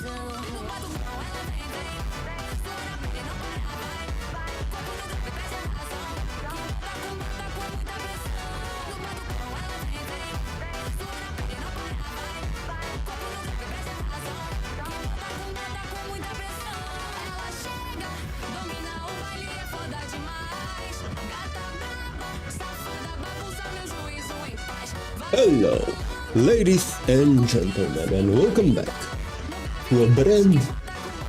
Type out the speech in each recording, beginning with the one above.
Hello, ladies and gentlemen, and welcome back to a brand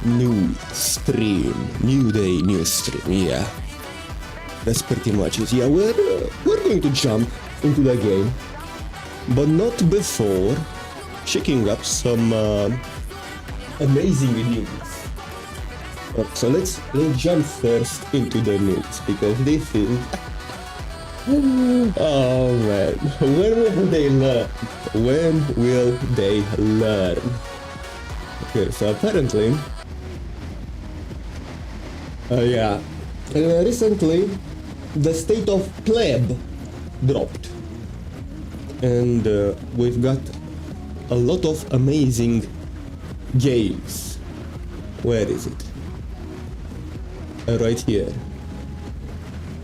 new stream. New day, new stream, yeah. That's pretty much it. Yeah, we're going to jump into the game, but not before checking up some amazing news. So let's jump first into the news, because this is... Oh man, when will they learn? When will they learn? Okay, so apparently, recently the state of pleb dropped, and we've got a lot of amazing games. Where is it? Right here.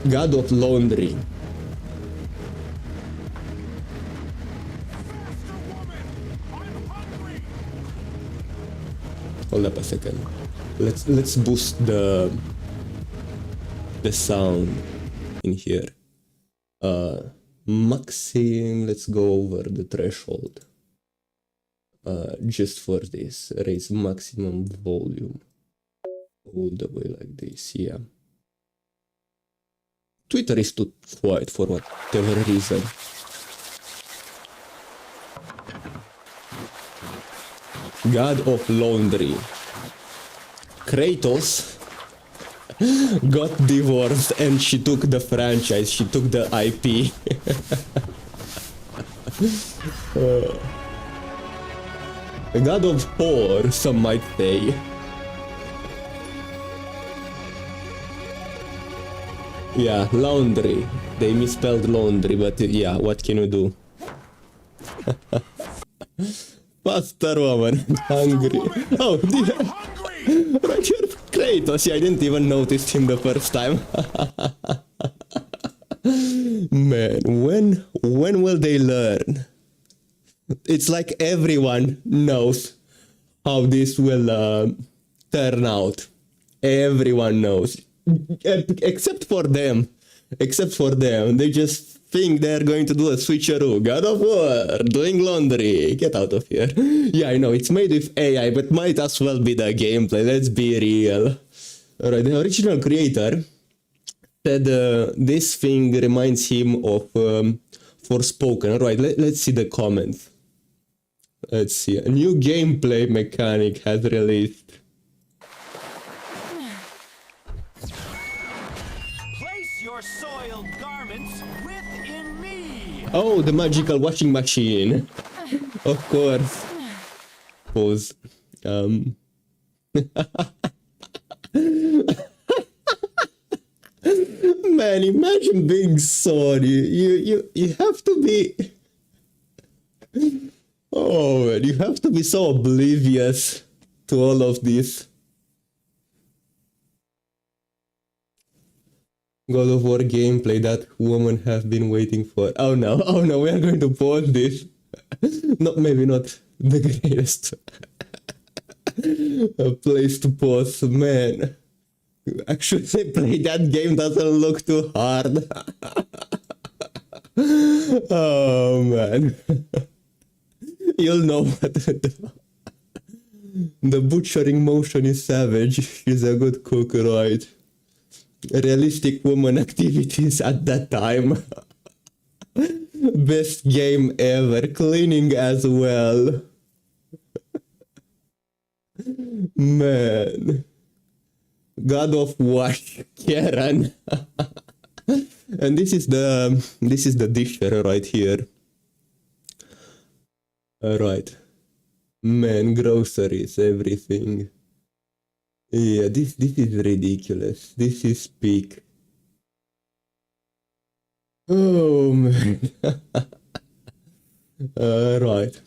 God of Laundry. Hold up a second. Let's boost the sound in here. Maximum. Let's go over the threshold. Just for this, raise maximum volume all the way like this. Yeah. Twitter is too quiet for whatever reason. God of Laundry. Kratos got divorced and she took the franchise, she took the IP. God of Whore, some might say. Yeah, laundry. They misspelled laundry, but yeah, what can you do? Faster woman, hungry. Oh dear. Right here, Kratos. Yeah, I didn't even notice him the first time. Man, when will they learn? It's like everyone knows how this will turn out. Everyone knows. Except for them. They just think they're going to do a switcheroo. God of War, doing laundry. Get out of here. Yeah, I know, it's made with AI, but might as well be the gameplay. Let's be real. Alright, the original creator said this thing reminds him of Forspoken. Alright, let's see the comments. Let's see. A new gameplay mechanic has released. Oh, the magical washing machine. Of course. Pause. Man, imagine being sorry. You have to be... Oh man, you have to be so oblivious to all of this. God of War gameplay that women have been waiting for. Oh no, we are going to pause this. Maybe not the greatest place to pause, man. Actually, play that game doesn't look too hard. Oh man. You'll know what to do. The butchering motion is savage. She's a good cook, right? Realistic woman activities at that time. Best game ever. Cleaning as well. Man. God of Wash, Karen. And this is the disher right here. Alright. Man, groceries, everything. Yeah, this is ridiculous. This is peak. Oh man. Right.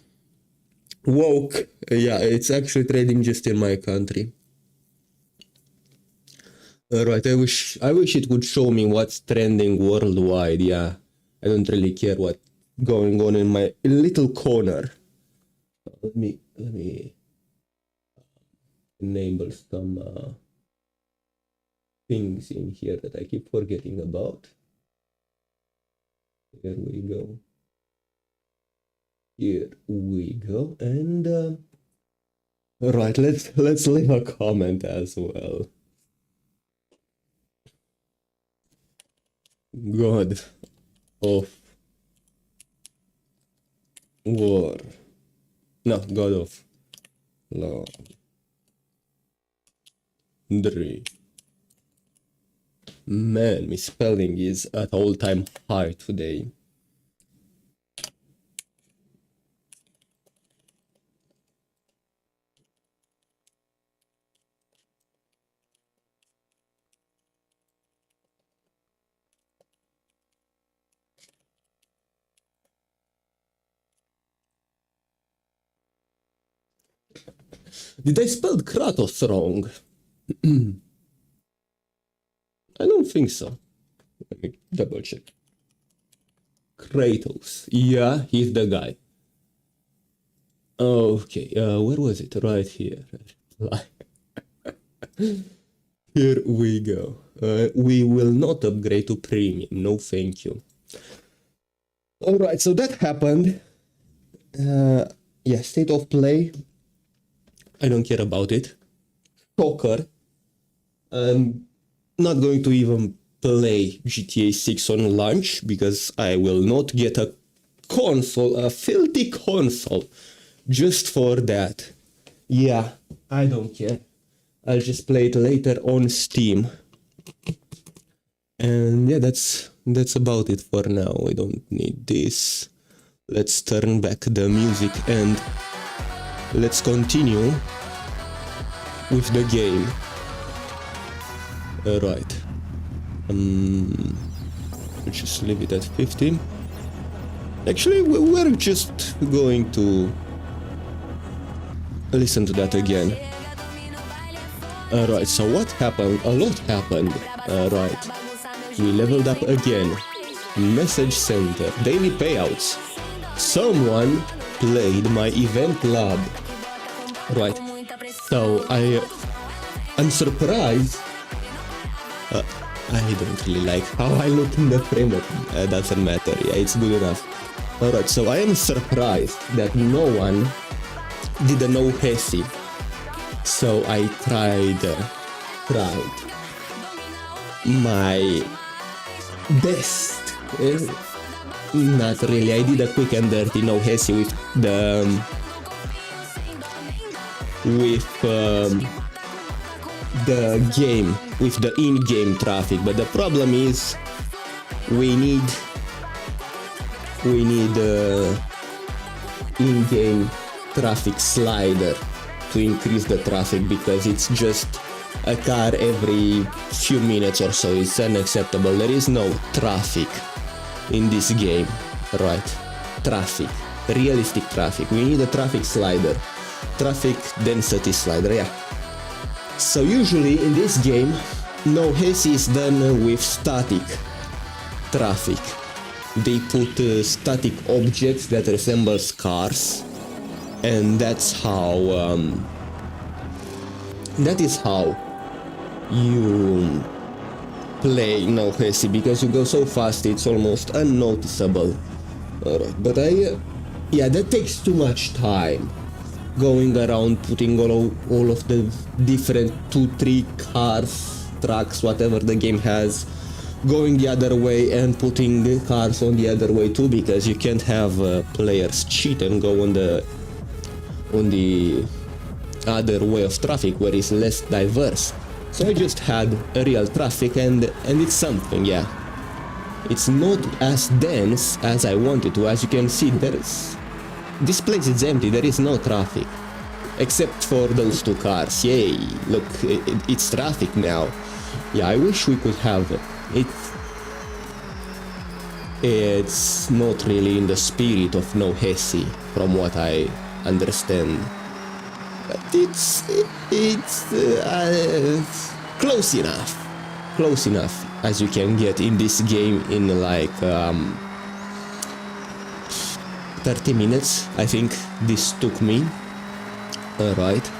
woke. Yeah, it's actually trading just in my country. Alright, I wish it would show me what's trending worldwide. Yeah, I don't really care what's going on in my little corner. Let me enable some things in here that I keep forgetting about. Here we go. Here we go. And right, let's leave a comment as well. God of War. No, God of Laundry. Man, my spelling is at all-time high today. Did I spell Kratos wrong? I don't think so. Let me double check. Kratos. Yeah, he's the guy. Okay, where was it? Right here. Here we go. We will not upgrade to premium. No, thank you. Alright, so that happened. Yeah, state of play. I don't care about it. Shocker. I'm not going to even play GTA 6 on launch because I will not get a console, a filthy console, just for that. Yeah, I don't care. I'll just play it later on Steam. And yeah, that's about it for now. I don't need this. Let's turn back the music and let's continue with the game. Right. Let's just leave it at 50. Actually, we're just going to listen to that again. Alright, so what happened? A lot happened. Right. We leveled up again. Message center. Daily payouts. Someone played my event lab. Right. So I'm surprised. I don't really like how I look in the frame. Doesn't matter. Yeah, it's good enough. Alright, so I am surprised that no one didn't know Hesi. So I tried my best. Not really. I did a quick and dirty no Hesi with the game, with the in-game traffic, but the problem is we need in-game traffic slider to increase the traffic, because it's just a car every few minutes or so. It's unacceptable. There is no traffic in this game, right? Traffic, realistic traffic. We need a traffic slider, traffic density slider, yeah. So usually in this game, no Hesi is done with static traffic. They put static objects that resemble cars, and that is how you play no Hesi, because you go so fast it's almost unnoticeable. Alright, but yeah, that takes too much time. Going around, putting all of the different 2-3 cars, trucks, whatever the game has, going the other way and putting the cars on the other way too, because you can't have players cheat and go on the other way of traffic where it's less diverse. So I just had a real traffic, and it's something, yeah. It's not as dense as I wanted to. As you can see, this place is empty, there is no traffic. Except for those 2 cars. Yay, look, it's traffic now. Yeah, I wish we could have it. It's not really in the spirit of no Hesi, from what I understand. But it's close enough as you can get in this game in like 30 minutes, I think this took me. Alright,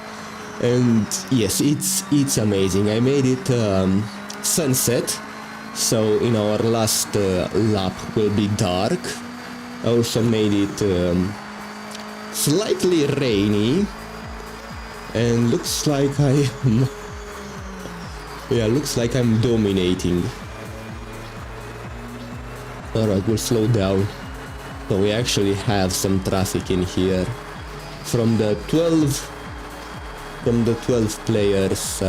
and yes, it's amazing. I made it sunset, so in our last lap will be dark. I also made it slightly rainy, and looks like looks like I'm dominating. Alright, we'll slow down. So we actually have some traffic in here from the 12 players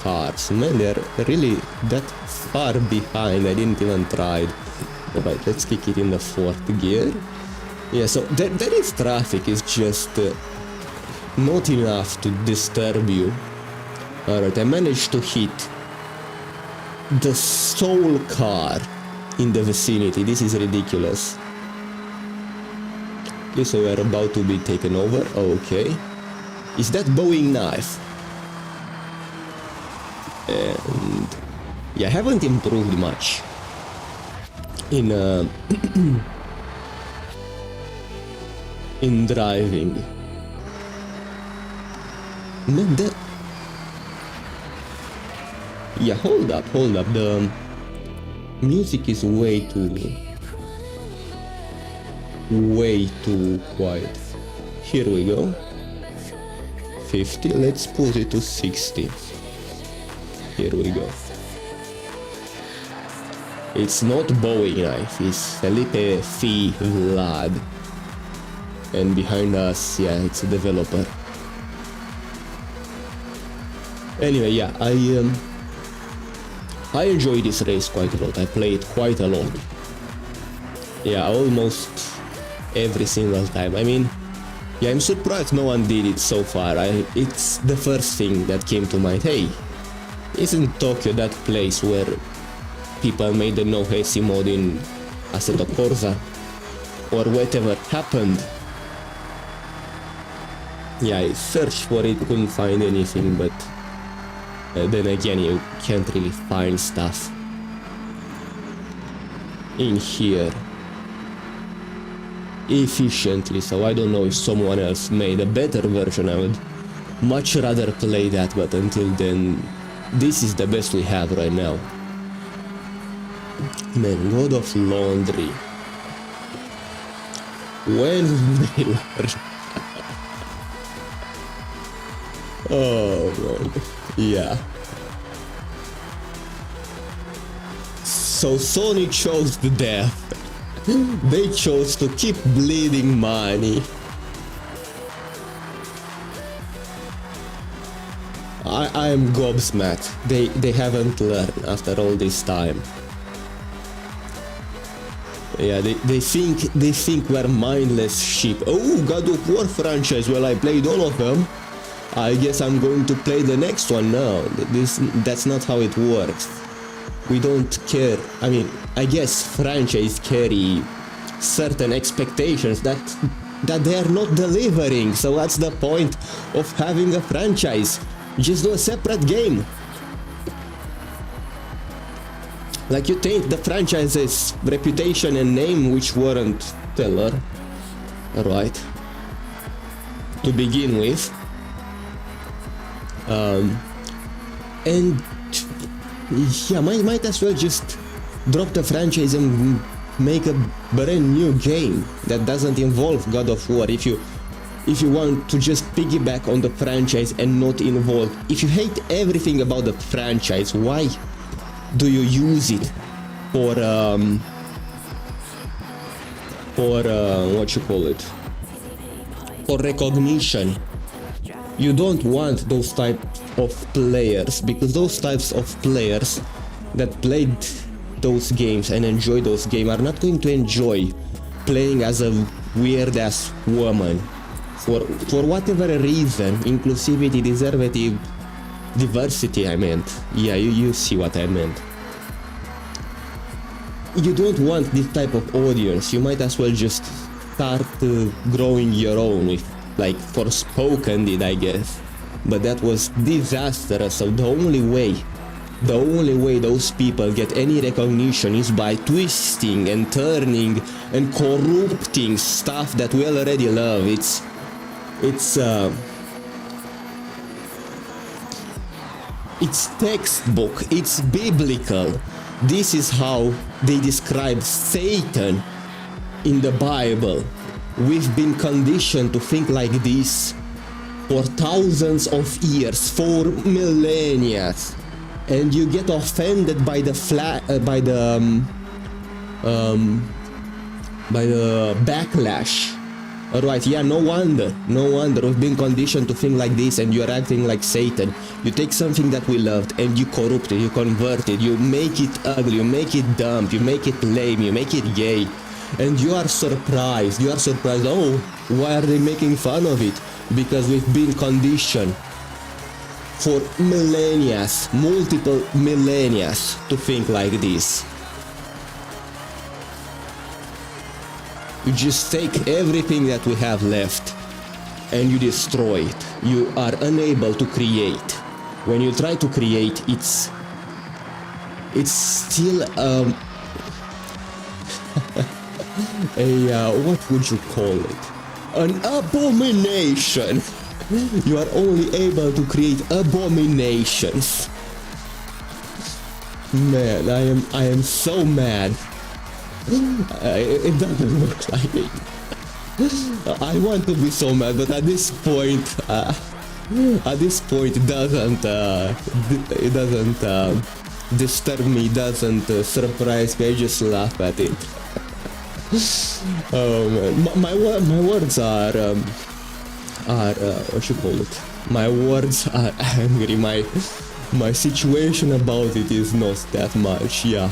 cars. Man, they're really that far behind. I didn't even try. Alright, let's kick it in the 4th gear. Yeah, so there is traffic. It's just not enough to disturb you. Alright, I managed to hit the sole car in the vicinity. This is ridiculous. Okay, so we're about to be taken over. Okay. Is that Boeing knife? And yeah, I haven't improved much in in driving. Man, that... Yeah, hold up. The music is way too quiet. Here we go. 50, let's put it to 60. Here we go. It's not Bowie knife, it's Felipe Fi Vlad. And behind us, yeah, it's a developer. Anyway, yeah, I enjoy this race quite a lot. I play it quite a lot. Yeah, almost every single time. I mean, yeah, I'm surprised no one did it so far. It's the first thing that came to mind. Hey, isn't Tokyo that place where people made the no Hesi mod in Assetto Corsa? Or whatever happened? Yeah, I searched for it, couldn't find anything, but then again, you can't really find stuff in here efficiently, so I don't know if someone else made a better version. I would much rather play that, but until then, this is the best we have right now. Man, God of Laundry. When they learn. Oh man, yeah. So Sony chose the death. They chose to keep bleeding money. I am gobsmacked. They haven't learned after all this time. Yeah, they think we're mindless sheep. Oh, God of War franchise. Well, I played all of them. I guess I'm going to play the next one now. That's not how it works. We don't care. I mean, I guess franchise carry certain expectations that they are not delivering. So what's the point of having a franchise? Just do a separate game. Like, you take the franchise's reputation and name, which weren't stellar, right, to begin with, and yeah, might as well just drop the franchise and make a brand new game that doesn't involve God of War. If you want to just piggyback on the franchise and not involve, if you hate everything about the franchise, why do you use it for what you call it, for recognition? You don't want those type of players, because those types of players that played those games and enjoy those games are not going to enjoy playing as a weird ass woman for whatever reason. Inclusivity, diversity, I meant. Yeah, you see what I meant. You don't want this type of audience. You might as well just start growing your own with like Forspoken did, I guess. But that was disastrous. So the only way those people get any recognition is by twisting and turning and corrupting stuff that we already love. It's textbook, it's biblical. This is how they describe Satan in the Bible. We've been conditioned to think like this for thousands of years, for millennia, and you get offended by the backlash. Alright, yeah, no wonder we've been conditioned to think like this, and you're acting like Satan. You take something that we loved and you corrupt it, you convert it, you make it ugly, you make it dumb, you make it lame, you make it gay, and you are surprised, oh, why are they making fun of it? Because we've been conditioned for millennia, multiple millennia, to think like this. You just take everything that we have left and you destroy it. You are unable to create. When you try to create, it's still what would you call it? An abomination. You are only able to create abominations. Man, I am so mad. It doesn't look like it. I want to be so mad, but at this point it doesn't disturb me, it doesn't surprise me. I just laugh at it. Oh man, my words are what you call it? My words are angry. My situation about it is not that much. Yeah.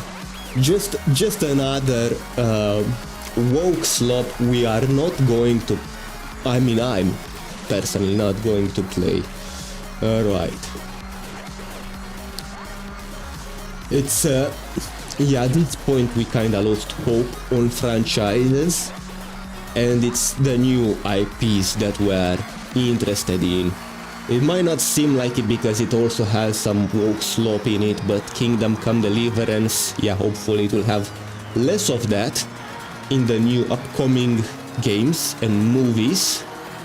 Just another woke slop we are not going to, I'm personally not going to play. Alright. It's yeah, at this point we kinda lost hope on franchises, and it's the new IPs that we're interested in. It might not seem like it because it also has some woke slop in it, but Kingdom Come Deliverance, yeah, hopefully it will have less of that in the new upcoming games and movies.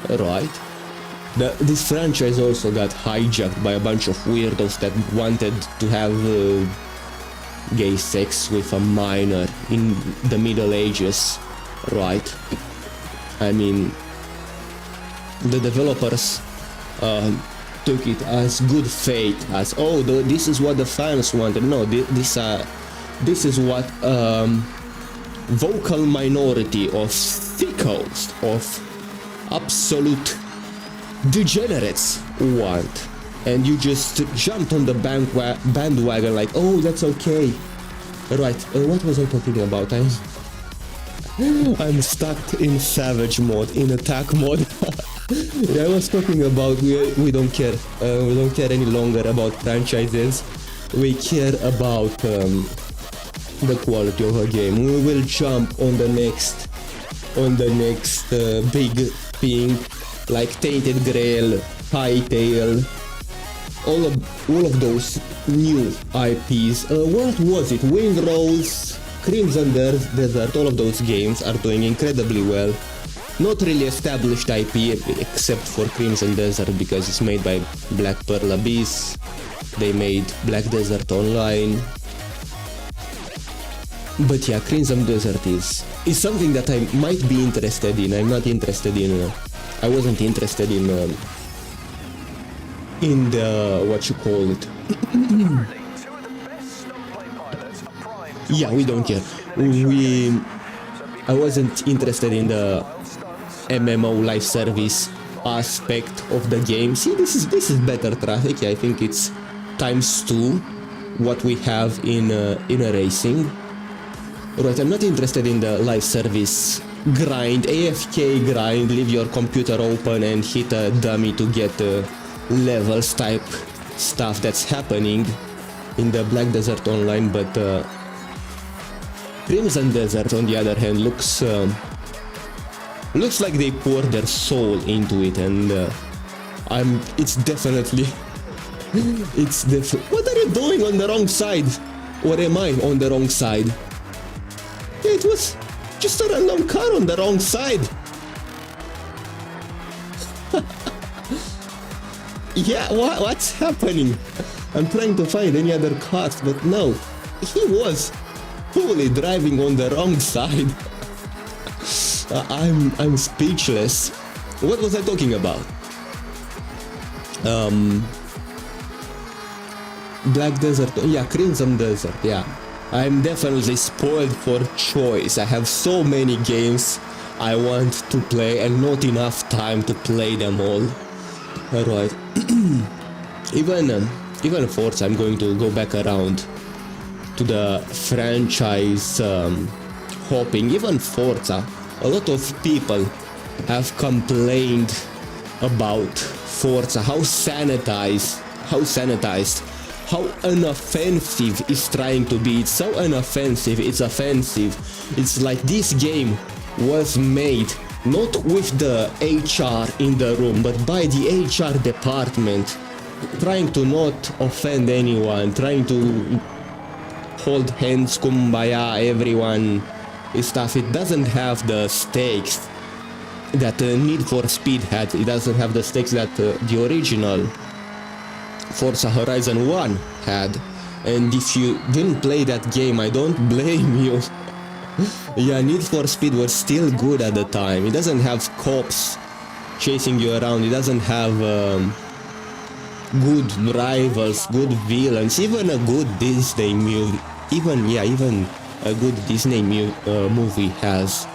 Right. This franchise also got hijacked by a bunch of weirdos that wanted to have gay sex with a minor in the Middle Ages. Right. I mean, the developers took it as good faith, as this is what the fans wanted. No, this is what vocal minority of sickos, of absolute degenerates want, and you just jumped on the bandwagon like, oh, that's okay. Right, what was I talking about? I'm stuck in savage mode, in attack mode. Yeah, I was talking about we don't care. We don't care any longer about franchises. We care about the quality of a game. We will jump on the next big thing, like Tainted Grail, Hytale, all of those new IPs. What was it? Windrose, Crimson Desert. All of those games are doing incredibly well. Not really established IP except for Crimson Desert because it's made by Black Pearl Abyss. They made Black Desert Online. But yeah, Crimson Desert is something that I might be interested in. I'm not interested in. I wasn't interested in the what you call it. Yeah, we don't care. I wasn't interested in the MMO live service aspect of the game. See, this is better traffic. I think it's ×2 what we have in a racing. Right, I'm not interested in the live service grind, AFK grind, leave your computer open and hit a dummy to get levels type stuff that's happening in the Black Desert Online, but Crimson Desert on the other hand looks Looks like they poured their soul into it, and it's definitely what are you doing on the wrong side? Or am I on the wrong side? Yeah, it was just a random car on the wrong side. Yeah, what's happening? I'm trying to find any other cars, but no, he was fully driving on the wrong side. I'm speechless. What was I talking about? Black Desert, yeah, Crimson Desert, yeah. I'm definitely spoiled for choice. I have so many games I want to play and not enough time to play them all. Alright. Even Forza, I'm going to go back around to the franchise hopping. Even Forza, a lot of people have complained about Forza, how sanitized, how unoffensive it's trying to be. It's so unoffensive, it's offensive. It's like this game was made not with the HR in the room, but by the HR department, trying to not offend anyone, trying to hold hands, kumbaya, everyone stuff. It doesn't have the stakes that Need for Speed had. It doesn't have the stakes that the original Forza Horizon 1 had. And if you didn't play that game, I don't blame you. Yeah, Need for Speed was still good at the time. It doesn't have cops chasing you around. It doesn't have good rivals, good villains, even a good Disney movie. Even a good Disney movie has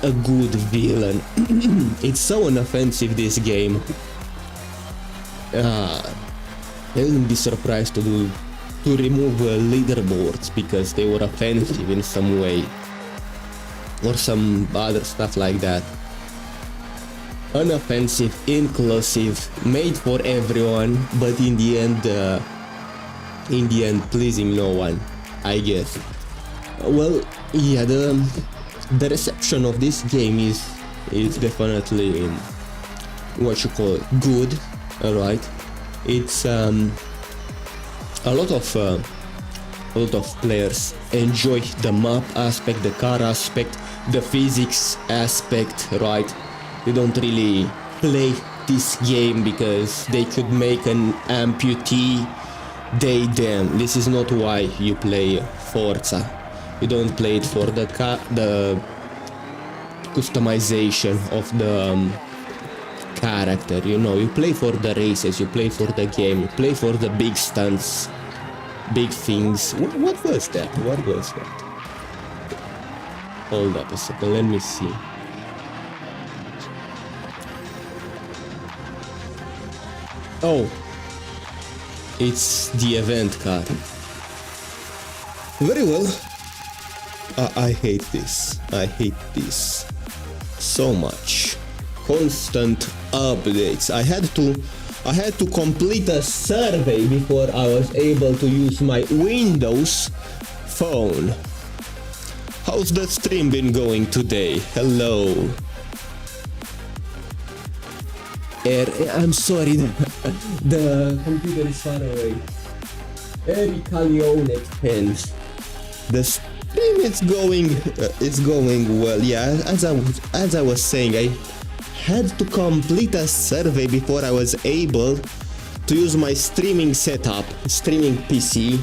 a good villain. It's so unoffensive, this game. I wouldn't be surprised to remove leaderboards because they were offensive in some way, or some other stuff like that. Unoffensive, inclusive, made for everyone, but in the end pleasing no one, I guess. Well, yeah, the reception of this game is definitely what you call good. Alright, it's a lot of players enjoy the map aspect, the car aspect, the physics aspect, right? They don't really play this game because they could make an amputee them. This is not why you play Forza. You don't play it for the customization of the character, you know. You play for the races, you play for the game, you play for the big stunts, big things. What was that? Hold up a second, let me see. Oh, it's the event card. Very well. I hate this so much. Constant updates. I had to complete a survey before I was able to use my Windows phone. How's the stream been going today? Hello. I'm sorry, the computer is far away. Erika Leone 10. The stream is going well. Yeah, as I was saying, I had to complete a survey before I was able to use my streaming setup, streaming PC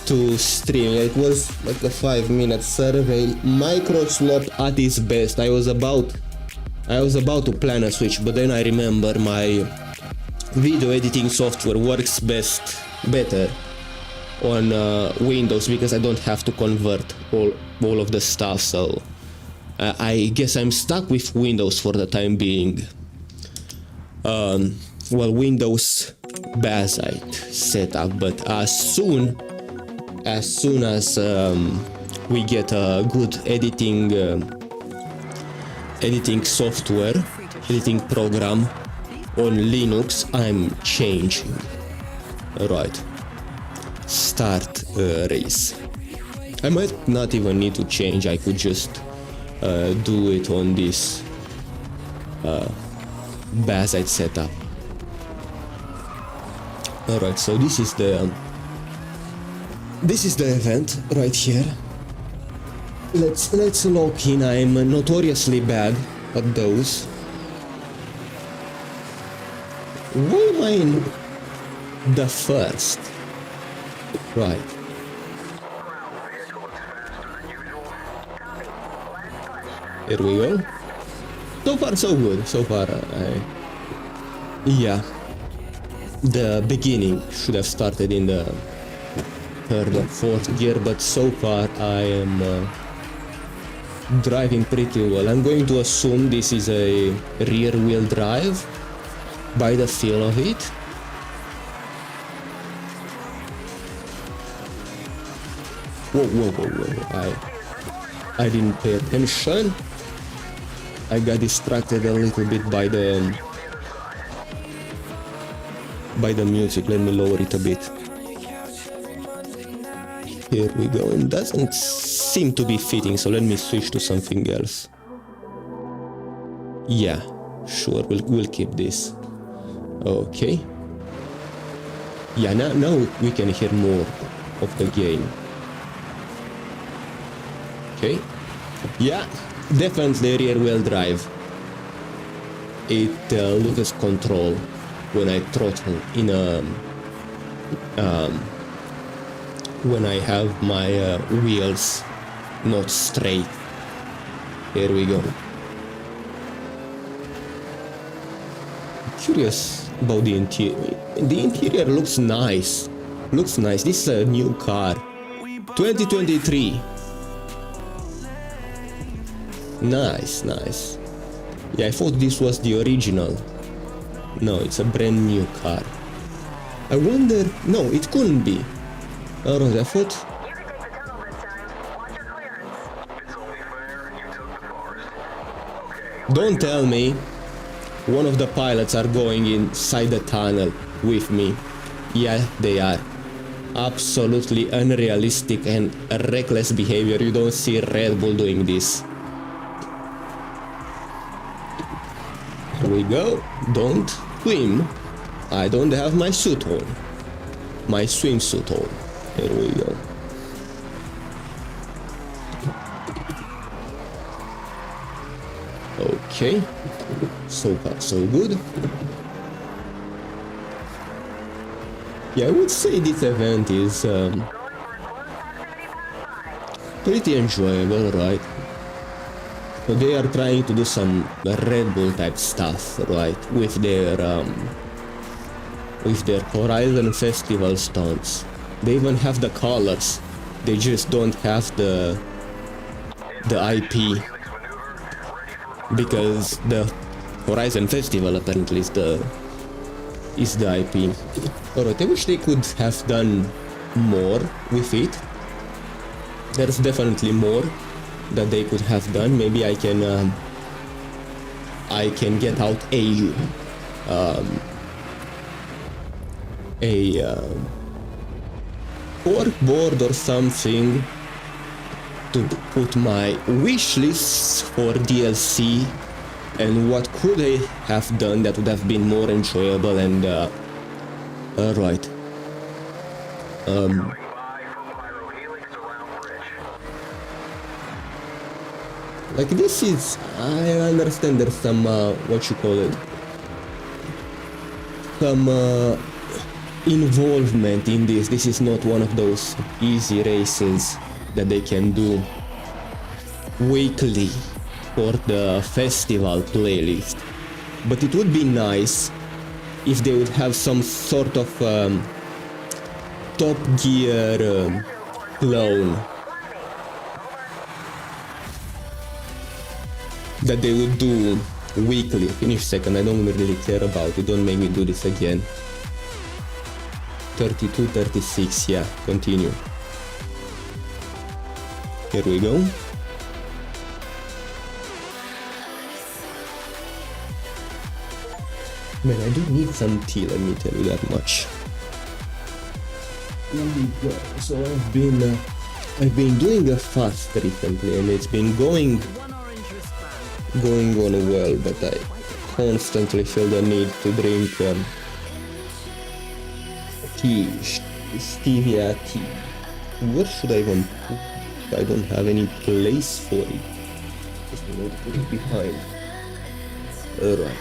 to stream. It was like a 5-minute survey. Microslop at its best. I was about to plan a switch, but then I remember my video editing software works better on Windows because I don't have to convert all of the stuff, so I guess I'm stuck with Windows for the time being. Well, Windows Basite setup, but as soon as we get a good editing software, editing program on Linux, I'm changing. Alright, start race. I might not even need to change, I could just do it on this basite setup. Alright, so this is the event right here. Let's log in. I'm notoriously bad at those. Why am I in the first? Right. Here we go. So far so good. So far yeah. The beginning should have started in the third or fourth gear, but so far I am driving pretty well. I'm going to assume this is a rear wheel drive by the feel of it. Whoa. I didn't pay attention. I got distracted a little bit by the music. Let me lower it a bit. Here we go. It doesn't seem to be fitting, so let me switch to something else. Yeah, sure, we'll keep this. Okay. Yeah, now we can hear more of the game. Okay. Yeah, definitely rear wheel drive. It loses control when I throttle in a when I have my wheels not straight. Here we go. Curious about the interior. The interior looks nice. Looks nice. This is a new car. 2023. Nice. Yeah, I thought this was the original. No, it's a brand new car. I wonder... No, it couldn't be. Alright, I thought... Don't tell me one of the pilots are going inside the tunnel with me. Yeah, they are. Absolutely unrealistic and reckless behavior. You don't see Red Bull doing this. Here we go. Don't swim. I don't have my suit on. My swimsuit on. Here we go. Okay. So far, so good. Yeah, I would say this event is pretty enjoyable, right? So they are trying to do some Red Bull type stuff, right? With their Horizon Festival stunts. They even have the colors. They just don't have the IP. Because the Horizon Festival apparently is the IP. Alright, I wish they could have done more with it. There's definitely more that they could have done. Maybe I can get out a corkboard or something to put my wish list for DLC, and what could I have done that would have been more enjoyable and right. Like this is, I understand there's some what you call it, some involvement in this. This is not one of those easy races that they can do weekly for the festival playlist, but it would be nice if they would have some sort of Top Gear clone that they would do weekly. Finish second, I don't really care about it, don't make me do this again. 32, 36, yeah, continue. Here we go. Man, I do need some tea, let me tell you that much. So I've been doing a fast recently, and it's been going going on well, but I constantly feel the need to drink tea, stevia tea. Where should I even put it? I don't have any place for it. Just need to put it behind. Alright.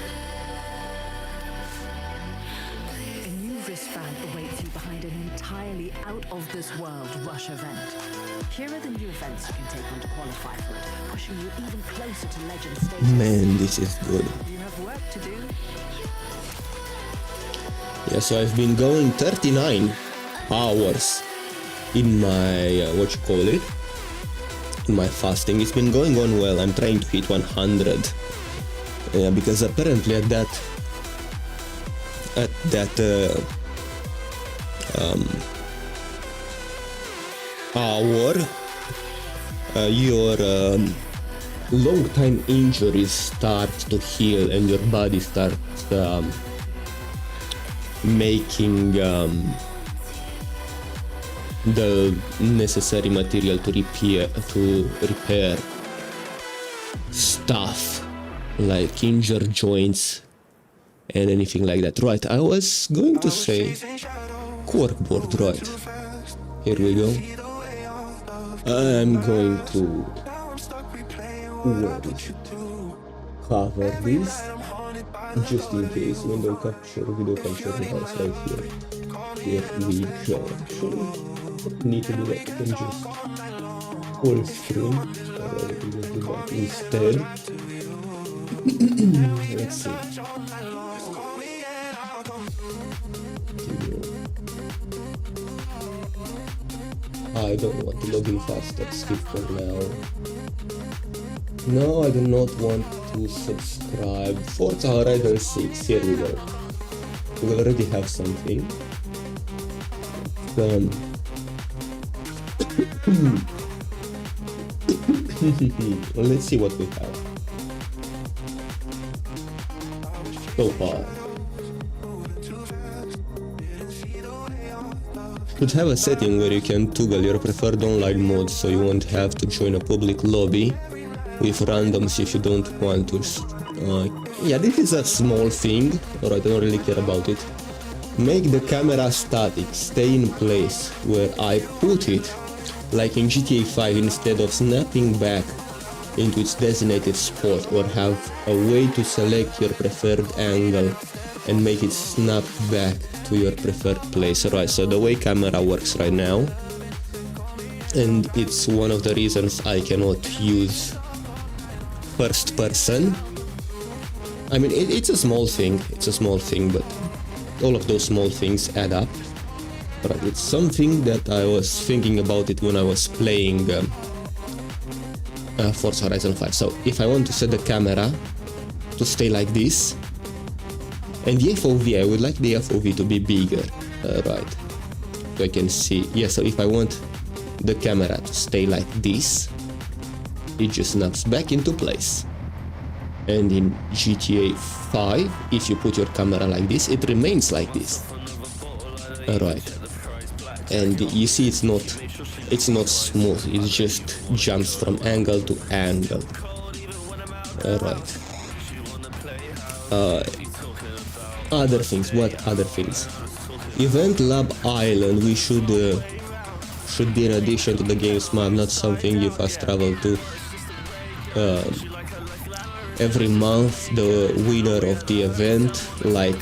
A new wristband awaits you behind an entirely out-of-this-world Rush event. Here are the new events you can take on to qualify for it, pushing you even closer to legend status. Man, this is good. You have work to do. Yeah, so I've been going 39 hours in my, in my fasting. It's been going on well. I'm trying to hit 100. Yeah, because apparently at that hour, your long time injuries start to heal and your body starts making the necessary material to repair stuff like injured joints and anything like that. Right, I was going to say corkboard, right. Here we go. I'm going to cover this just in case. Window capture, video capture device right here. Here we go. Actually, need to do that. You can just full screen. Alright, we just do that instead. Let's see. I don't want to log in faster. Skip for now. No, I do not want to subscribe. Forza Horizon 6. Here we go. We already have something. Let's see what we have so far. Could have a setting where you can toggle your preferred online mode so you won't have to join a public lobby with randoms if you don't want to. Yeah, this is a small thing, or I don't really care about it. Make the camera static, stay in place where I put it, like in GTA 5, instead of snapping back into its designated spot, or have a way to select your preferred angle and make it snap back to your preferred place. Right, so the way camera works right now, and it's one of the reasons I cannot use first person. I mean, it's a small thing, but all of those small things add up. But it's something that I was thinking about it when I was playing Forza Horizon 5. So if I want to set the camera to stay like this, and the FOV, I would like the FOV to be bigger, right, so I can see. Yeah, so if I want the camera to stay like this, it just snaps back into place. And in GTA 5, if you put your camera like this, it remains like this. Alright. And you see it's not smooth, it just jumps from angle to angle. Alright. Other things, what other things? Event Lab Island, we should be an addition to the game's map, not something you fast travel to. Every month the winner of the event, like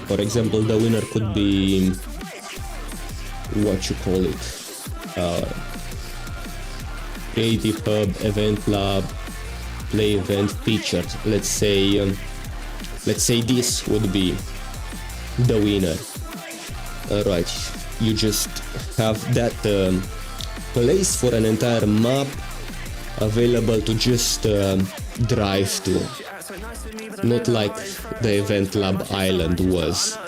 for example, the winner could be Creative Hub, Event Lab, Play Event featured. Let's say this would be the winner. Alright, you just have that place for an entire map available to just drive to, not like the Event Lab Island was.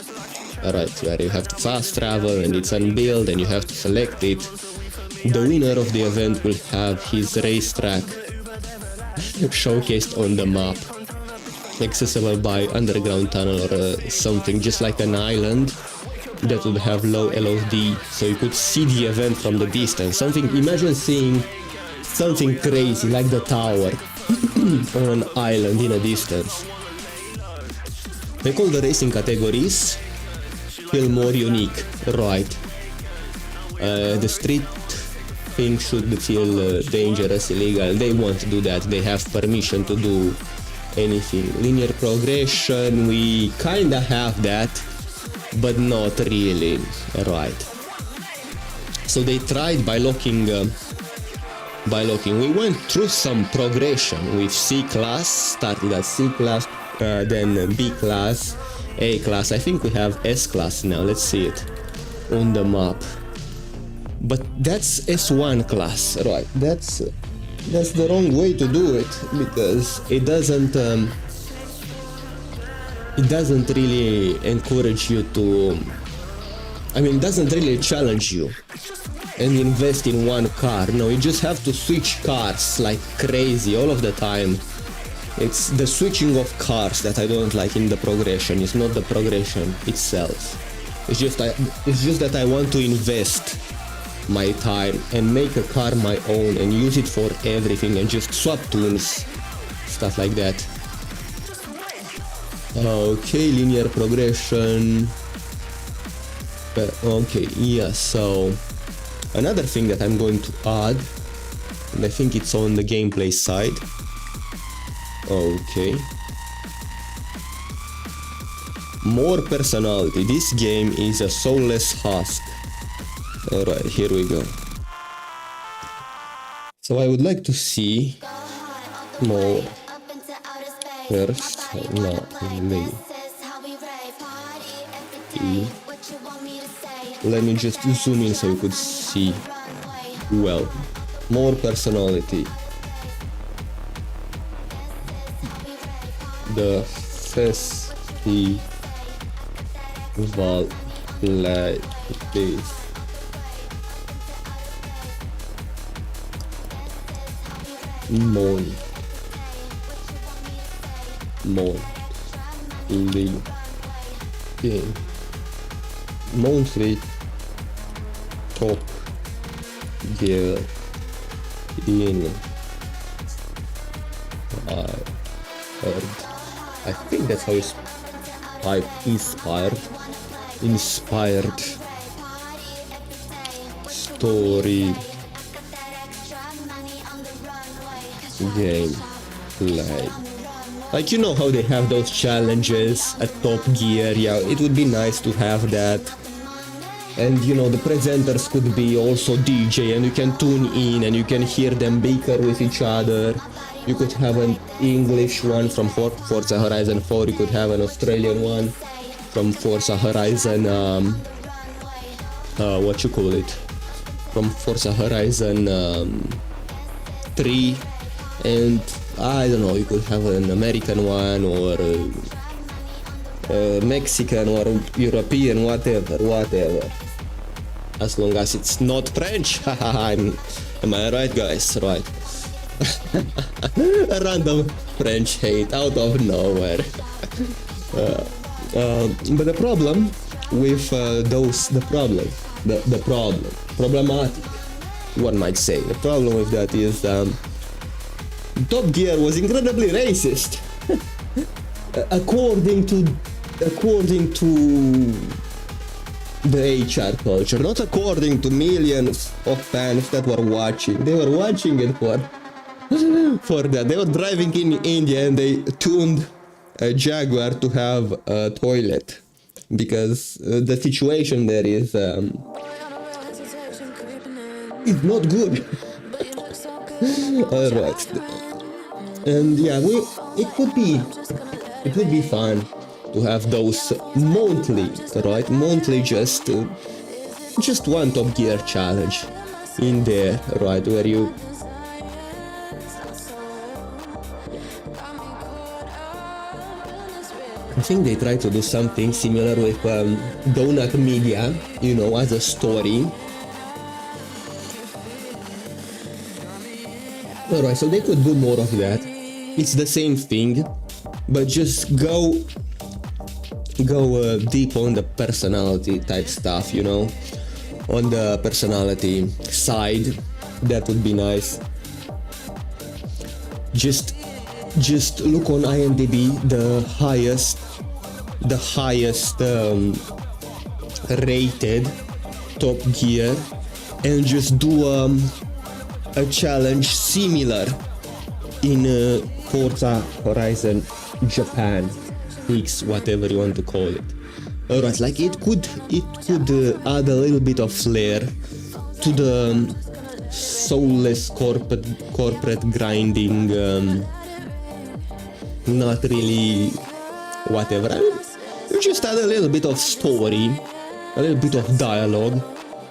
Alright, where you have to fast travel and it's unbuilt and you have to select it. The winner of the event will have his racetrack showcased on the map, accessible by underground tunnel or something, just like an island that would have low LOD, so you could see the event from the distance. Something, imagine seeing something crazy like the tower on an island in a distance. Make all the racing categories feel more unique, right? The street thing should feel dangerous, illegal. They won't do that. They have permission to do anything. Linear progression, we kinda have that, but not really, right? So they tried by locking. We went through some progression with C class, started at C class, then B class, A class. I think we have S class now. Let's see it on the map. But that's S1 class, right? That's the wrong way to do it, because it doesn't really encourage you to. I mean, it doesn't really challenge you and invest in one car. No, you just have to switch cars like crazy all of the time. It's the switching of cars that I don't like in the progression. It's not the progression itself. It's just that I want to invest my time and make a car my own and use it for everything and just swap tunes, stuff like that. Okay, linear progression. Okay, yeah, so another thing that I'm going to add, and I think it's on the gameplay side. Okay. More personality. This game is a soulless husk. Alright, here we go. So I would like to see more first. No, maybe. Let me just zoom in so you could see well. More personality. The festival like this. Monthly game. Monthly Top Gear in I think that's how it's inspired story game play. Like, you know how they have those challenges at Top Gear. Yeah, it would be nice to have that. And you know, the presenters could be also DJ, and you can tune in and you can hear them bicker with each other. You could have an English one from Forza Horizon 4, you could have an Australian one from Forza Horizon, what you call it? From Forza Horizon 3, and I don't know, you could have an American one or Mexican or European, whatever. As long as it's not French. Am I right, guys? Right. A random French hate out of nowhere. But the problem with problematic, one might say, the problem with that is Top Gear was incredibly racist. according to the HR culture, not according to millions of fans that were watching. They were watching it for that. They were driving in India and they tuned a Jaguar to have a toilet because the situation there is not good. Alright, and yeah, it would be fun to have those monthly, right? Monthly, just one Top Gear challenge in there, right? Where you I think they try to do something similar with Donut Media, you know, as a story. Alright, so they could do more of that. It's the same thing, but just go deep on the personality type stuff, you know, on the personality side. That would be nice. just look on IMDb, the highest rated Top Gear, and just do a challenge similar in Forza Horizon Japan X, whatever you want to call it. Alright, like it could add a little bit of flair to the soulless corporate grinding, not really whatever. I mean, you just add a little bit of story, a little bit of dialogue,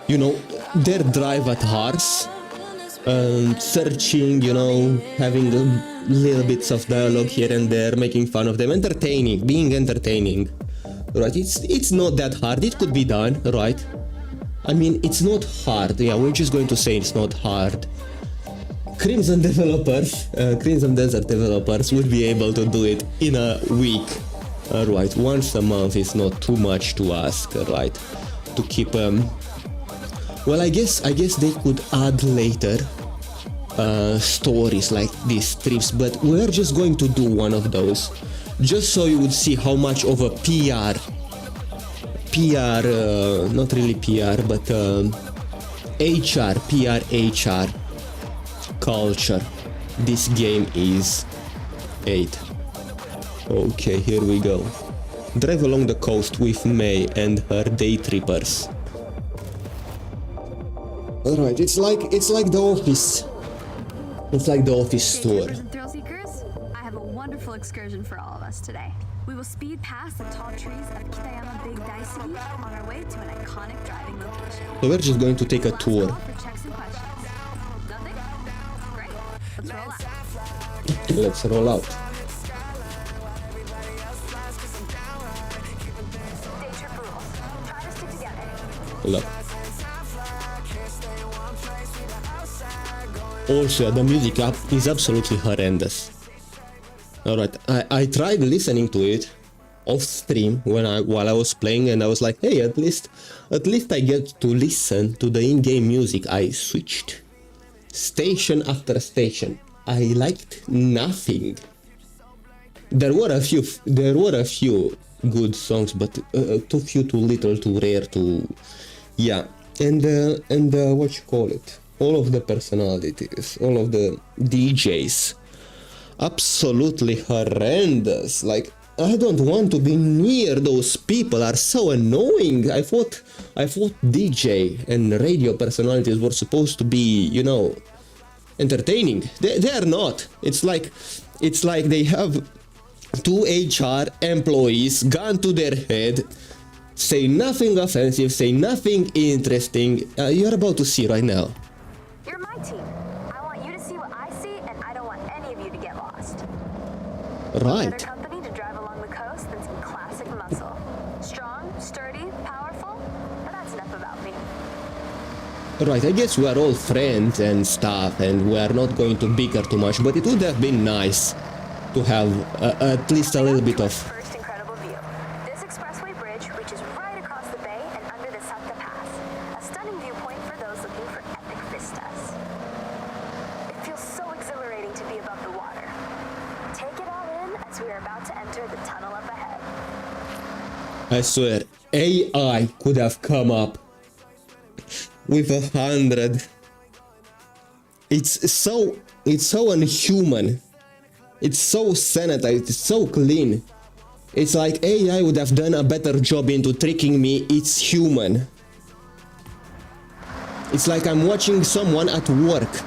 you know, their drive at hearts, searching, you know, having little bits of dialogue here and there, making fun of them, being entertaining. Right, it's not that hard, it could be done, right? I mean, it's not hard, yeah, we're just going to say it's not hard. Crimson Desert developers would be able to do it in a week. Right, once a month is not too much to ask, right? To keep well, I guess they could add later stories like these trips, but we're just going to do one of those, just so you would see how much of a PR, not really PR, but HR culture this game is. 8. Okay, here we go. Drive along the coast with May and her day trippers. Alright, it's like the office. It's like the office tour. And thrill seekers, I have a wonderful excursion for all of us today. We will speed past the tall trees of Kitayama Big Daisugi on our way to an iconic driving location. So we're just going to take a tour. For checks and questions. Nothing? Great. Let's roll out. Let's roll out. Day trip rules. Try to stick together. Look. Also, the music up is absolutely horrendous. Alright, I tried listening to it off stream while I was playing, and I was like, hey, at least I get to listen to the in-game music. I switched station after station. I liked nothing. There were a few good songs, but too few, too little, too rare, too, yeah. And what you call it? All of the personalities, all of the DJs, absolutely horrendous. Like, I don't want to be near those people, are so annoying. I thought DJ and radio personalities were supposed to be, you know, entertaining. They are not. It's like they have 2 HR employees, gun to their head, say nothing offensive, say nothing interesting. You're about to see right now. You're my team. I want you to see what I see, and I don't want any of you to get lost. Right. Better company to drive along the coast than some classic muscle. Strong, sturdy, powerful. But that's enough about me. Right, I guess we are all friends and stuff, and we are not going to bicker too much, but it would have been nice to have at least a little bit of... First incredible view. This expressway bridge reaches right across the bay and under the Santa Pass. A stunning viewpoint for those looking for epic vistas. It feels so exhilarating to be above the water. Take it all in as we are about to enter the tunnel up ahead. I swear, AI could have come up with 100. It's so unhuman. It's so sanitized, it's so clean. It's like AI would have done a better job into tricking me. It's human. It's like I'm watching someone at work.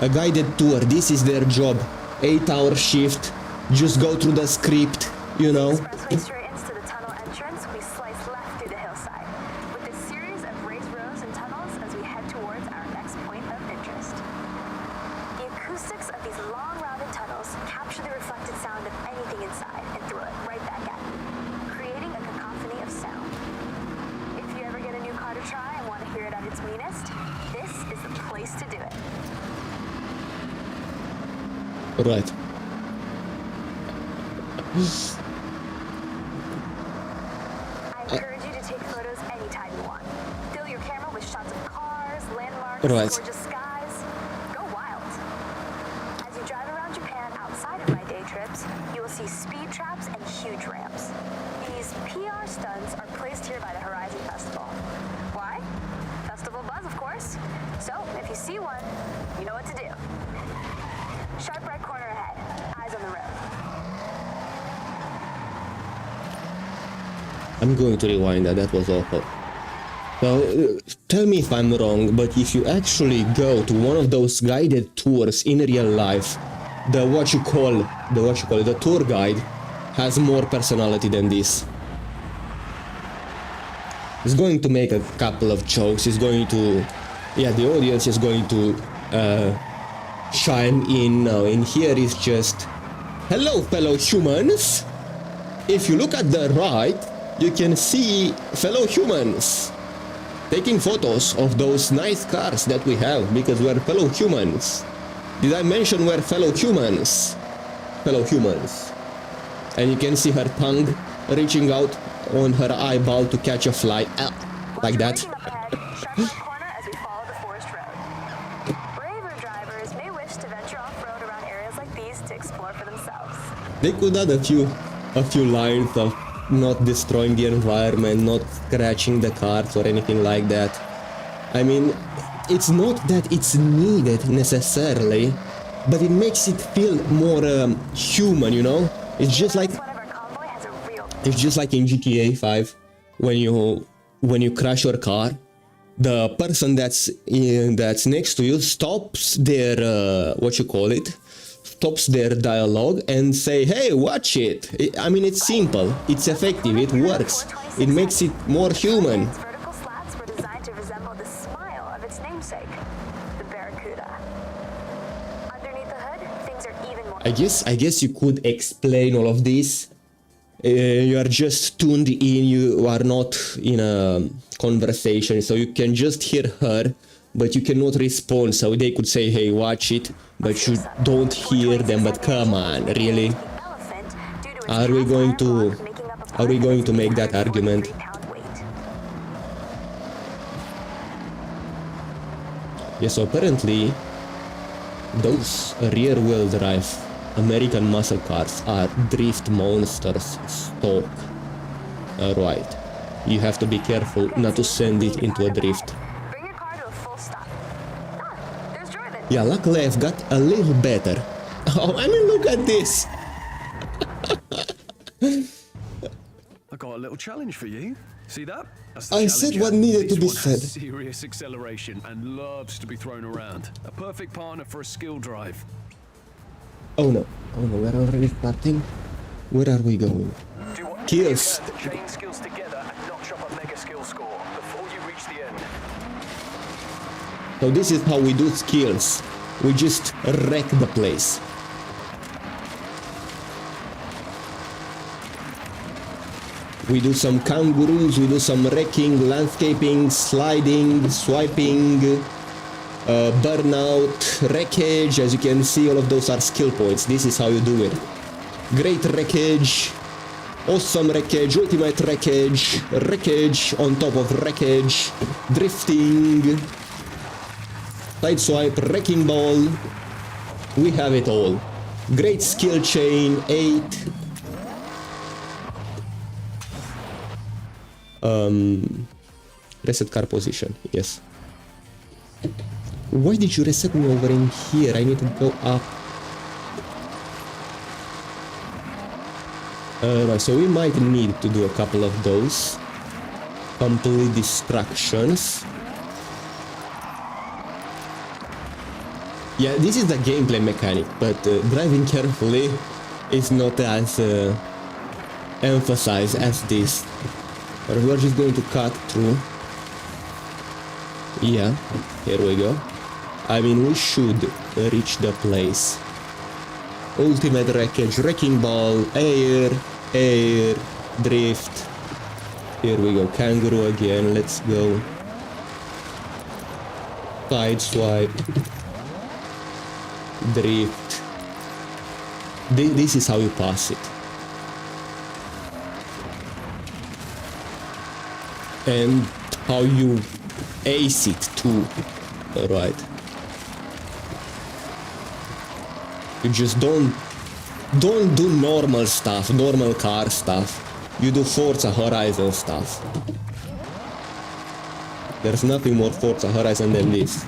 A guided tour, this is their job. 8-hour shift, just go through the script, you know. Expressway straightens to the tunnel entrance, we slice left through the hillside, with a series of raised roads and tunnels as we head towards our next point of interest. The acoustics of these long rounded tunnels capture the reflected sound of anything inside and throw it right back at you, creating a cacophony of sound. If you ever get a new car to try and want to hear it at its meanest, this is the place to do it. Right. I encourage you to take photos anytime you want. Fill your camera with shots of cars, landmarks, Right. gorgeous skies. Go wild. As you drive around Japan more stunts are placed here by the Horizon Festival. Why? Festival buzz, of course. So, if you see one, you know what to do. Sharp right corner ahead. Eyes on the road. I'm going to rewind that. That was awful. So, tell me if I'm wrong, but if you actually go to one of those guided tours in real life, the tour guide has more personality than this. He's going to make a couple of jokes. He's going to, the audience is going to chime in now. And here is just, hello, fellow humans. If you look at the right, you can see fellow humans taking photos of those nice cars that we have because we're fellow humans. Did I mention we're fellow humans? Fellow humans. And you can see her tongue reaching out on her eyeball to catch a fly. Like that. Sharp right corner as we follow the forest road. Braver drivers may wish to venture off-road around areas like these to explore for themselves. They could add a few lines of not destroying the environment, not scratching the cars or anything like that. I mean, it's not that it's needed necessarily, but it makes it feel more human, you know? It's just like in GTA 5 when you crash your car, the person that's next to you stops their stops their dialogue and say, hey, watch it. I mean, it's simple, it's effective, it works, it makes it more human. Its vertical slats were designed to resemble the smile of its namesake, the Barracuda. Underneath the hood, things are even more... I guess you could explain all of this. You are just tuned in, you are not in a conversation, so you can just hear her, but you cannot respond, so they could say, hey, watch it, but you don't hear them. But come on, really? Are we going to make that argument? Yes, so apparently those rear-wheel drive American muscle cars are drift monsters stock. Alright, you have to be careful not to send it into a drift. Yeah, luckily I've got a little better. Oh, I mean, look at this! I got a little challenge for you. See that? That's I said what needed to be said. Serious acceleration and loves to be thrown around. A perfect partner for a skill drive. Oh no, we're already starting. Where are we going? Kills. Chain skills together and notch up a mega skill score before you reach the end. So this is how we do skills. We just wreck the place. We do some kangaroos, we do some wrecking, landscaping, sliding, swiping, burnout, wreckage. As you can see, all of those are skill points. This is how you do it. Great wreckage, awesome wreckage, ultimate wreckage, wreckage on top of wreckage, drifting, side swipe, wrecking ball. We have it all. Great skill chain, 8. Reset car position, yes. Why did you reset me over in here? I need to go up. Right, so we might need to do a couple of those. Complete distractions. Yeah, this is the gameplay mechanic, but driving carefully is not as emphasized as this. But we're just going to cut through. Yeah, here we go. I mean, we should reach the place. Ultimate wreckage, wrecking ball, air, drift. Here we go, kangaroo again, let's go. Side swipe. Drift. This is how you pass it. And how you ace it too. Alright. You just don't do normal stuff, normal car stuff. you do Forza Horizon stuff. There's nothing more Forza Horizon than this.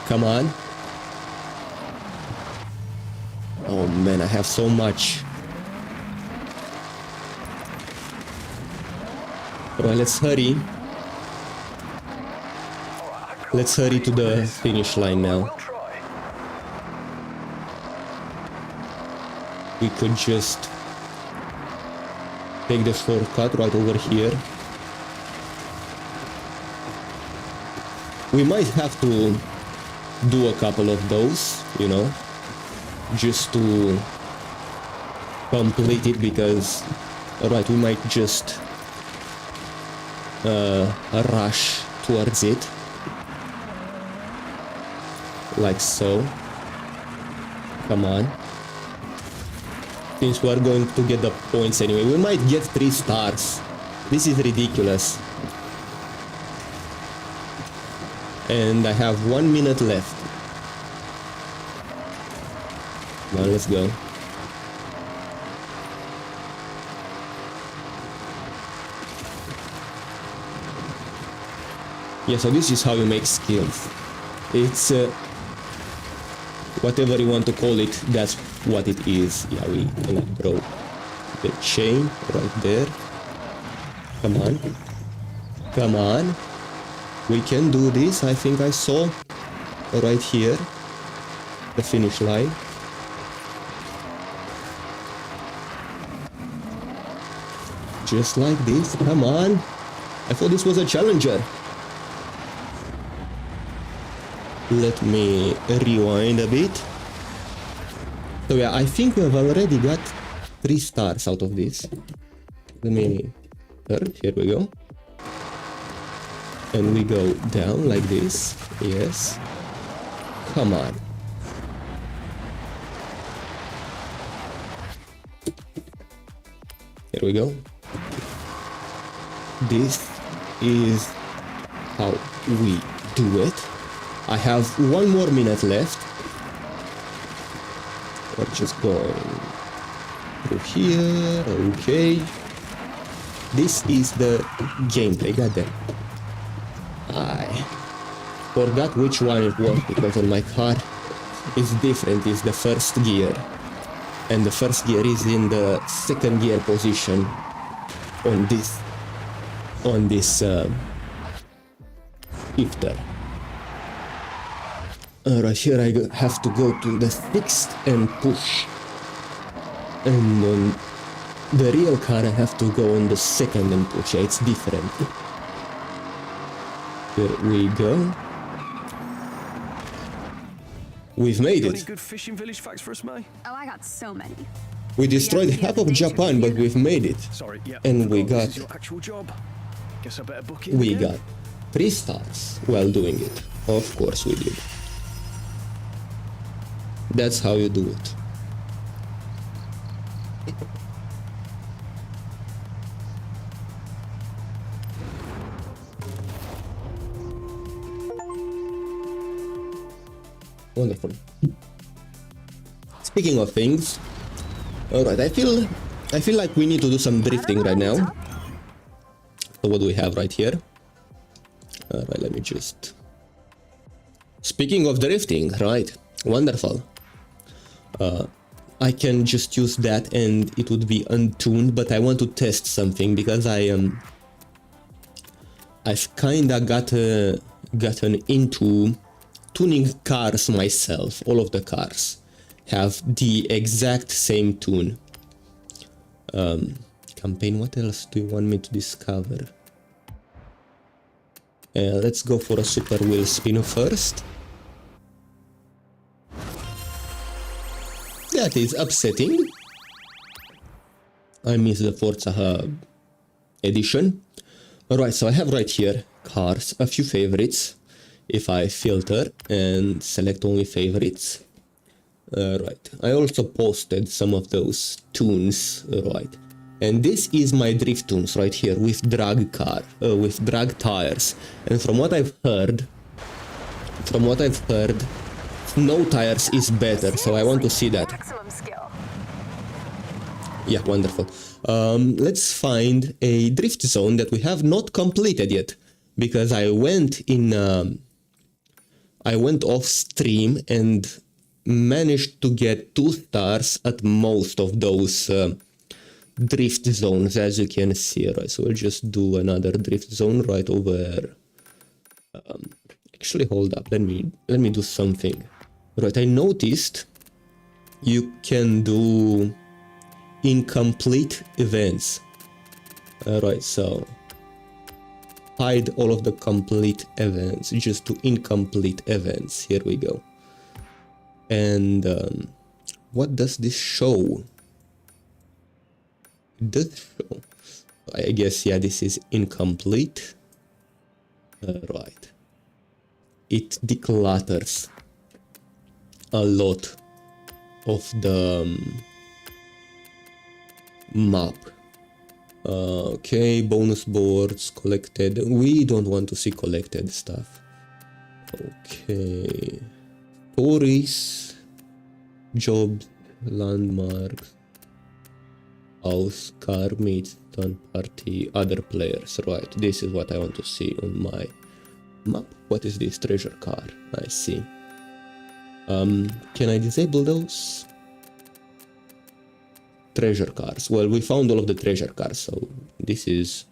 Come on. Oh man, I have so much. Alright, let's hurry. Let's hurry to the finish line now. We could just take the shortcut right over here. We might have to do a couple of those, you know, just to complete it, because, alright, we might just rush towards it, like so. Come on. Since we are going to get the points anyway, we might get 3 stars. This is ridiculous. And I have 1 minute left. Now let's go. Yeah, so this is how you make skills. It's whatever you want to call it, that's what it is. Yeah, we can throw the chain right there. Come on. Come on. We can do this. I think I saw right here the finish line. Just like this. Come on. I thought this was a challenger. Let me rewind a bit. So yeah, I think we have already got 3 stars out of this. Let me turn. Here we go. And we go down like this. Yes. Come on. Here we go. This is how we do it. I have 1 more minute left. We're just going through here. Okay. This is the gameplay. Goddamn. I forgot which one it was, because on my car it's different. It's the first gear, and the first gear is in the second gear position on this shifter. Right here I have to go to the 6th and push, and on the real car I have to go on the 2nd and push. Yeah, it's different. Here we go. We've made Got any it. good fishing village facts for us, May? Oh, I got so many. We destroyed half of Japan, but we've made it. Sorry, yeah. And we forgot got this is your actual job. Guess I better book it. we again. got 3 stars while doing it. Of course we did. That's how you do it. Wonderful. Speaking of things, alright, I feel like we need to do some drifting right now. So what do we have right here? Alright, let me just... Speaking of drifting, right, wonderful. I can just use that and it would be untuned, but I want to test something, because I've kinda gotten into tuning cars myself. All of the cars have the exact same tune. Campaign, what else do you want me to discover? Let's go for a super wheel spin first. That is upsetting. I miss the Forza edition. Alright, so I have right here cars, a few favorites. If I filter and select only favorites. Right, I also posted some of those tunes, right. And this is my drift tunes right here with drag tires. And from what I've heard, no tires is better, so I want to see that. Maximum skill. Yeah, wonderful. Let's find a drift zone that we have not completed yet, because I went off stream and managed to get 2 stars at most of those drift zones, as you can see. Right, so we'll just do another drift zone right over. Actually, hold up. Let me do something. Right, I noticed you can do incomplete events. Alright, so hide all of the complete events, just do incomplete events. Here we go. And what does this show? It does show, I guess, yeah, this is incomplete. Right, it declutters a lot of the map. Okay, bonus boards collected. We don't want to see collected stuff. Okay, tourists, jobs, landmarks, house, car, meets, turn party, other players. Right, this is what I want to see on my map. What is this? Treasure car. I see. Can I disable those? Treasure cars. Well, we found all of the treasure cars, so this is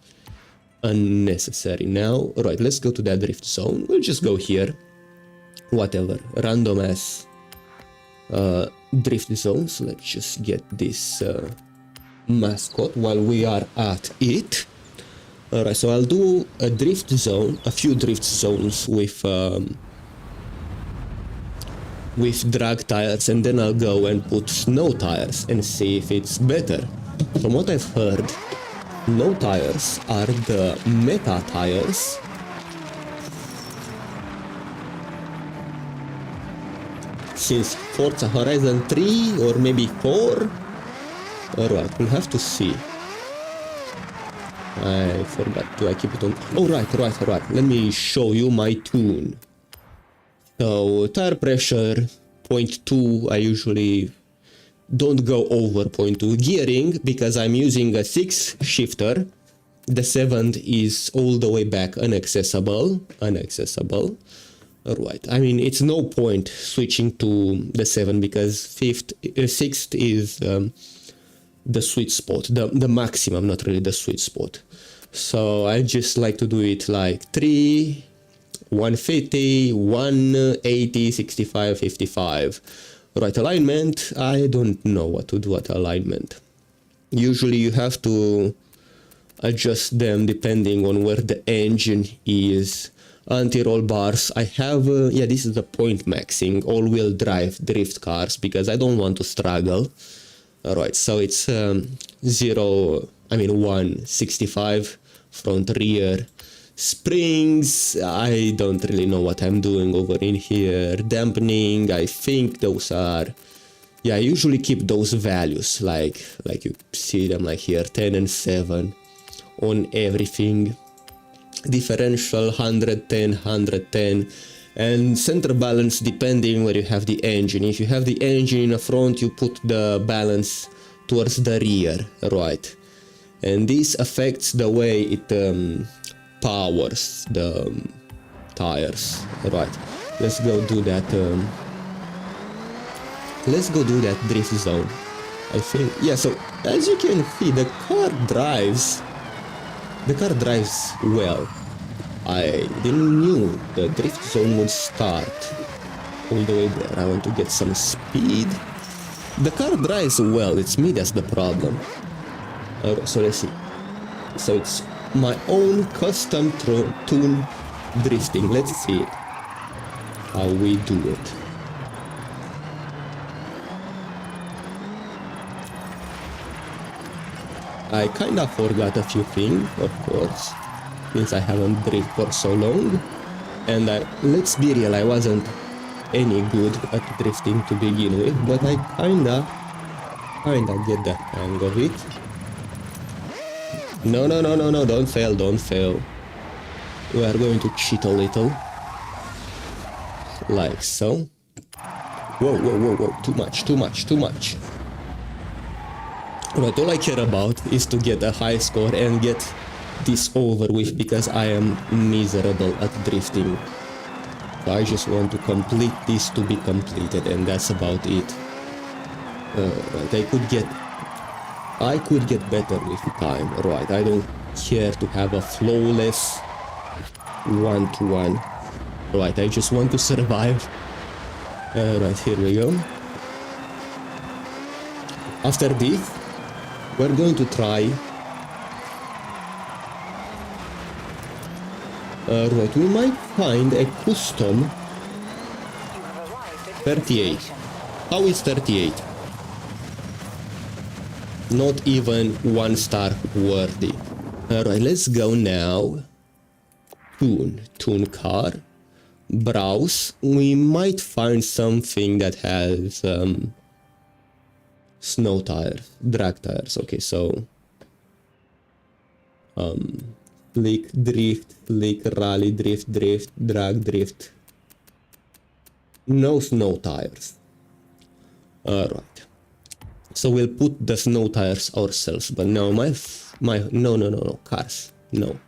unnecessary now. Right, let's go to that drift zone. We'll just go here. Whatever. Random ass drift zones. Let's just get this mascot while we are at it. Alright, so I'll do a drift zone, a few drift zones with drag tires, and then I'll go and put snow tires and see if it's better. From what I've heard, snow tires are the meta tires. Since Forza Horizon 3 or maybe 4? Alright, we'll have to see. I forgot, do I keep it on? Oh, right. Let me show you my tune. So, tire pressure, 0.2, I usually don't go over 0.2. Gearing, because I'm using a 6 shifter, the 7th is all the way back inaccessible. Alright, I mean, it's no point switching to the 7 because 6th is the sweet spot, the maximum, not really the sweet spot. So I just like to do it like 3, 150, 180, 65, 55. Right, alignment, I don't know what to do at alignment. Usually you have to adjust them depending on where the engine is. Anti-roll bars, I have, yeah, this is the point maxing, all-wheel drive drift cars because I don't want to struggle. Alright, so it's 165 front rear. Springs, I don't really know what I'm doing over in here. Dampening, I think those are, yeah, I usually keep those values like you see them like here, 10 and 7 on everything. Differential 110, 110, and center balance depending where you have the engine. If you have the engine in the front, you put the balance towards the rear, right? And this affects the way it powers the tires, right? Let's go do that. Let's go do that drift zone. I think, yeah. So as you can see, the car drives well. I didn't knew the drift zone would start all the way there. I want to get some speed. The car drives well, it's me that's the problem. So let's see. So it's my own custom tune drifting. Let's see how we do it. I kinda forgot a few things, of course, since I haven't drifted for so long. And let's be real, I wasn't any good at drifting to begin with, but I kinda get the hang of it. No, don't fail. We are going to cheat a little. Like so. Whoa, too much. Right, all I care about is to get a high score and get this over with, because I am miserable at drifting. So I just want to complete this to be completed, and that's about it. Right, I could get better with time. Right, I don't care to have a flawless 1-to-1. Right, I just want to survive. Right, here we go. After this, we're going to try. Right, we might find a custom 38. How is 38? Not even 1-star worthy. Alright, let's go now. Tune car. Browse. We might find something that has snow tires, drag tires. Okay, so flick, drift, flick, rally, drift, drag, drift. No snow tires. Alright. So we'll put the snow tires ourselves, but no, no, cars. No.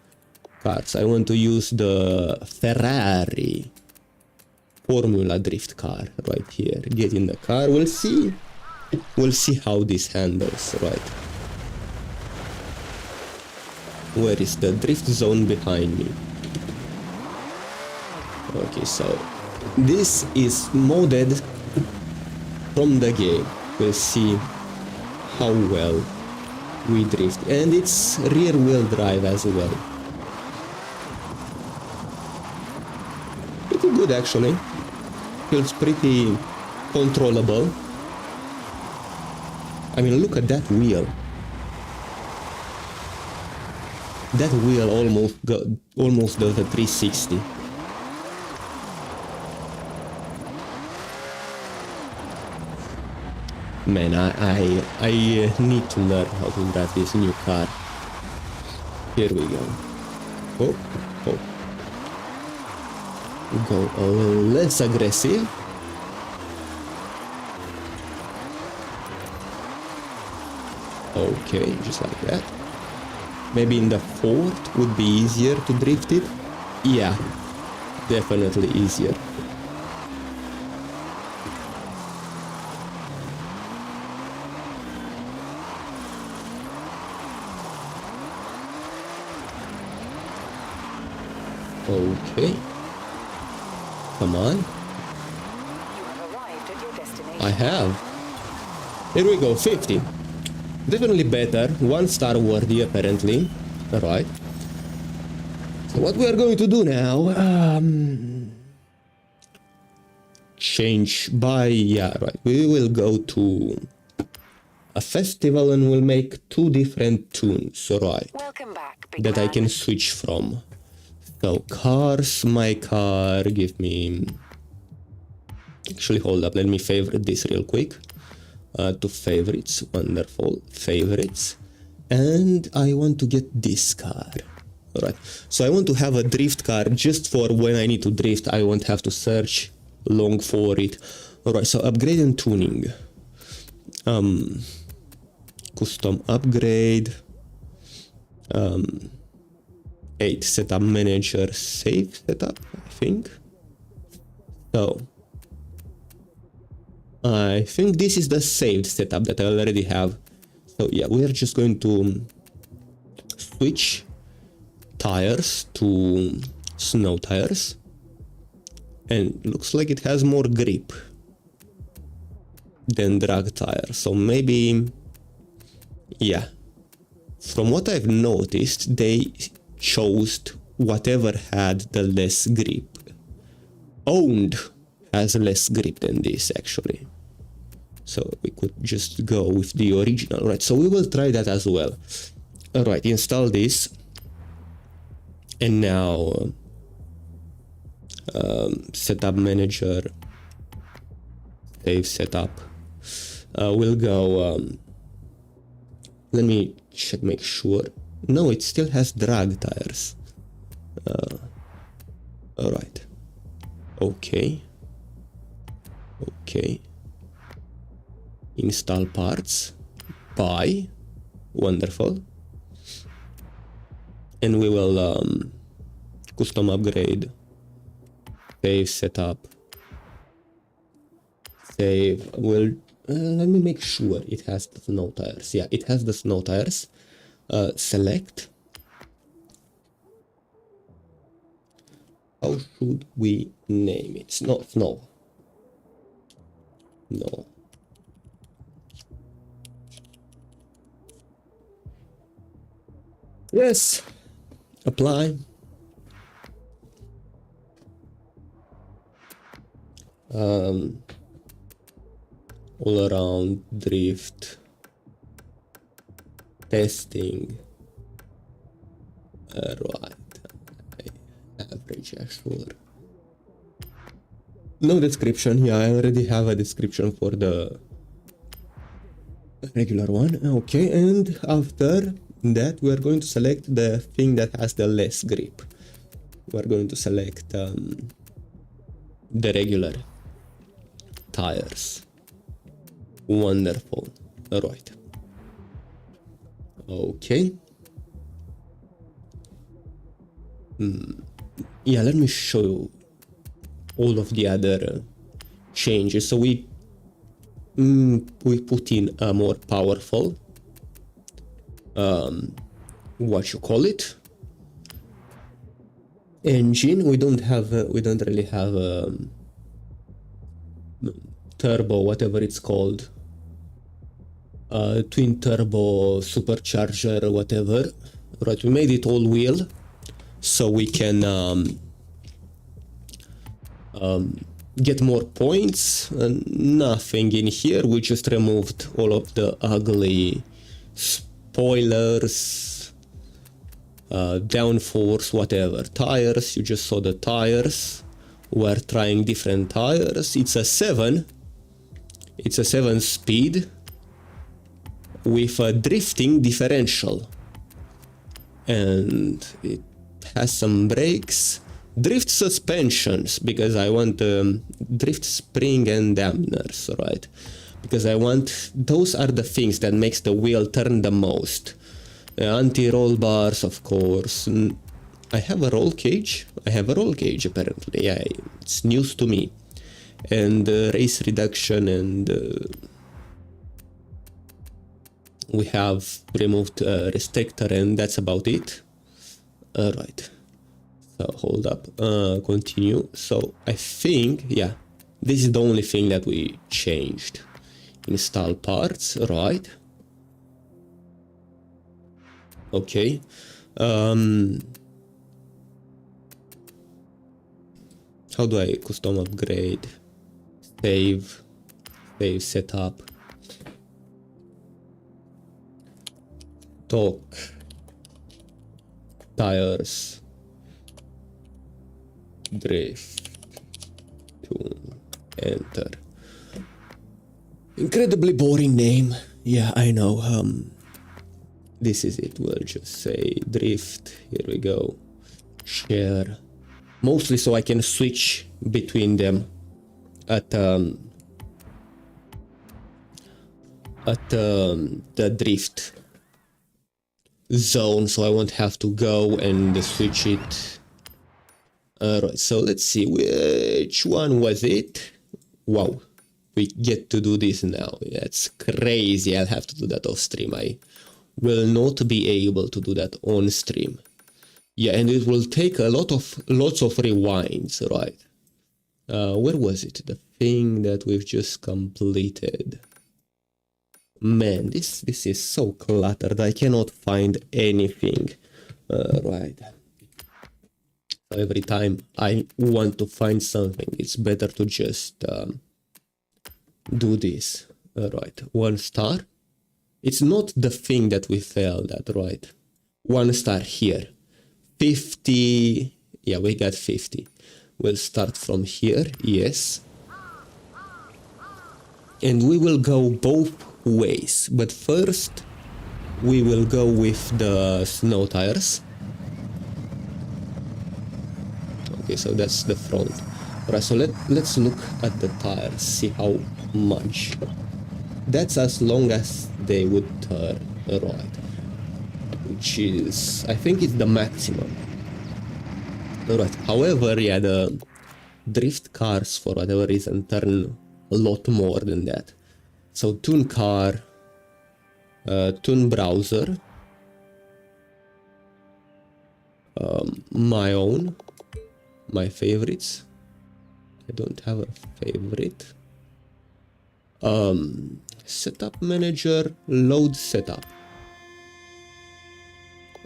Cars. I want to use the Ferrari Formula Drift car right here. Get in the car. We'll see how this handles, right? Where is the drift zone behind me? Okay, so this is modded from the game. We'll see how well we drift, and it's rear wheel drive as well. Pretty good actually. Feels pretty controllable. I mean, look at that wheel. That wheel almost does a 360. Man, I need to learn how to drive this new car. Here we go. Oh. Go a little less aggressive. Okay, just like that. Maybe in the fourth would be easier to drift it. Yeah, definitely easier. Okay. Come on. You have arrived at your destination. I have. Here we go, 50. Definitely better. 1-star worthy, apparently. Alright. So what we are going to do now... change by... Yeah, right. We will go to a festival and we'll make 2 different tunes, right? Welcome back, big That I man. can switch from. So, cars, my car, give me... Actually, hold up, let me favorite this real quick. To favorites, wonderful, favorites. And I want to get this car. Alright, so I want to have a drift car just for when I need to drift. I won't have to search long for it. Alright, so upgrade and tuning. Custom upgrade. 8 setup manager, save setup, I think. So I think this is the saved setup that I already have. So yeah, we are just going to switch tires to snow tires, and looks like it has more grip than drag tires. So maybe, yeah, from what I've noticed, they chose whatever had the less grip. Owned has less grip than this actually, so we could just go with the original, right? So we will try that as well. All right, install this, and now setup manager, save setup. We'll go, let me check, make sure. No, it still has drag tires. All right. Okay. Install parts. Buy. Wonderful. And we will custom upgrade. Save setup. Save. Will let me make sure it has the snow tires. Yeah, it has the snow tires. Select. How should we name it? Snow. No. Yes. Apply. All around drift. Testing. Right. Average, sure. No description. Yeah, I already have a description for the regular one. Okay, and after that we are going to select the thing that has the less grip. We're going to select the regular tires. Wonderful. All right. Okay. Yeah, let me show you all of the other changes. So we put in a more powerful what you call it, engine. We don't really have a turbo, whatever it's called, twin turbo supercharger, whatever. Right, we made it all wheel so we can get more points. Nothing in here. We just removed all of the ugly spoilers, downforce, whatever. Tires, you just saw the tires. We're trying different tires. It's a 7 speed with a drifting differential, and it has some brakes, drift suspensions, because I want drift spring and dampeners, right? Because I want, those are the things that makes the wheel turn the most. Anti-roll bars, of course. I have a roll cage. Apparently. Yeah, it's news to me. And race reduction, and we have removed restrictor, and that's about it. Right. So hold up. Continue. So I think, yeah, this is the only thing that we changed. Install parts, right? Okay. How do I custom upgrade? Save setup. Torque. Tires. Drift. Tune. Enter. Incredibly boring name. Yeah, I know. This is it. We'll just say drift. Here we go. Share. Mostly so I can switch between them at the drift zone, so I won't have to go and switch it. Alright, so let's see, which one was it? Wow, we get to do this now. That's crazy. I'll have to do that off stream. I will not be able to do that on stream. Yeah, and it will take lots of rewinds, right? Where was it? The thing that we've just completed. Man, this is so cluttered. I cannot find anything. Right. Every time I want to find something, it's better to just do this. Right. 1 star. It's not the thing that we failed at, right? 1 star here. 50. Yeah, we got 50. We'll start from here. Yes. And we will go both ways. But first, we will go with the snow tires. Okay, so that's the front. Alright, so let's look at the tires, see how much That's as long as they would turn, right? Which is, I think it's the maximum. Alright, however, yeah, the drift cars for whatever reason turn a lot more than that. So tune car, tune browser, my own, my favorites. I don't have a favorite. Setup manager, load setup.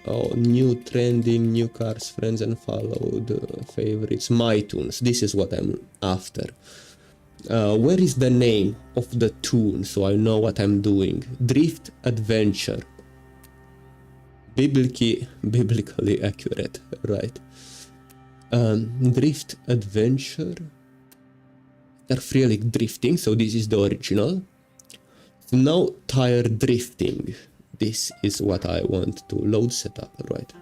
Oh, new trending, new cars, friends and followed, favorites, my tunes. This is what I'm after. Where is the name of the tune so I know what I'm doing? Drift adventure. Biblically accurate, right? Drift adventure. Atarphriel drifting, so this is the original. So now tire drifting. This is what I want to load setup, right?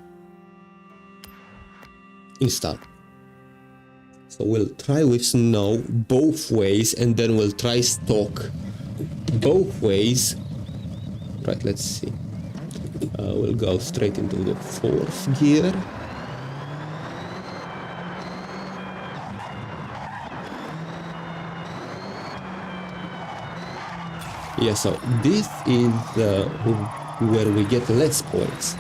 Install. So we'll try with snow both ways and then we'll try stock both ways. Right, let's see. We'll go straight into the 4th gear. Yeah, so this is where we get less points.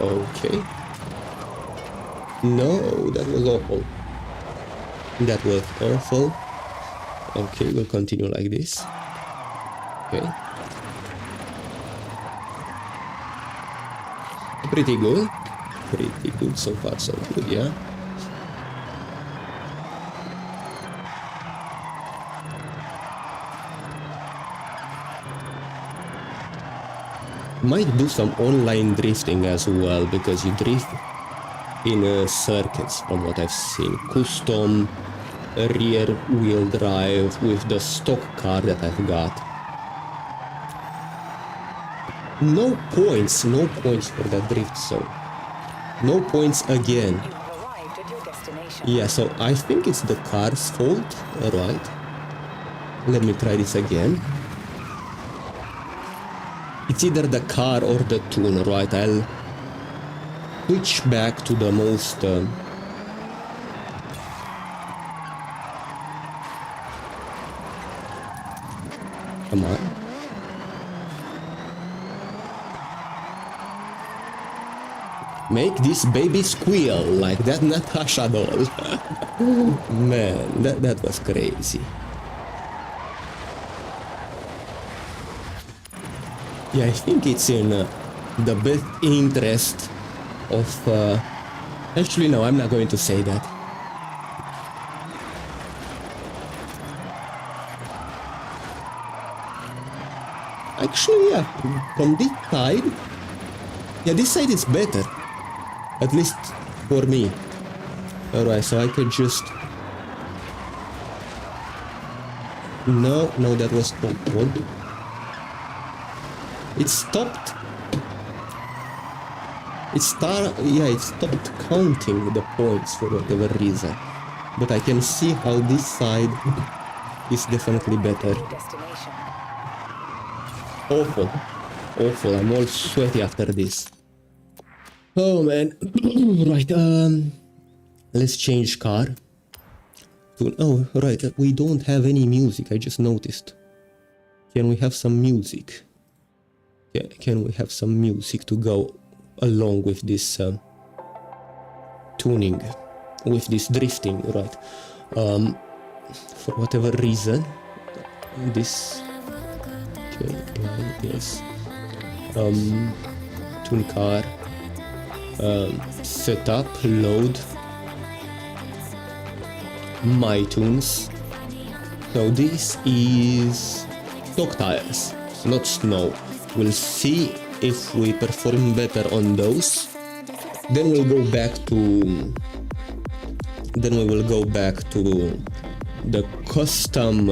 Okay. No, that was awful. That was awful. Okay, we'll continue like this. Okay. Pretty good. Pretty good so far, so good, yeah. Might do some online drifting as well, because you drift in circuits from what I've seen. Custom rear wheel drive with the stock car that I've got. No points for that drift, so no points again. You have arrived at your destination. Yeah, so I think it's the car's fault, alright. Let me try this again. It's either the car or the tune, right? I'll switch back to the most come on. Make this baby squeal like that Natasha doll. Man, that was crazy. Yeah, I think it's in the best interest of... Actually, no, I'm not going to say that. Actually, yeah, from this side... Yeah, this side is better. At least for me. Alright, so I could just... No, that was not. It stopped. It stopped counting the points for whatever reason. But I can see how this side is definitely better. Destination. Awful. I'm all sweaty after this. Oh man. Right, let's change car. Oh, right, we don't have any music, I just noticed. Can we have some music? Yeah, can we have some music to go along with this tuning, with this drifting, right? For whatever reason, this... Okay, yes. Tune car, setup, load, my tunes. So this is stock tires, not snow. We'll see if we perform better on those. Then we'll go back to... Then we will go back to the custom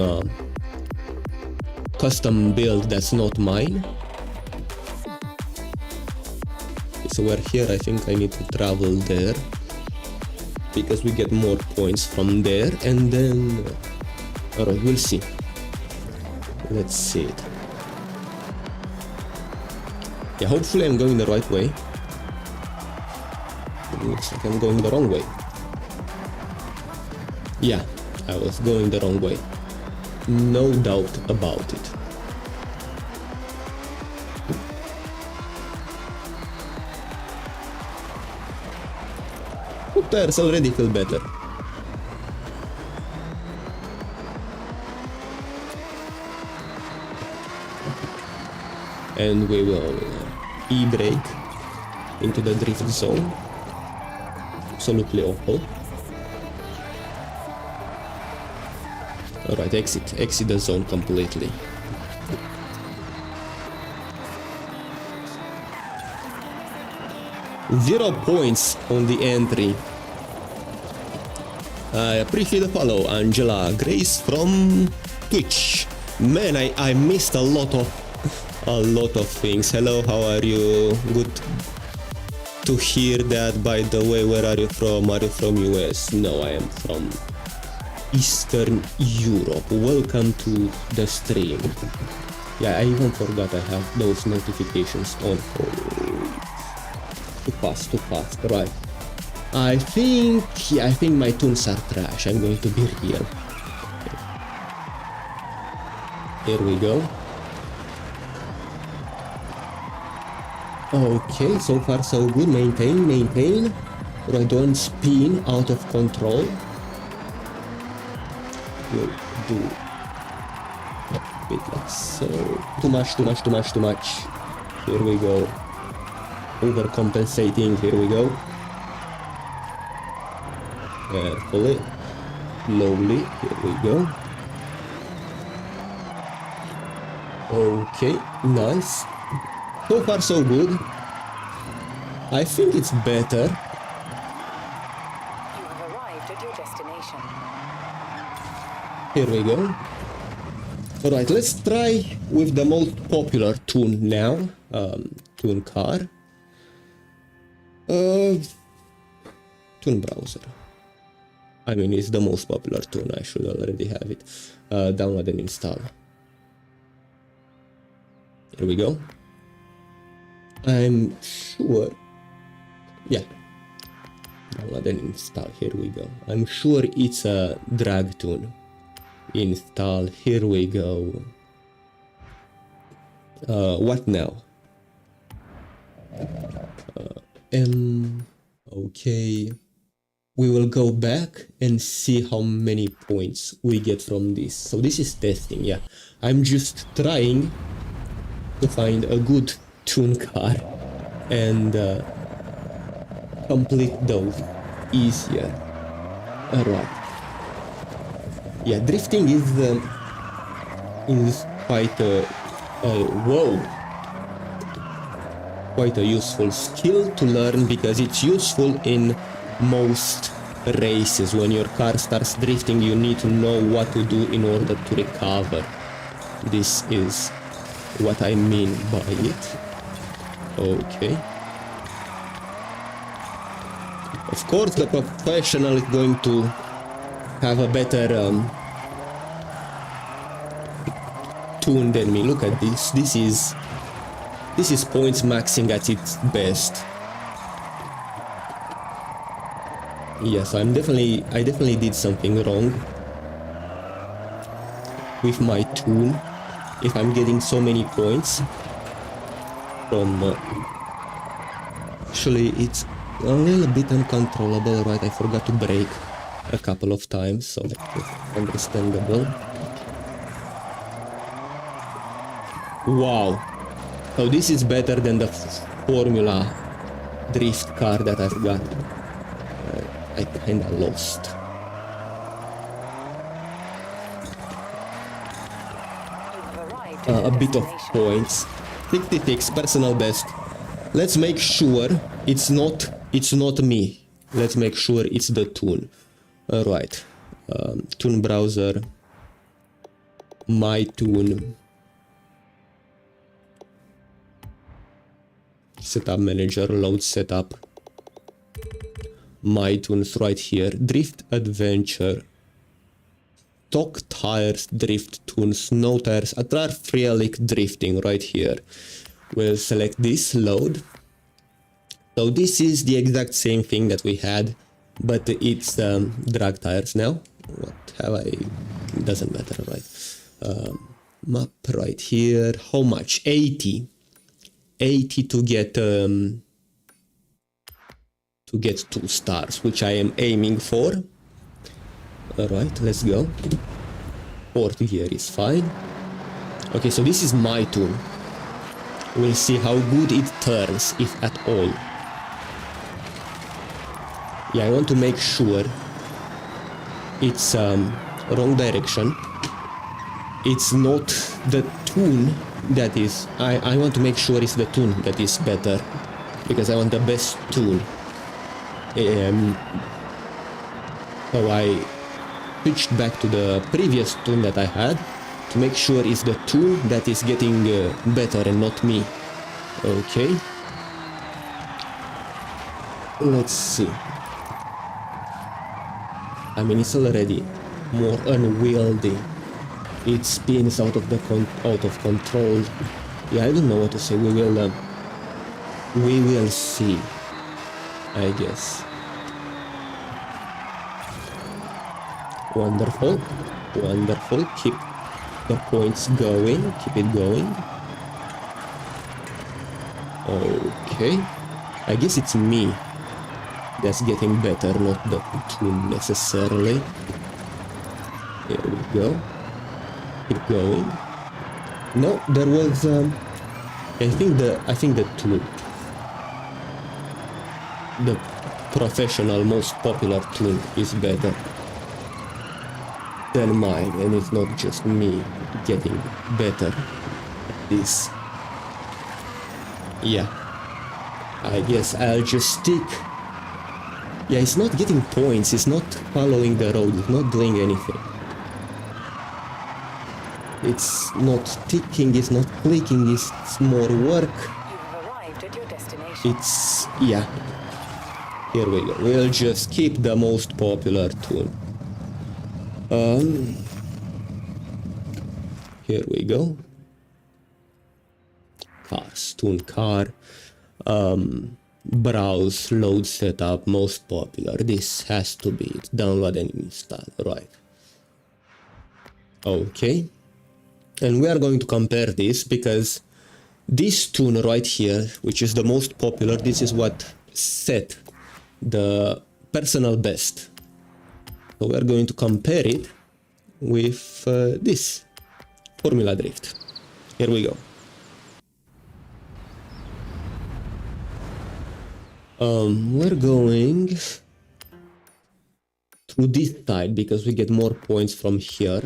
build that's not mine. So we're here, I think I need to travel there. because we get more points from there, and then alright, we'll see. Let's see it. Yeah, hopefully I'm going the right way. It looks like I'm going the wrong way. Yeah, I was going the wrong way. No doubt about it. Tires already feel better. And we will e-brake into the drift zone. Absolutely awful. Alright, exit the zone completely. Zero points on the entry. I appreciate the follow, Angela Grace from Twitch. Man, I missed a lot of things. Hello, how are you? Good to hear that. By the way, where are you from? Are you from US? No, I am from Eastern Europe. Welcome to the stream. Yeah, I even forgot I have those notifications on. Too fast, right. I think my tunes are trash, I'm going to be real. Here we go. Okay, so far so good. Maintain. Right, don't spin out of control. We'll do a bit like so. Too much. Here we go. Overcompensating, here we go. Carefully, slowly, here we go. Okay, nice. So far so good. I think it's better. You have arrived at your destination. Here we go. Alright, let's try with the most popular tune now. Tune car. Tune browser. I mean, it's the most popular tune. I should already have it. Download and install. Here we go. I'm sure. Yeah. Download and install. Here we go. I'm sure it's a drag tune. Install. Here we go. What now? Okay. We will go back and see how many points we get from this. So this is testing, yeah. I'm just trying to find a good tune car and complete those easier. Alright. Yeah, drifting is quite quite a useful skill to learn, because it's useful in most races. When your car starts drifting, you need to know what to do in order to recover. This is what I mean by it. Okay. Of course, the professional is going to have a better tune than me. Look at this. This is points maxing at its best. Yes, I definitely did something wrong with my tune if I'm getting so many points from actually it's a little bit uncontrollable, right? I forgot to brake a couple of times, so that's understandable. Wow, so this is better than the Formula drift car that I've got. I kinda lost. A bit of points. 66 personal best. Let's make sure it's not me. Let's make sure it's the tune. Alright. Tune browser. My tune. Setup manager, load setup. my tunes right here. Drift Adventure, stock tires, drift tunes, snow tires, Atarphrielic drifting right here. We'll select this, load. So this is the exact same thing that we had, but it's drag tires now. What have I? Doesn't matter, right? Map right here. How much? 80. 80 to get 2 stars, which I am aiming for. Alright, let's go. 40 here is fine. Okay, so this is my tune. We'll see how good it turns, if at all. Yeah, I want to make sure it's wrong direction. It's not the tune that is... I want to make sure it's the tune that is better, because I want the best tune. So I switched back to the previous tune that I had to make sure it's the tune that is getting better and not me. Okay. Let's see. I mean, it's already more unwieldy. It spins out of control. Yeah, I don't know what to say. We will see, I guess. Wonderful, wonderful. Keep the points going. Keep it going. Okay. I guess it's me that's getting better, not the tune necessarily. Here we go. Keep going. No, there was I think the tune, the professional, most popular tune is better than mine, and it's not just me getting better at this. Yeah, I guess I'll just stick. Yeah, it's not getting points, it's not following the road, it's not doing anything. It's not ticking, it's not clicking, it's more work. You have arrived at your destination. It's... yeah. Here we go. We'll just keep the most popular tune. Here we go. Cars, tune car. Browse, load setup, most popular. This has to be it. Download and install. Right. Okay. And we are going to compare this because this tune right here, which is the most popular, this is what set the personal best. So we are going to compare it with this Formula Drift. Here we go. We're going through this side because we get more points from here.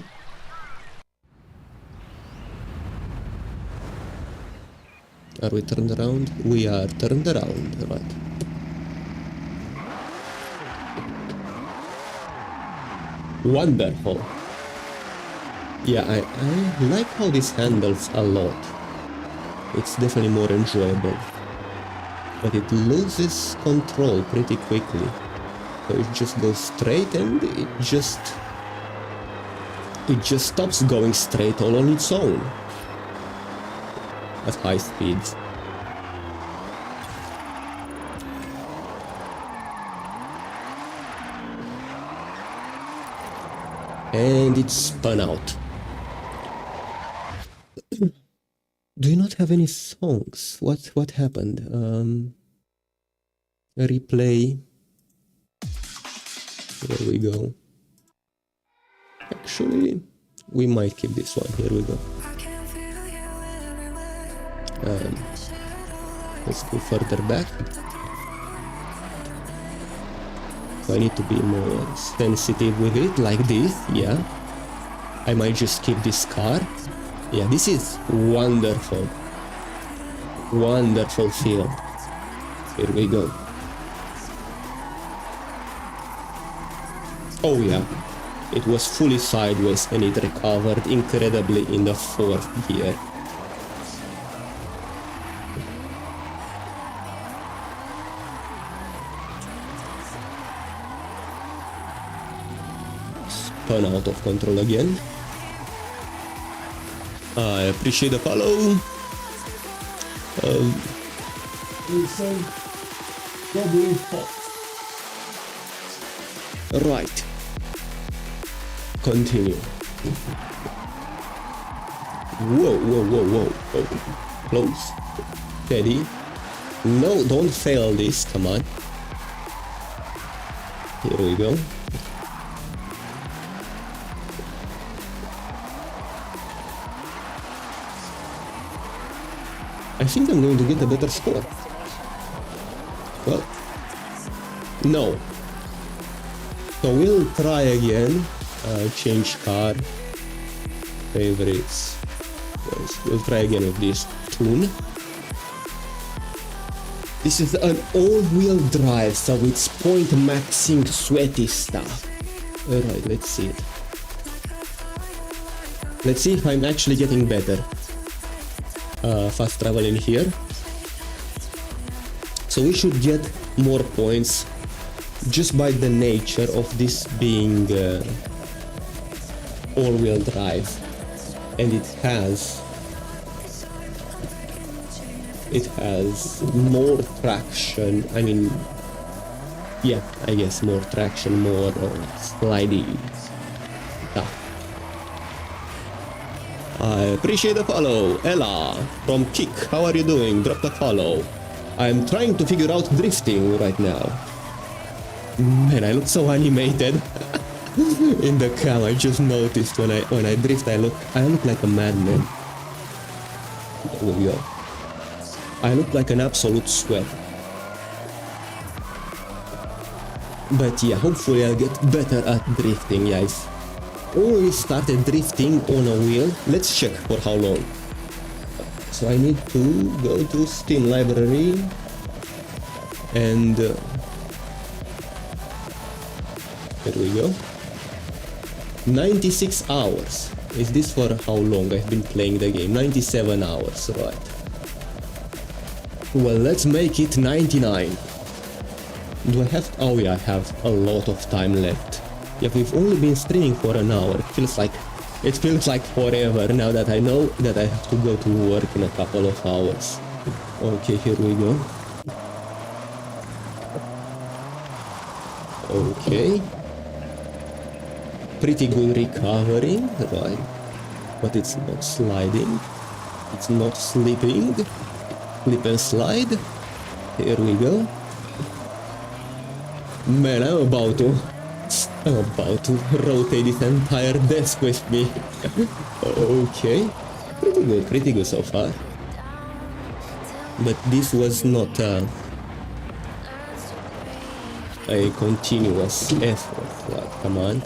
Are we turned around? We are turned around, right. Wonderful. Yeah, I like how this handles a lot. It's definitely more enjoyable. But it loses control pretty quickly. So it just goes straight and it just stops going straight all on its own. At high speeds. And it spun out. Do you not have any songs? What happened? Replay. Here we go. Actually, we might keep this one. Here we go. Let's go further back. So I need to be more sensitive with it, like this, yeah. I might just keep this car. Yeah, this is wonderful. Wonderful feel. Here we go. Oh yeah, it was fully sideways and it recovered incredibly in the 4th gear. spun out of control again. I appreciate the follow. Right. Continue. Whoa, whoa, whoa, whoa, whoa. Close. Steady. No, don't fail this. Come on. Here we go. I think I'm going to get a better score. Well, no. So we'll try again. Change car. Favorites. Yes, we'll try again with this tune. This is an all-wheel drive, so it's point maxing sweaty stuff. Alright, let's see it. Let's see if I'm actually getting better. Fast travel in here. So we should get more points just by the nature of this being all-wheel drive. And it has more traction. I mean, yeah, I guess more traction, more slidey stuff. I appreciate the follow. Ella from Kick, how are you doing? Drop the follow. I'm trying to figure out drifting right now. Man, I look so animated. In the cam, I just noticed when I drift, I look like a madman. There we go. I look like an absolute sweat. But yeah, hopefully I'll get better at drifting, guys. Only started drifting on a wheel. Let's check for how long. So I need to go to Steam library and there we go. 96 hours. Is this for how long I've been playing the game? 97 hours, right. Well, let's make it 99. Do I have... oh yeah, I have a lot of time left. Yeah, we've only been streaming for an hour. It feels like forever now that I know that I have to go to work in a couple of hours. Okay, here we go. Okay. Pretty good recovery, right? But it's not sliding. It's not slipping. Slip and slide. Here we go. Man, I'm about to rotate this entire desk with me. Okay. Pretty good so far. But this was not a continuous effort. Like, come on.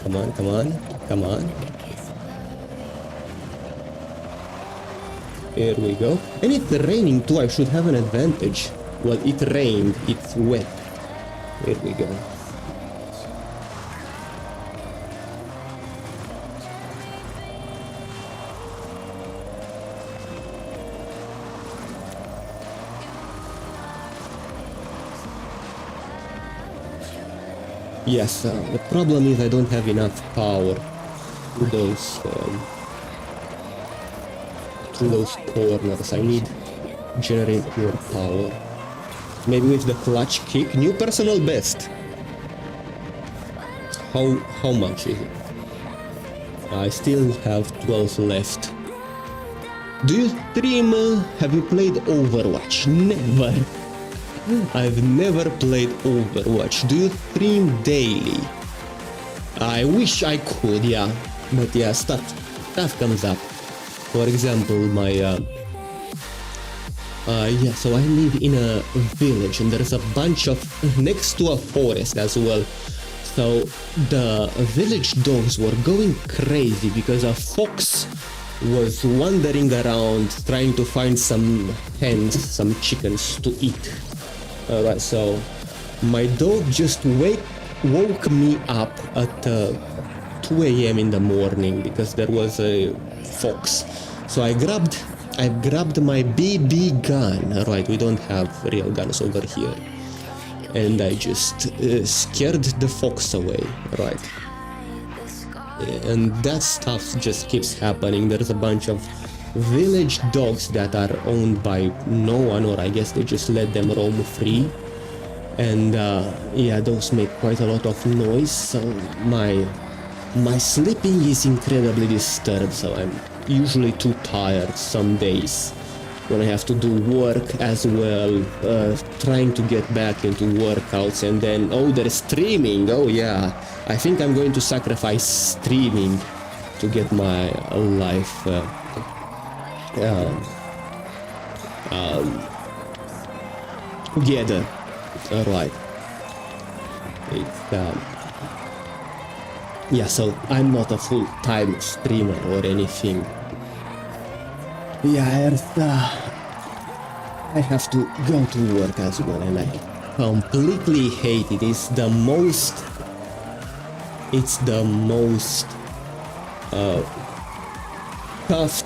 Here we go. And it's raining too, I should have an advantage. Well, it rained, it's wet. Here we go. Yes, the problem is I don't have enough power to those corners. I need to generate more power. Maybe with the clutch kick. New personal best. How much is it? I still have 12 left. Do you stream? Have you played Overwatch? Never. I've never played Overwatch. Do you stream daily? I wish I could, yeah. But yeah, stuff comes up. For example, my yeah, so I live in a village and there's a bunch of next to a forest as well. So the village dogs were going crazy because a fox was wandering around trying to find some hens, some chickens to eat. Alright, so my dog just woke me up at 2 a.m. in the morning because there was a fox. So I grabbed my BB gun. Alright, we don't have real guns over here. And I just scared the fox away. Right. and that stuff just keeps happening. There's a bunch of village dogs that are owned by no one, or I guess they just let them roam free. And yeah, those make quite a lot of noise, so my sleeping is incredibly disturbed, so I'm usually too tired some days when I have to do work as well, trying to get back into workouts. And then, oh, there's streaming. Oh yeah, I think I'm going to sacrifice streaming to get my life together. Alright. It's yeah, so I'm not a full-time streamer or anything. Yeah, I have to go to work as well, and I completely hate it. It's the most tough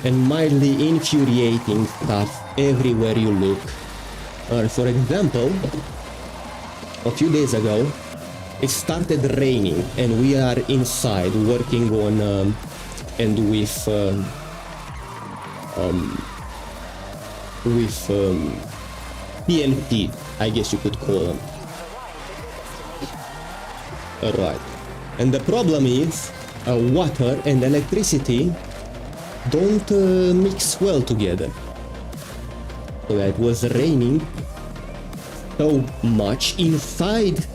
and mildly infuriating stuff everywhere you look. For example, a few days ago, it started raining, and we are inside working on and with PNP, I guess you could call them. Alright, and the problem is water and electricity don't mix well together. So it was raining so much inside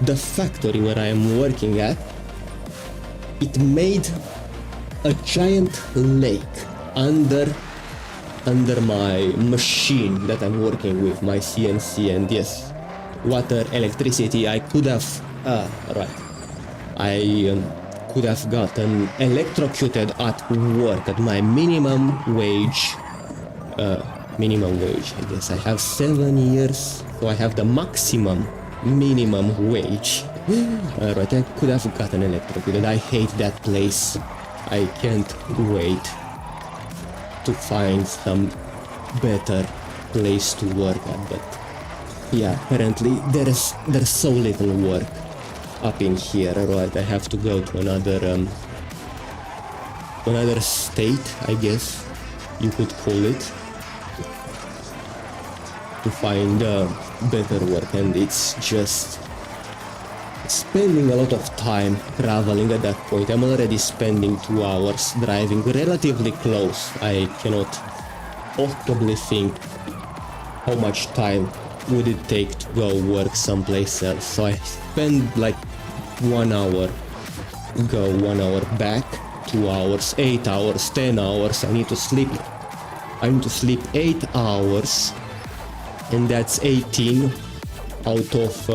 the factory where I am working at. It made a giant lake under my machine that I'm working with, my CNC. And yes, water, electricity, I could have I could have gotten electrocuted at work at my minimum wage, I guess. I have 7 years, so I have the maximum minimum wage. Alright, I could have gotten electrocuted. I hate that place. I can't wait to find some better place to work at, but yeah, apparently there's so little work up in here. Right, I have to go to another state, I guess you could call it, to find better work, and it's just spending a lot of time traveling at that point. I'm already spending 2 hours driving relatively close. I cannot possibly think how much time would it take to go work someplace else. So I spend like 1 hour go, 1 hour back, 2 hours, 8 hours, 10 hours. I need to sleep 8 hours, and that's 18 out of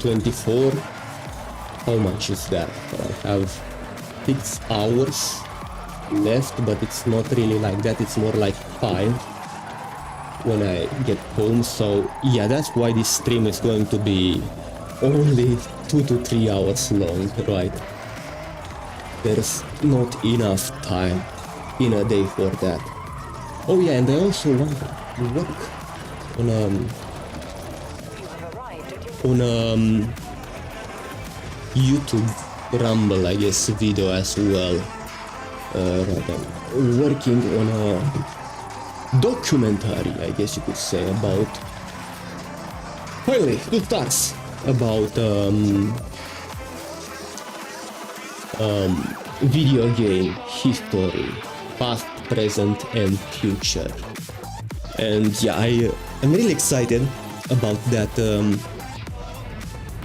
24. How much is that? I have 6 hours left, but it's not really like that. It's more like 5 when I get home. So yeah, that's why this stream is going to be only 2 to 3 hours long, right? There's not enough time in a day for that. Oh yeah, and I also want to work on YouTube Rumble, I guess, video as well. Right, I'm working on a documentary, I guess you could say, about, finally, 2 stars, about video game history, past, present and future. And yeah, I'm really excited about that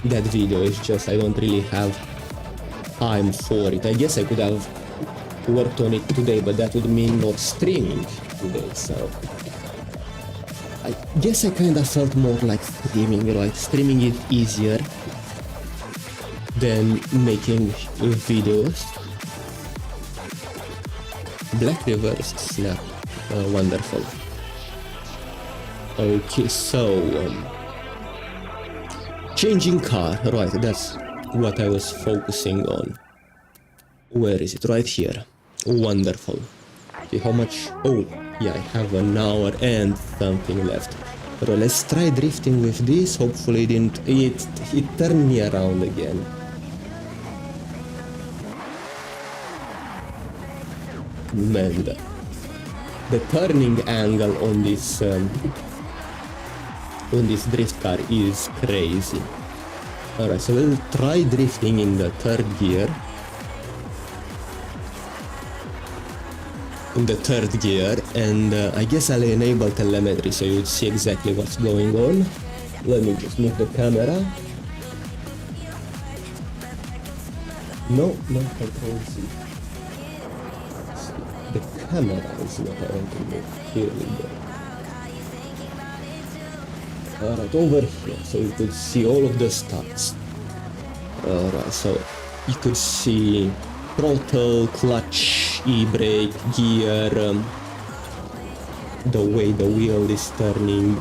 that video. It's just I don't really have time for it. I guess I could have worked on it today, but that would mean not streaming today, so I guess I kind of felt more like streaming, right? Streaming is easier than making videos. Black reverse snap, wonderful. Okay, so changing car, right, that's what I was focusing on. Where is it? Right here. Wonderful. Okay, how much? Oh, yeah, I have 1 hour and something left. Bro, let's try drifting with this. Hopefully it turned me around again. Man, the turning angle on this drift car is crazy. Alright, so we'll try drifting in the third gear. And I guess I'll enable telemetry so you'd see exactly what's going on. Let me just move the camera. No, control C. The camera is not going to move. Here we go. Alright, over here, so you could see all of the stats. Alright, so you could see throttle, clutch, e-brake, gear, the way the wheel is turning.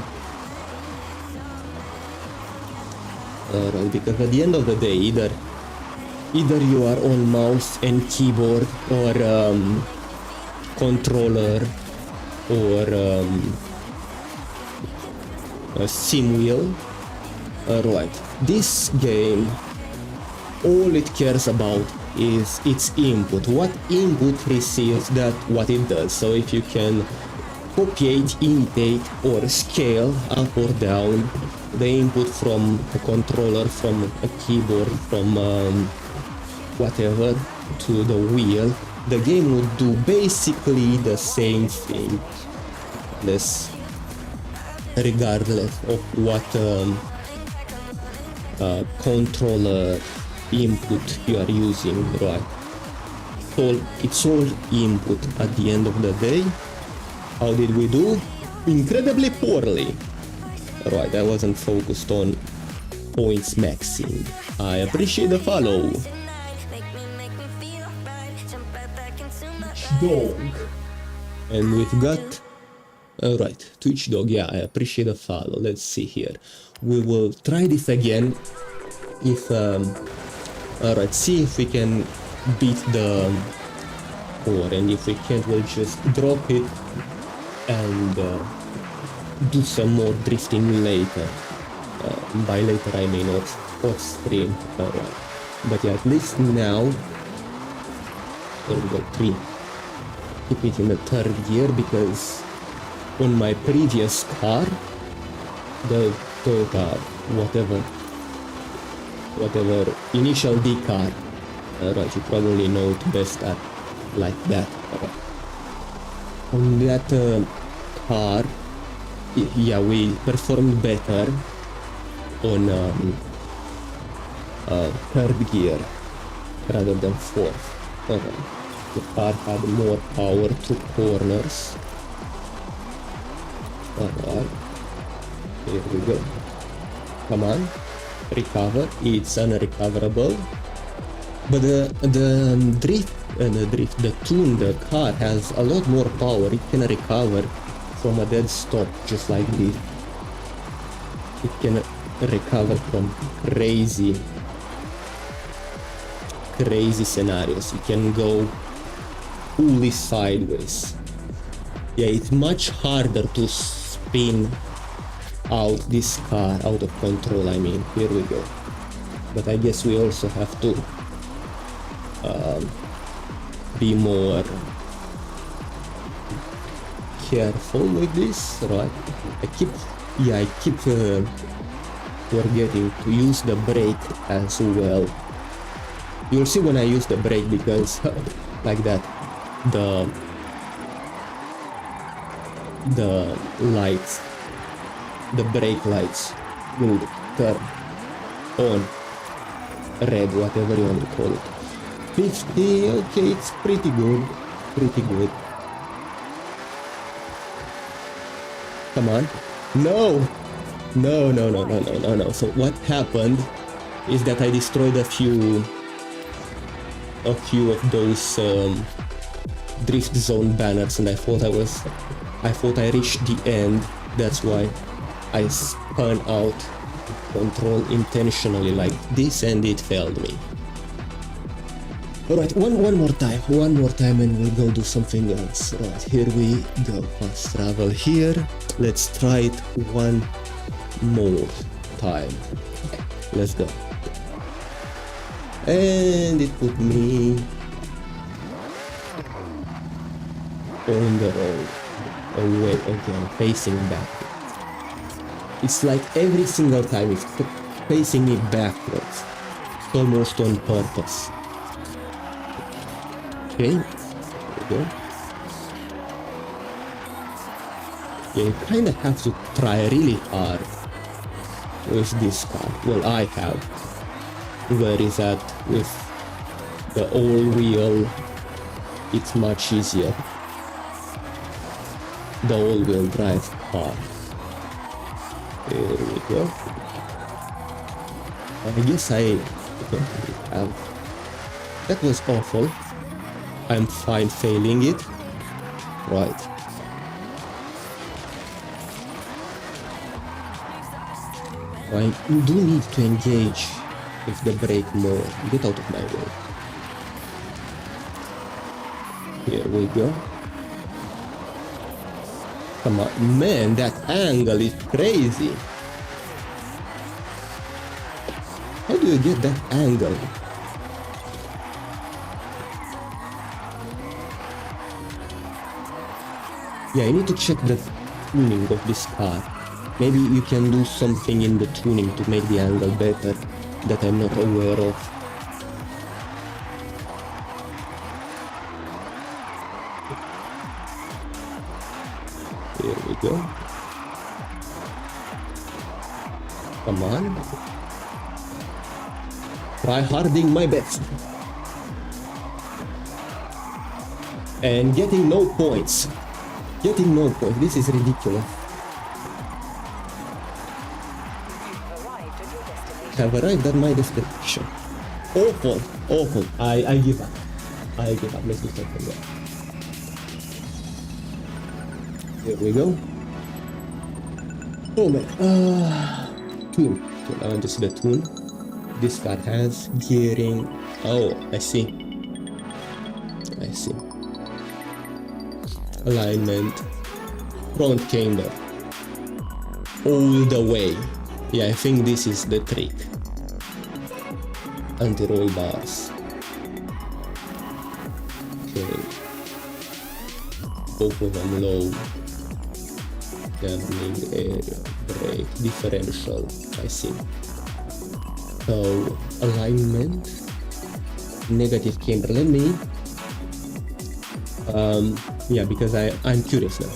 Alright, because at the end of the day, either you are on mouse and keyboard or controller or a sim wheel. Alright, this game, all it cares about is its input. What input receives, that what it does. So if you can copiate, imitate or scale up or down the input from a controller, from a keyboard, from whatever to the wheel, the game would do basically the same thing. This regardless of what controller input you are using, right? So it's all input at the end of the day. How did we do? Incredibly poorly. Right, I wasn't focused on points maxing. I appreciate the follow. Dog. And we've got... Alright, Twitch Dog, yeah, I appreciate the follow. Let's see here. We will try this again. If... Alright, see if we can beat the 4, and if we can't, we'll just drop it and do some more drifting later. By later I mean off stream. Alright. But yeah, at least now, there we go, 3. Keep it in the third gear, because on my previous car, the Toyota, whatever initial D car, right, you probably know it best at like that. On that car, yeah, we performed better on third gear rather than fourth. The car had more power through corners. Alright, here we go. Come on, recover. It's unrecoverable. But the tune, the car has a lot more power. It can recover from a dead stop just like this. It can recover from crazy scenarios. It can go fully sideways. Yeah, it's much harder to spin out this car out of control. I mean, here we go. But I guess we also have to be more careful with this, right? I keep forgetting to use the brake as well. You'll see when I use the brake, because like that, the lights, the brake lights will turn on red, whatever you want to call it. 50, okay, it's pretty good. Come on. No. So what happened is that I destroyed a few of those drift zone banners, and I thought I reached the end. That's why I spun out control intentionally like this, and it failed me. Alright, one more time and we'll go do something else. Right, here we go. Fast travel here. Let's try it one more time. Let's go. And it put me on the road. Away again, facing back. It's like every single time it's facing me backwards. It's almost on purpose. Okay, there we go. Yeah, you kind of have to try really hard with this car. Well, I have. Where is that with the all-wheel? It's much easier. The all-wheel drive car. There we go. I guess I have. That was awful. I'm fine failing it. Right. I do need to engage with the brake more. Get out of my way. Here we go. Come on. Man, that angle is crazy. How do you get that angle? Yeah, I need to check the tuning of this car. Maybe you can do something in the tuning to make the angle better that I'm not aware of. Here we go. Come on. Try harding my best. And getting no points. Getting no points. This is ridiculous. Have arrived at my destination. Awful. Awful. I give up. I give up. Let's do something else. Here we go. Oh man. Tune. I want to see the tune. This car has gearing. Oh, I see. I see. Alignment. Front camber. All the way. Yeah, I think this is the trick. Anti-roll bars. Okay. Both of them low. Damping area. Brake. Differential. I see. So, alignment. Negative camber. Let me... yeah, because I'm curious now.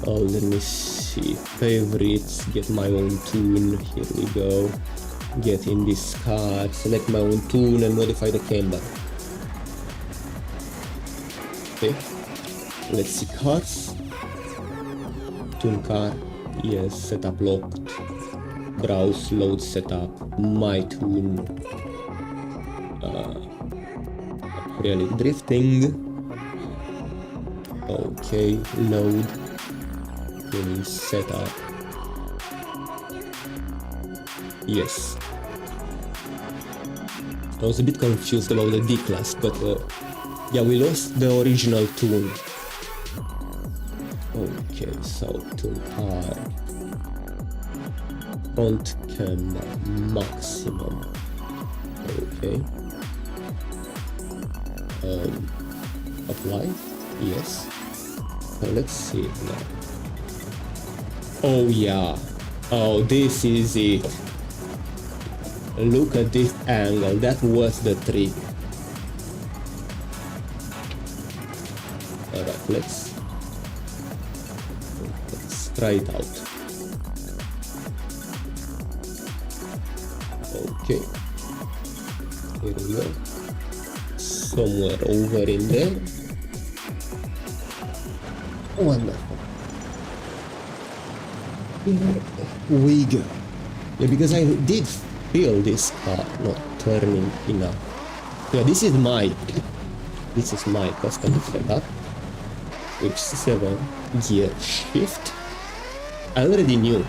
Oh, let me see. Favorites, get my own tune. Here we go. Get in this car, select my own tune and modify the camber. Okay. Let's see cars. Tune car. Yes, setup locked. Browse, load setup. My tune. Really drifting. Okay, load. Tuning setup. Yes. I was a bit confused about the D-Class, but yeah, we lost the original tune. Okay, so tune car. Front camera maximum. Okay. Apply. Yes. So let's see it now. Oh yeah. Oh, this is it. Look at this angle. That was the trick. Alright, let's try it out. Okay. Here we go. Somewhere over in there. Wonderful. Here we go. Yeah, because I did feel this car not turning enough. Yeah, this is my custom setup. With 7-gear shift. I already knew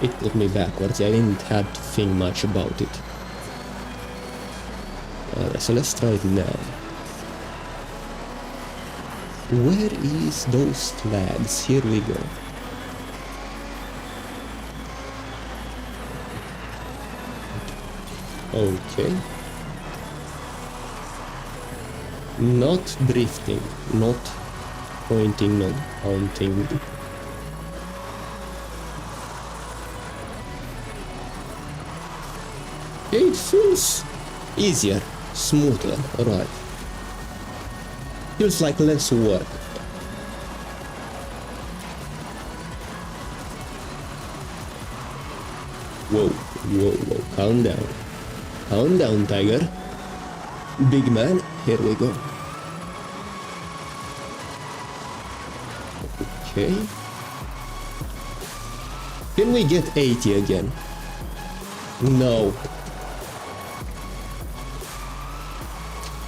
it put me backwards. I didn't have to think much about it. Alright, so let's try it now. Where is those flags? Here we go. Okay. Not drifting, not pointing, not counting. It feels easier, smoother, alright. Feels like less work. Whoa, whoa, whoa, calm down. Calm down, Tiger. Big man, here we go. Okay. Can we get 80 again? No.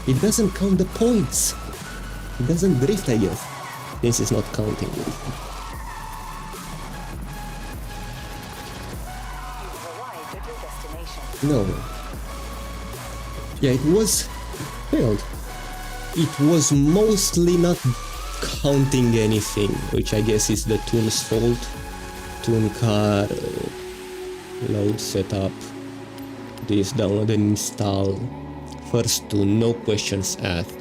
It doesn't count the points. It doesn't drift, I guess. This is not counting. You've arrived at your destination. No. Yeah, it was failed. It was mostly not counting anything, which I guess is the tune's fault. Tune car, load setup, this download and install. First tune, no questions asked.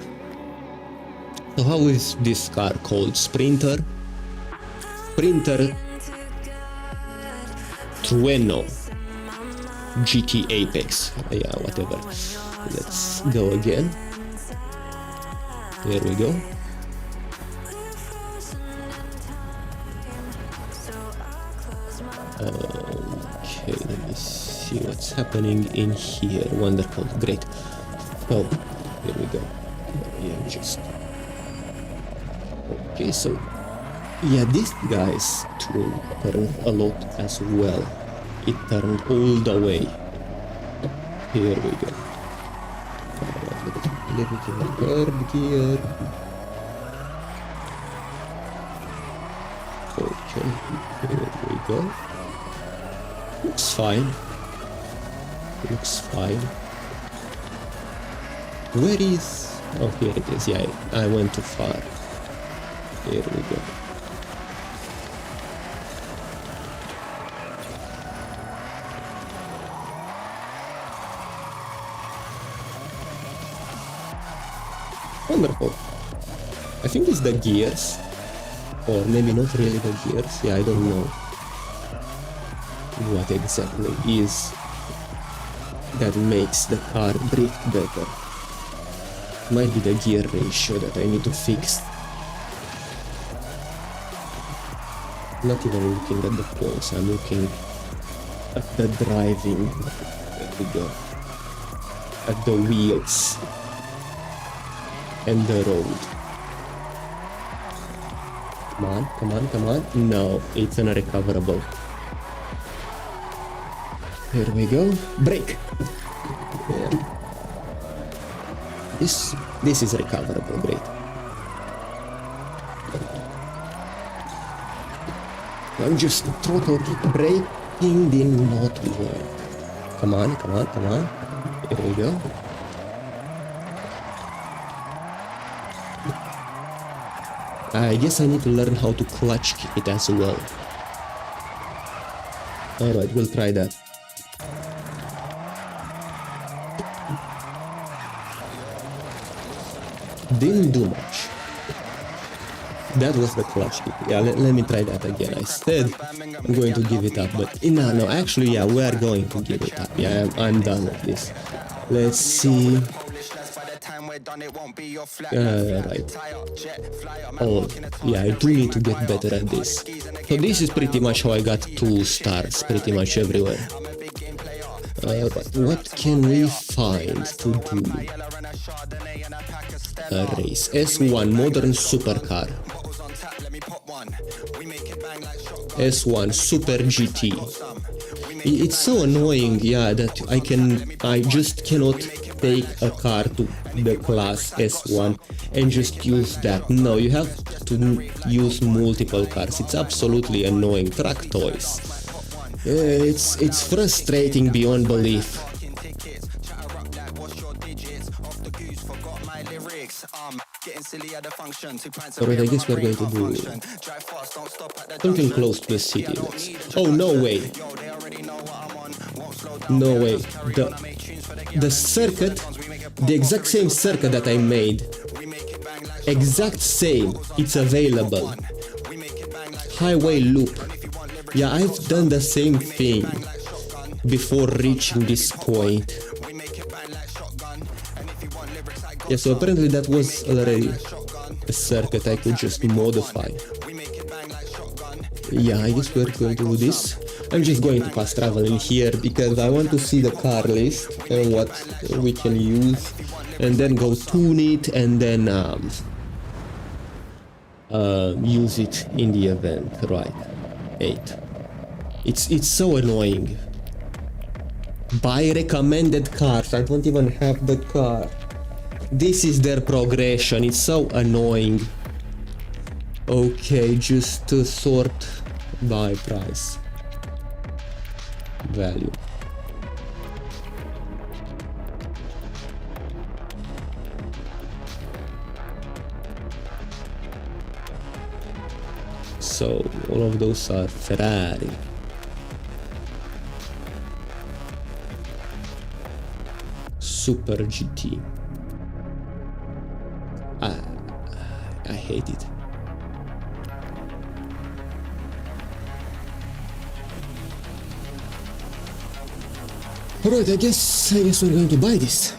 So how is this car called? Sprinter? Sprinter Trueno GT Apex. Yeah, whatever. Let's go again. There we go. Okay, let me see what's happening in here. Wonderful, great. Oh, here we go. Yeah, just... Okay, so... Yeah, this guy's tune turned a lot as well. It turned all the way. Here we go. Little third gear. Okay, here we go. Looks fine. Looks fine. Where is... Oh, here it is. Yeah, I went too far. Here we go. Wonderful. I think it's the gears. Or maybe not really the gears. Yeah, I don't know what exactly is that makes the car drift better. Might be the gear ratio that I need to fix. Not even looking at the poles, I'm looking at the driving. There we go. At the wheels and the road. Come on, come on, come on. No, it's unrecoverable. Here we go. Brake. Yeah. This is recoverable. Great. I'm just throttle braking did not work. Come on, come on, come on. Here we go. I guess I need to learn how to clutch kick it as well. Alright, we'll try that. Didn't do much. That was the clutch kick. Yeah, let me try that again. I said I'm going to give it up, but no, actually, yeah, we are going to give it up. Yeah, I'm done with this. Let's see. Right. Oh, yeah, I do need to get better at this. So this is pretty much how I got 2 stars, pretty much everywhere. But what can we find to do? A race. S1 modern supercar. S1 Super GT. It's so annoying, yeah, that I just cannot take a car to the class S1 and just use that. No, you have to use multiple cars. It's absolutely annoying. Truck toys. It's frustrating beyond belief. Alright, I guess we're going to do something close to the city. Oh, no way. No way. The circuit, the exact same circuit that I made, exact same, it's available. Highway loop. Yeah, I've done the same thing before reaching this point. Yeah, so apparently that was already a circuit I could just modify. Yeah, I guess we're going to do this. I'm just going to fast travel in here because I want to see the car list and what we can use, and then go tune it and then use it in the event. Right, 8. It's so annoying. Buy recommended cars. I don't even have the car. This is their progression. It's so annoying. Okay, just to sort by price. Value. So all of those are Ferrari. Super GT. I hate it. Alright, I guess we're going to buy this.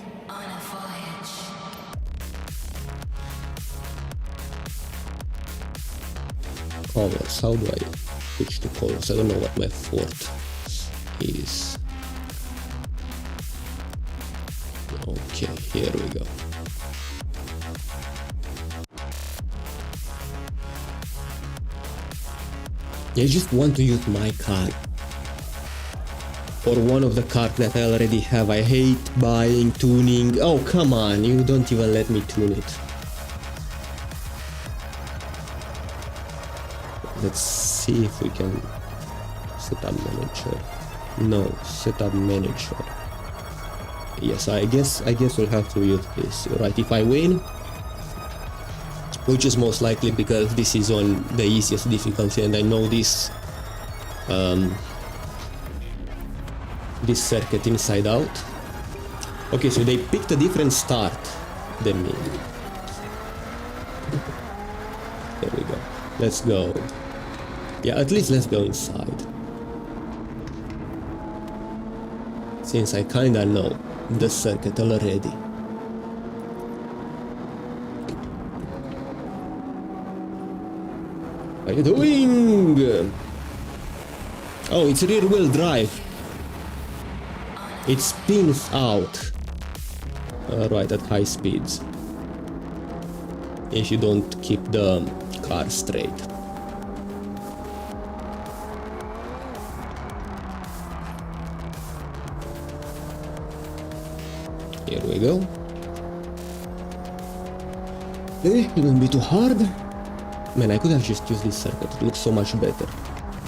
Colors, how do I switch to colors? I don't know what my fort is. Okay, here we go. I just want to use my car. Or one of the cars that I already have. I hate buying, tuning. Oh, come on, you don't even let me tune it. Let's see if we can set up manager. No, set up manager. Yes, I guess we'll have to use this. Right, if I win, which is most likely because this is on the easiest difficulty and I know this this circuit inside out. Okay, so they picked a different start than me. There we go. Let's go. Yeah, at least let's go inside. Since I kinda know the circuit already. What are you doing? Oh, it's rear wheel drive. It spins out. Right, at high speeds. If you don't keep the car straight. Here we go. Eh, it won't be too hard. Man, I could have just used this circuit. It looks so much better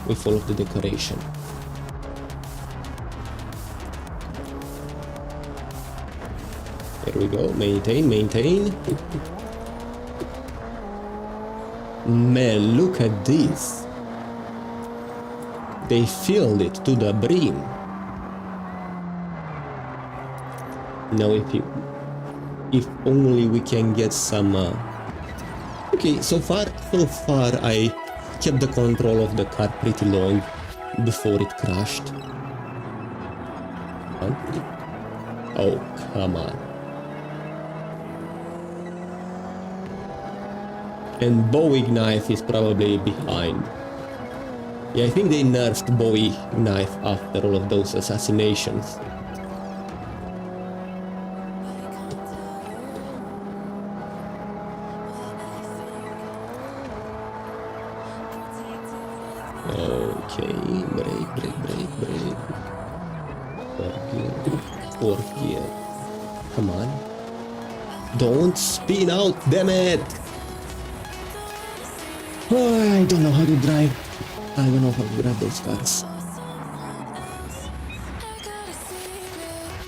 with all of the decoration. There we go. Maintain, maintain. Man, look at this. They filled it to the brim. Now if only we can get some okay, so far I kept the control of the car pretty long before it crashed. Huh? Oh, come on. And Bowie knife is probably behind. Yeah, I think they nerfed Bowie knife after all of those assassinations. Okay, brake. Fourth gear. Come on. Don't spin out, damn it! Oh, I don't know how to drive. I don't know how to drive those cars.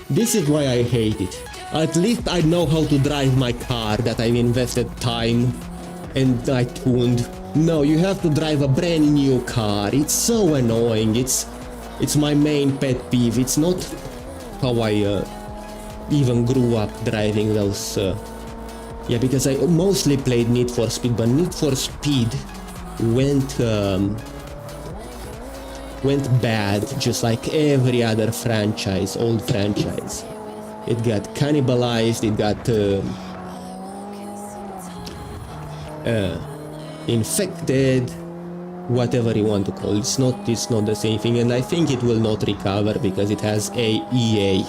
This is why I hate it. At least I know how to drive my car that I've invested time and I tuned. No, you have to drive a brand new car. It's so annoying. It's my main pet peeve. It's not how I even grew up driving those. Yeah, because I mostly played Need for Speed, but Need for Speed went bad, just like every other franchise, old franchise. It got cannibalized. It got infected, whatever you want to call it. It's not the same thing, and I think it will not recover because it has EA.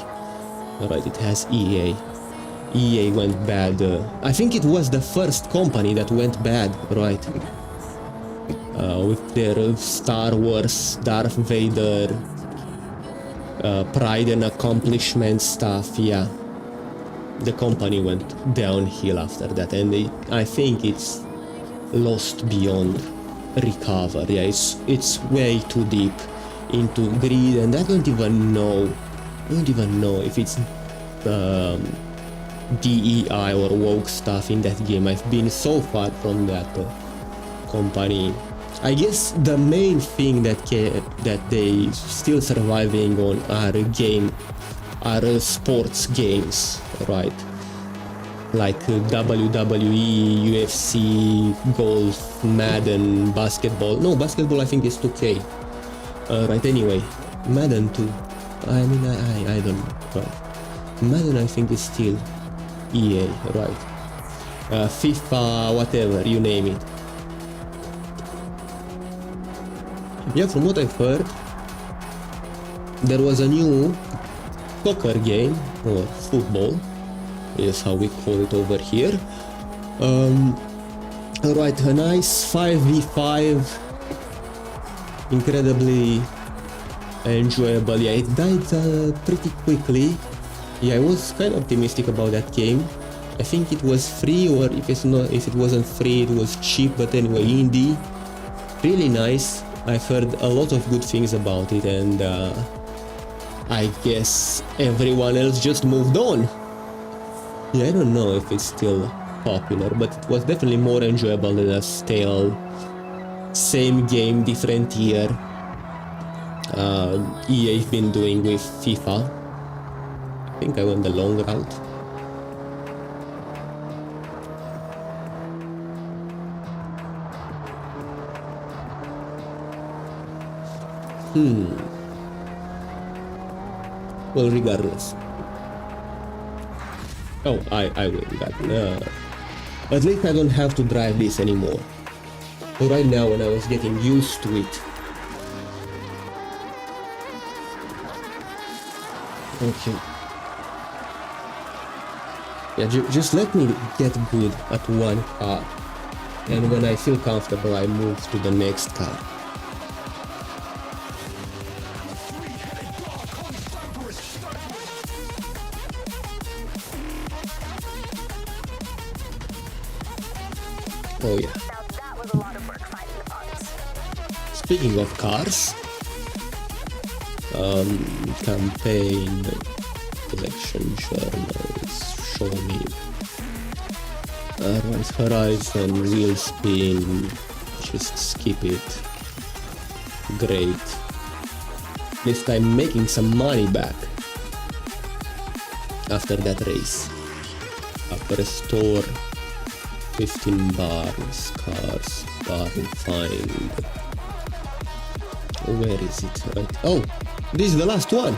Alright, it has EA. EA went bad. I think it was the first company that went bad, right? With their Star Wars, Darth Vader, Pride and Accomplishment stuff, yeah. The company went downhill after that, and I think it's lost beyond recover. Yeah, it's way too deep into greed, and I don't even know if it's DEI or woke stuff in that game. I've been so far from that company. I guess the main thing that they still surviving on are sports games, right? Like WWE, UFC, golf, Madden, basketball. No, basketball I think is 2K. Right, anyway, Madden 2. I mean, I don't know. Right. Madden I think is still EA, right? FIFA, whatever, you name it. Yeah, from what I've heard, there was a new soccer game, or football, is how we call it over here. Right, a nice 5v5, incredibly enjoyable. Yeah, it died pretty quickly. Yeah, I was kind of optimistic about that game. I think it was free, or if it wasn't free, it was cheap. But anyway, indie, really nice. I've heard a lot of good things about it, and I guess everyone else just moved on. Yeah, I don't know if it's still popular, but it was definitely more enjoyable than a stale, same game, different year. EA've been doing with FIFA. I think I went the long route. Well, regardless. Oh, I will that. At least I don't have to drive this anymore. But right now, when I was getting used to it. Okay. Yeah, just let me get good at one car, and when I feel comfortable, I move to the next car. Oh yeah. Now that was a lot of work finding the parts. Speaking of cars, campaign, collection, journals, show me. Right, Horizon, wheel spin, just skip it. Great. At least I'm making some money back after that race. Upper store, 15 bars, cars, barn find. Where is it? Right. Oh, this is the last one.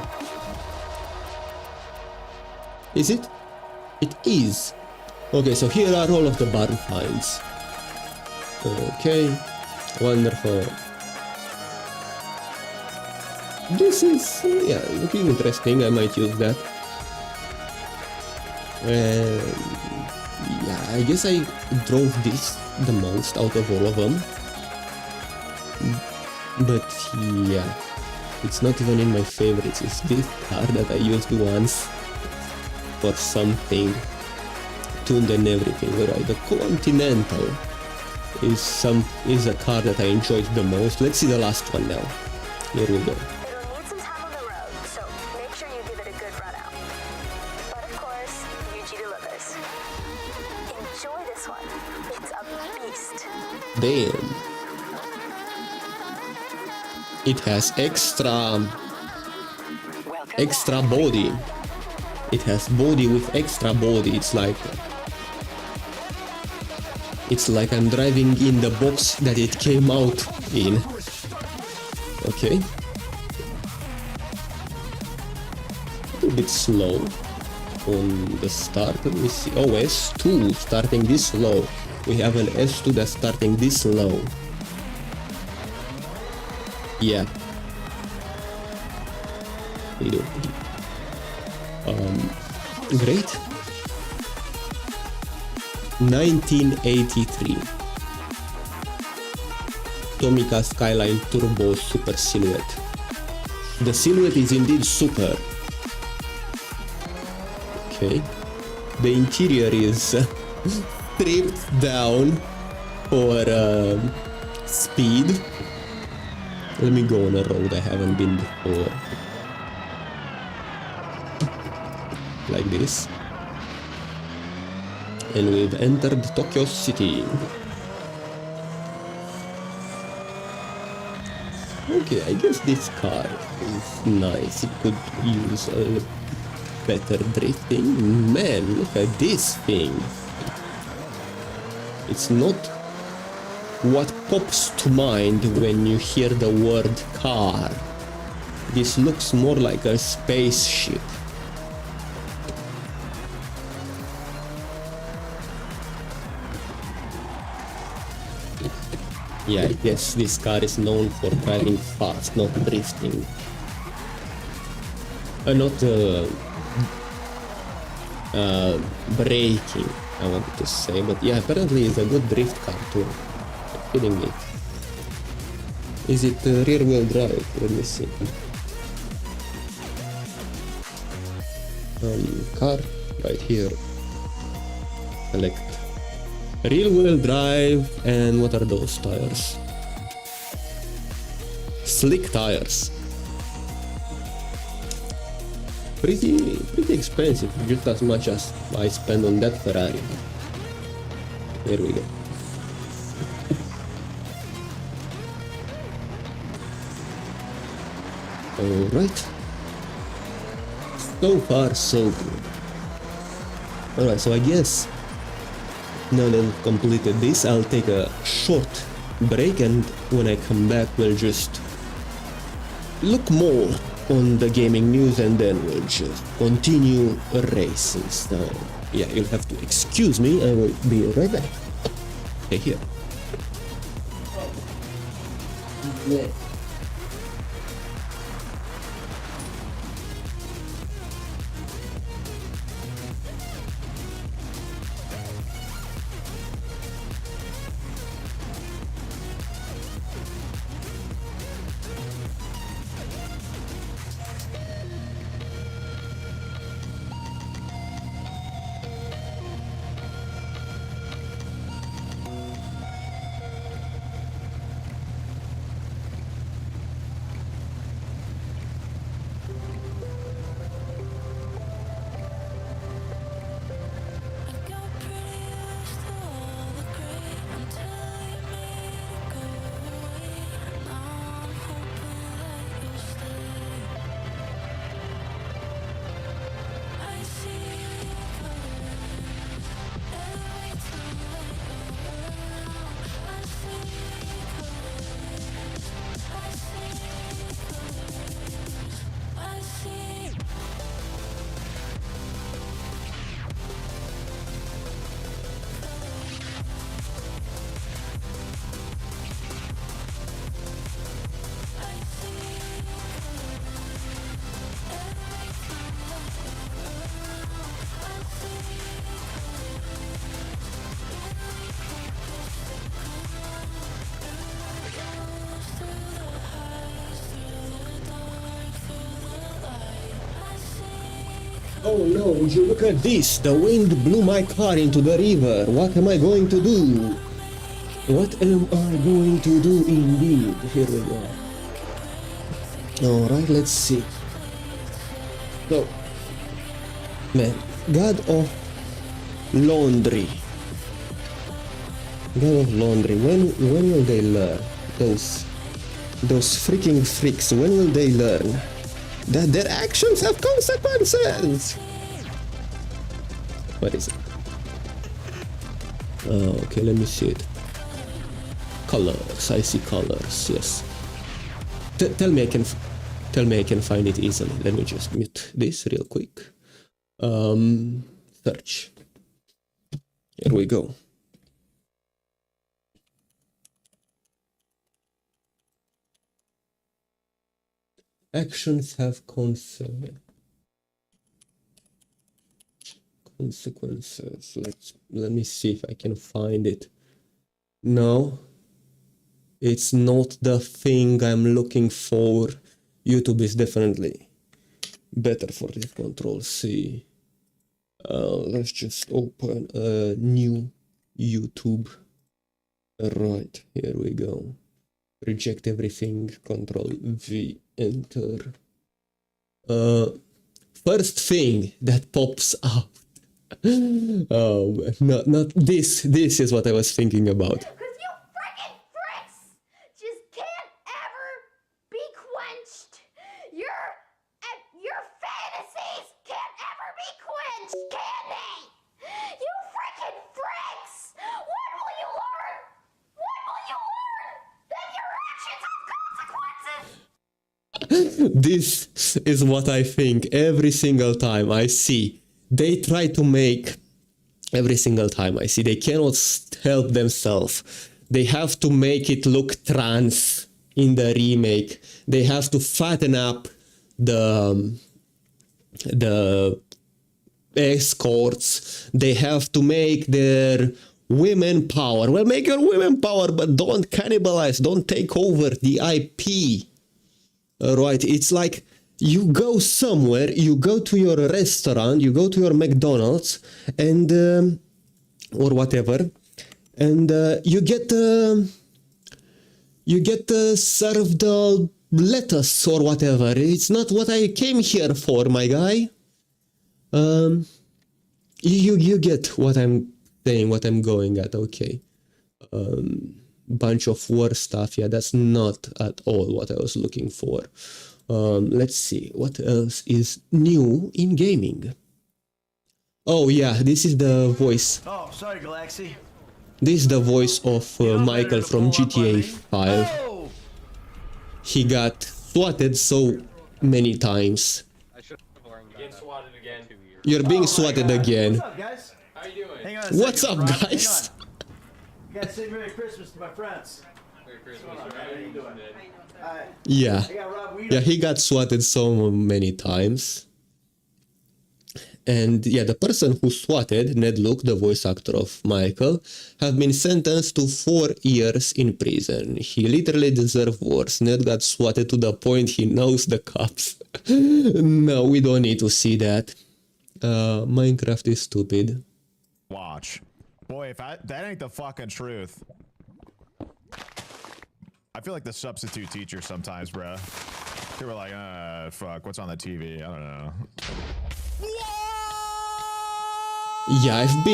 Is it? It is. Okay, so here are all of the barn finds. Okay, wonderful. This is, yeah, looking interesting. I might use that. Yeah, I guess I drove this the most out of all of them. But yeah, it's not even in my favorites. It's this car that I used once for something, tuned and everything. Right, the Continental is a car that I enjoyed the most. Let's see the last one now. Here we go. It'll need some time on the road, so make sure you give it a good run out. But of course, she delivers. Enjoy this one. It's a beast. Damn. It has extra body. It has body with extra body. It's like I'm driving in the box that it came out in. Okay. A bit slow on the start. Let me see. Oh, S2 starting this slow. We have an S2 that's starting this slow. Yeah. Great. 1983. Tomica Skyline Turbo Super Silhouette. The silhouette is indeed super. Okay. The interior is stripped down for speed. Let me go on a road I haven't been before. Like this. And we've entered Tokyo City. Okay, I guess this car is nice. It could use a better drifting. Man, look at this thing. It's not what pops to mind when you hear the word car. This looks more like a spaceship. Yeah, I guess this car is known for driving fast, not drifting. Not braking, I wanted to say, but yeah, apparently it's a good drift car too. You're kidding me. Is it rear wheel drive? Let me see. Car, right here. Select rear wheel drive, and what are those tires? Slick tires. Pretty expensive, just as much as I spend on that Ferrari. There we go. Alright. So far so good. Alright, so I guess now that we've completed this, I'll take a short break, and when I come back we'll just look more on the gaming news, and then we'll just continue racing. So yeah, you'll have to excuse me, I will be right back. Stay here. Yeah. Oh no, would you look at this? The wind blew my car into the river. What am I going to do? What am I going to do indeed? Here we go. Alright, let's see. So, man, God of Laundry. God of Laundry. When will they learn? Those freaking freaks. When will they learn that their actions have consequences? What is it? Oh, okay, let me see it. Colors. I see colors. Yes. Tell me I can find it easily. Let me just mute this real quick. Search. Here we go. Actions have consequences. Let me see if I can find it. No, it's not the thing I'm looking for. YouTube is definitely better for this. Control C. Let's just open a new YouTube. Right, here we go. Reject everything. Control V. Enter. First thing that pops up. Oh, not this. This is what I was thinking about. Because you freaking pricks just can't ever be quenched. Your fantasies can't ever be quenched, can they? You freaking pricks! When will you learn? When will you learn that your actions have consequences? This is what I think every single time I see. They try to make every single time I see. They cannot help themselves. They have to make it look trans in the remake. They have to fatten up the escorts. They have to make their women power. Well, make your women power, but don't cannibalize. Don't take over the IP. Right? It's like you go somewhere, you go to your restaurant, you go to your McDonald's, and or whatever, and you get served lettuce or whatever. It's not what I came here for, my guy. You get what I'm saying, what I'm going at. Okay. Bunch of war stuff. Yeah, that's not at all what I was looking for. Let's see what else is new in gaming. Oh yeah, this is the voice. Oh, sorry, Galaxy. This is the voice of Michael from GTA 5. Oh! He got swatted so many times. Getting swatted again. You're being swatted again. What's up, guys? How you doing? Hang on a What's second, up, Rob. guys? Hang on. You gotta say Merry Christmas to my friends. Merry Christmas. How you doing? Alright. Yeah. I got Rob Weeder. Yeah, he got swatted so many times. And yeah, the person who swatted, Ned Luke, the voice actor of Michael, have been sentenced to 4 years in prison. He literally deserved worse. Ned got swatted to the point he knows the cops. No, we don't need to see that. Minecraft is stupid. Watch. Boy, if that ain't the fucking truth. I feel like the substitute teacher sometimes, bruh. People are like, fuck, what's on the TV? I don't know. Yeah, I've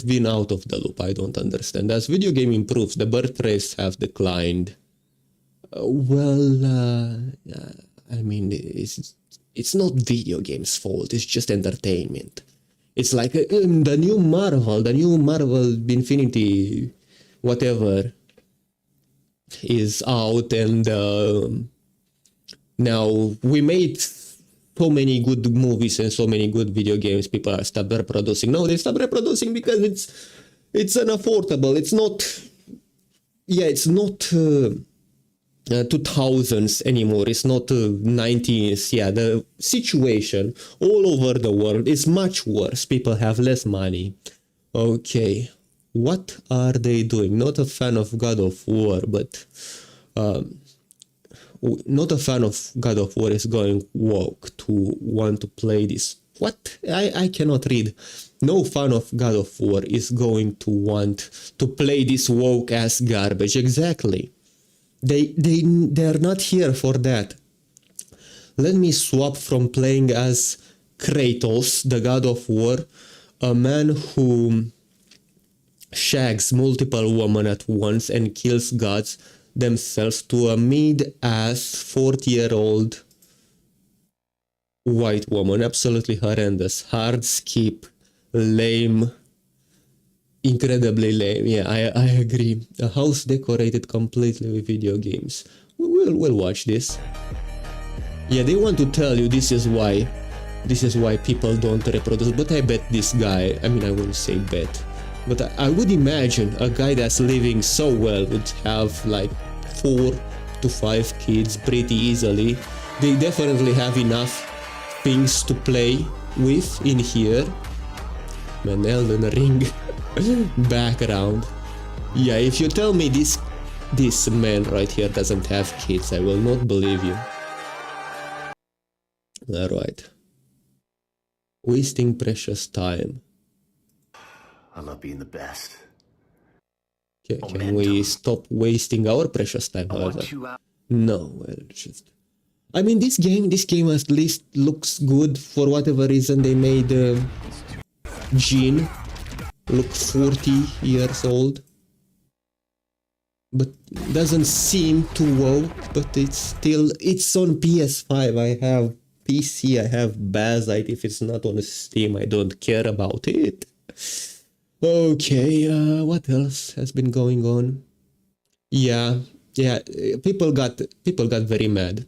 been out of the loop. I don't understand. As video game improves, the birth rates have declined. I mean, it's not video games' fault. It's just entertainment. It's like the new Marvel Infinity, whatever, is out, and now we made so many good movies and so many good video games. People are stop reproducing. No, they stop reproducing because it's unaffordable. It's not. Yeah, it's not 2000s anymore. It's not 19s. Yeah, the situation all over the world is much worse. People have less money. Okay, what are they doing? Not a fan of God of War, but not a fan of God of War is going woke to want to play this. What? I cannot read. No fan of God of War is going to want to play this woke ass garbage. Exactly. They're not here for that. Let me swap from playing as Kratos, the God of War, a man who shags multiple women at once and kills gods themselves to a mid-ass 40-year-old white woman. Absolutely horrendous. Hard skip. Lame. Incredibly lame. Yeah, I agree. A house decorated completely with video games. We'll watch this. Yeah, they want to tell you this is why people don't reproduce, but I bet this guy, I mean, I wouldn't say bet, but I would imagine a guy that's living so well would have like 4 to 5 kids pretty easily. They definitely have enough things to play with in here. Man, Elden Ring background. Yeah, if you tell me this man right here doesn't have kids, I will not believe you. Alright. Wasting precious time. I love being the best. Okay, can we stop wasting our precious time, however? No, well, just... I mean, this game at least looks good. For whatever reason, they made Jean look 40 years old. But doesn't seem to wow, but it's on PS5. I have PC, I have Bazite. If it's not on Steam, I don't care about it. Okay, what else has been going on? Yeah, people got very mad.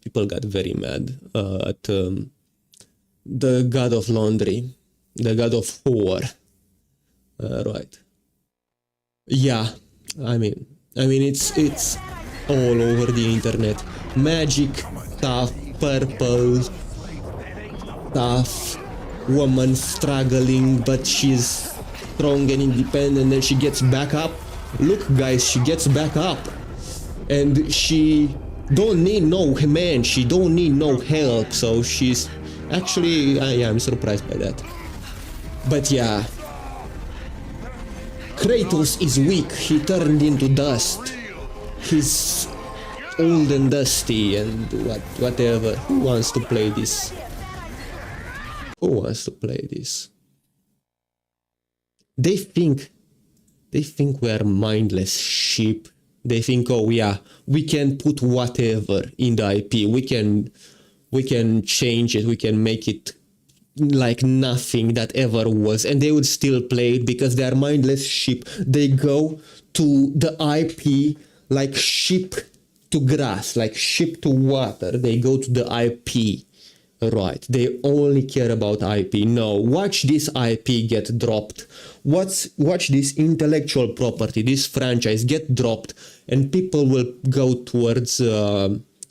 People got very mad at the god of laundry, the god of whore. Right. Yeah, I mean it's all over the internet. Magic stuff, purple stuff, woman struggling, but she's strong and independent, and she gets back up. Look, guys, she gets back up, and she don't need no man, she don't need no help, so she's actually, yeah, I'm surprised by that. But yeah, Kratos is weak, he turned into dust. He's old and dusty and whatever. Who wants to play this? Who wants to play this? They think we are mindless sheep. They think, oh yeah, we can put whatever in the IP. We can change it. We can make it like nothing that ever was, and they would still play it because they are mindless sheep. They go to the IP like sheep to grass, like sheep to water. They go to the IP, right? They only care about IP. No, watch this IP get dropped. Watch this intellectual property, this franchise get dropped, and people will go towards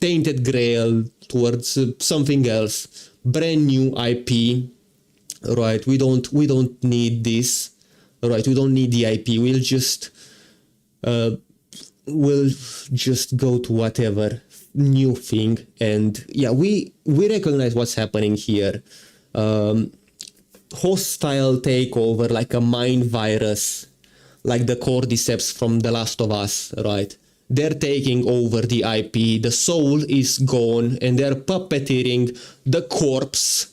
Tainted Grail, towards something else, brand new IP, right? We don't need this, right? We don't need the IP. We'll just go to whatever new thing. And yeah, we recognize what's happening here. Hostile takeover, like a mind virus, like the cordyceps from The Last of Us, right? They're taking over the IP, the soul is gone, and they're puppeteering the corpse.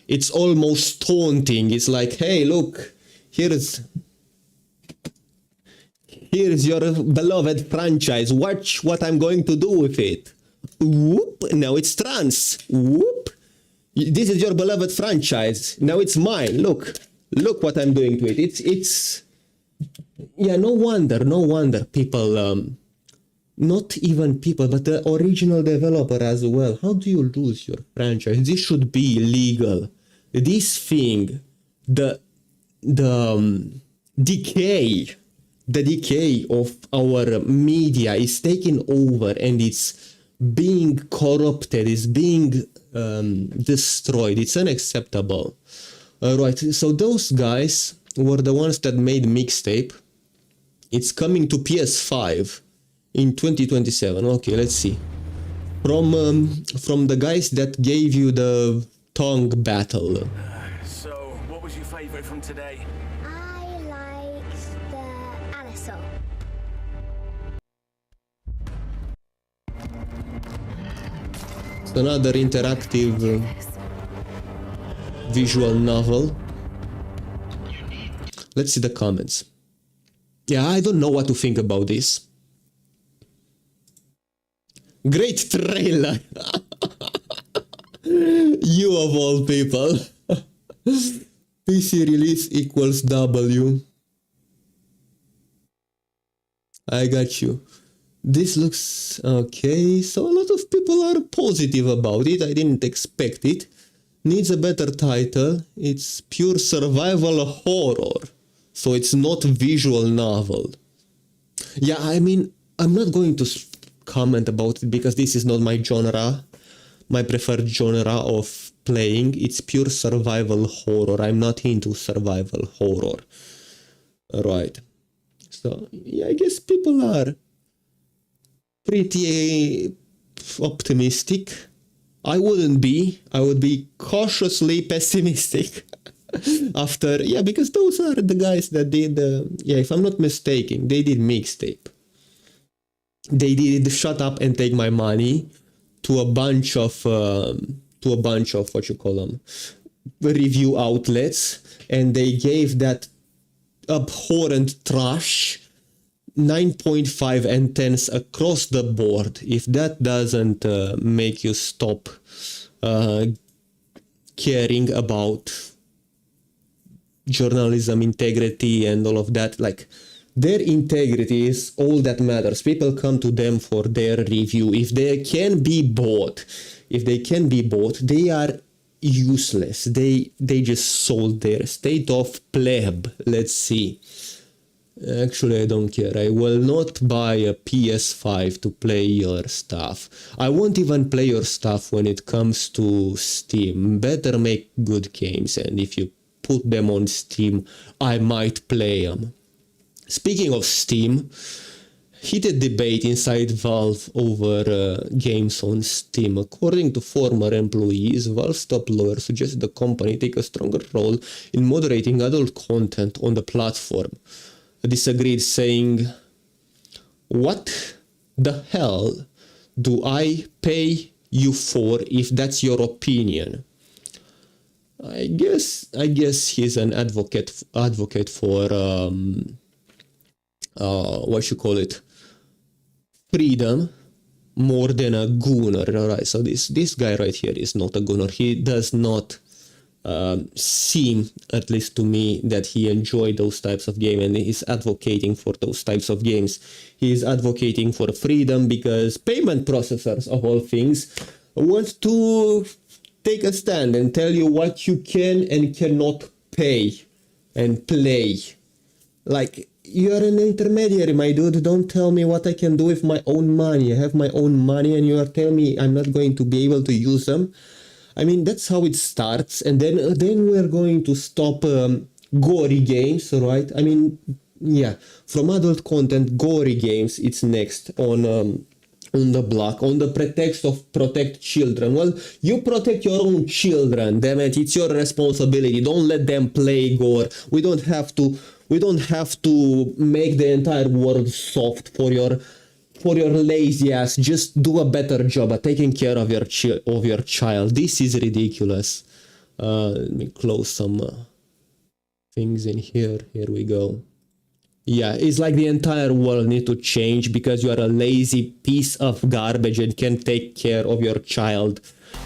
It's almost taunting. It's like, hey, look, here's your beloved franchise. Watch what I'm going to do with it. Whoop, now it's trans. Whoop, this is your beloved franchise. Now it's mine. Look what I'm doing to it. It's yeah, no wonder people, not even people, but the original developer as well. How do you lose your franchise? This should be illegal. This thing, the decay of our media is taking over, and it's being corrupted, it's being destroyed. It's unacceptable. Right, so those guys were the ones that made Mixtape. It's coming to PS5 in 2027. Okay, let's see. From the guys that gave you the tongue battle. So, what was your favorite from today? I liked the Anisole. Another interactive visual novel. Let's see the comments. Yeah, I don't know what to think about this. Great trailer. You of all people. PC release equals W. I got you. This looks okay. So a lot of people are positive about it. I didn't expect it. Needs a better title. It's pure survival horror. So it's not visual novel. Yeah, I mean, I'm not going to comment about it because this is not my genre. My preferred genre of playing. It's pure survival horror. I'm not into survival horror. Right. So, yeah, I guess people are pretty optimistic. I wouldn't be. I would be cautiously pessimistic. After, yeah, because those are the guys that did, yeah, if I'm not mistaken, they did Mixtape. They did Shut Up and Take My Money to a bunch of what you call them, review outlets, and they gave that abhorrent trash 9.5 and 10s across the board. If that doesn't make you stop caring about journalism integrity and all of that, like, their integrity is all that matters. People come to them for their review. If they can be bought, they are useless. They just sold their state of pleb. Let's see. Actually, I don't care. I will not buy a PS5 to play your stuff. I won't even play your stuff when it comes to Steam. Better make good games, and if you put them on Steam, I might play them. Speaking of Steam, heated debate inside Valve over games on Steam. According to former employees, Valve's top lawyer suggested the company take a stronger role in moderating adult content on the platform. Disagreed, saying, "What the hell do I pay you for if that's your opinion?" I guess he's an advocate for what you call it, freedom, more than a gooner. Alright, so this guy right here is not a gooner. He does not seem, at least to me, that he enjoyed those types of games, and he's advocating for those types of games. He's advocating for freedom because payment processors, of all things, want to take a stand and tell you what you can and cannot pay and play. Like, you're an intermediary, my dude. Don't tell me what I can do with my own money. I have my own money and you are telling me I'm not going to be able to use them. I mean, that's how it starts. And then we're going to stop gory games, right? I mean, yeah, from adult content, gory games, it's next on the block, on the pretext of protect children. Well, you protect your own children, damn it, it's your responsibility. Don't let them play gore. We don't have to make the entire world soft for your lazy ass. Just do a better job at taking care of your child. This is ridiculous. Let me close some things in here. Here we go. Yeah, it's like the entire world needs to change because you are a lazy piece of garbage and can't take care of your child.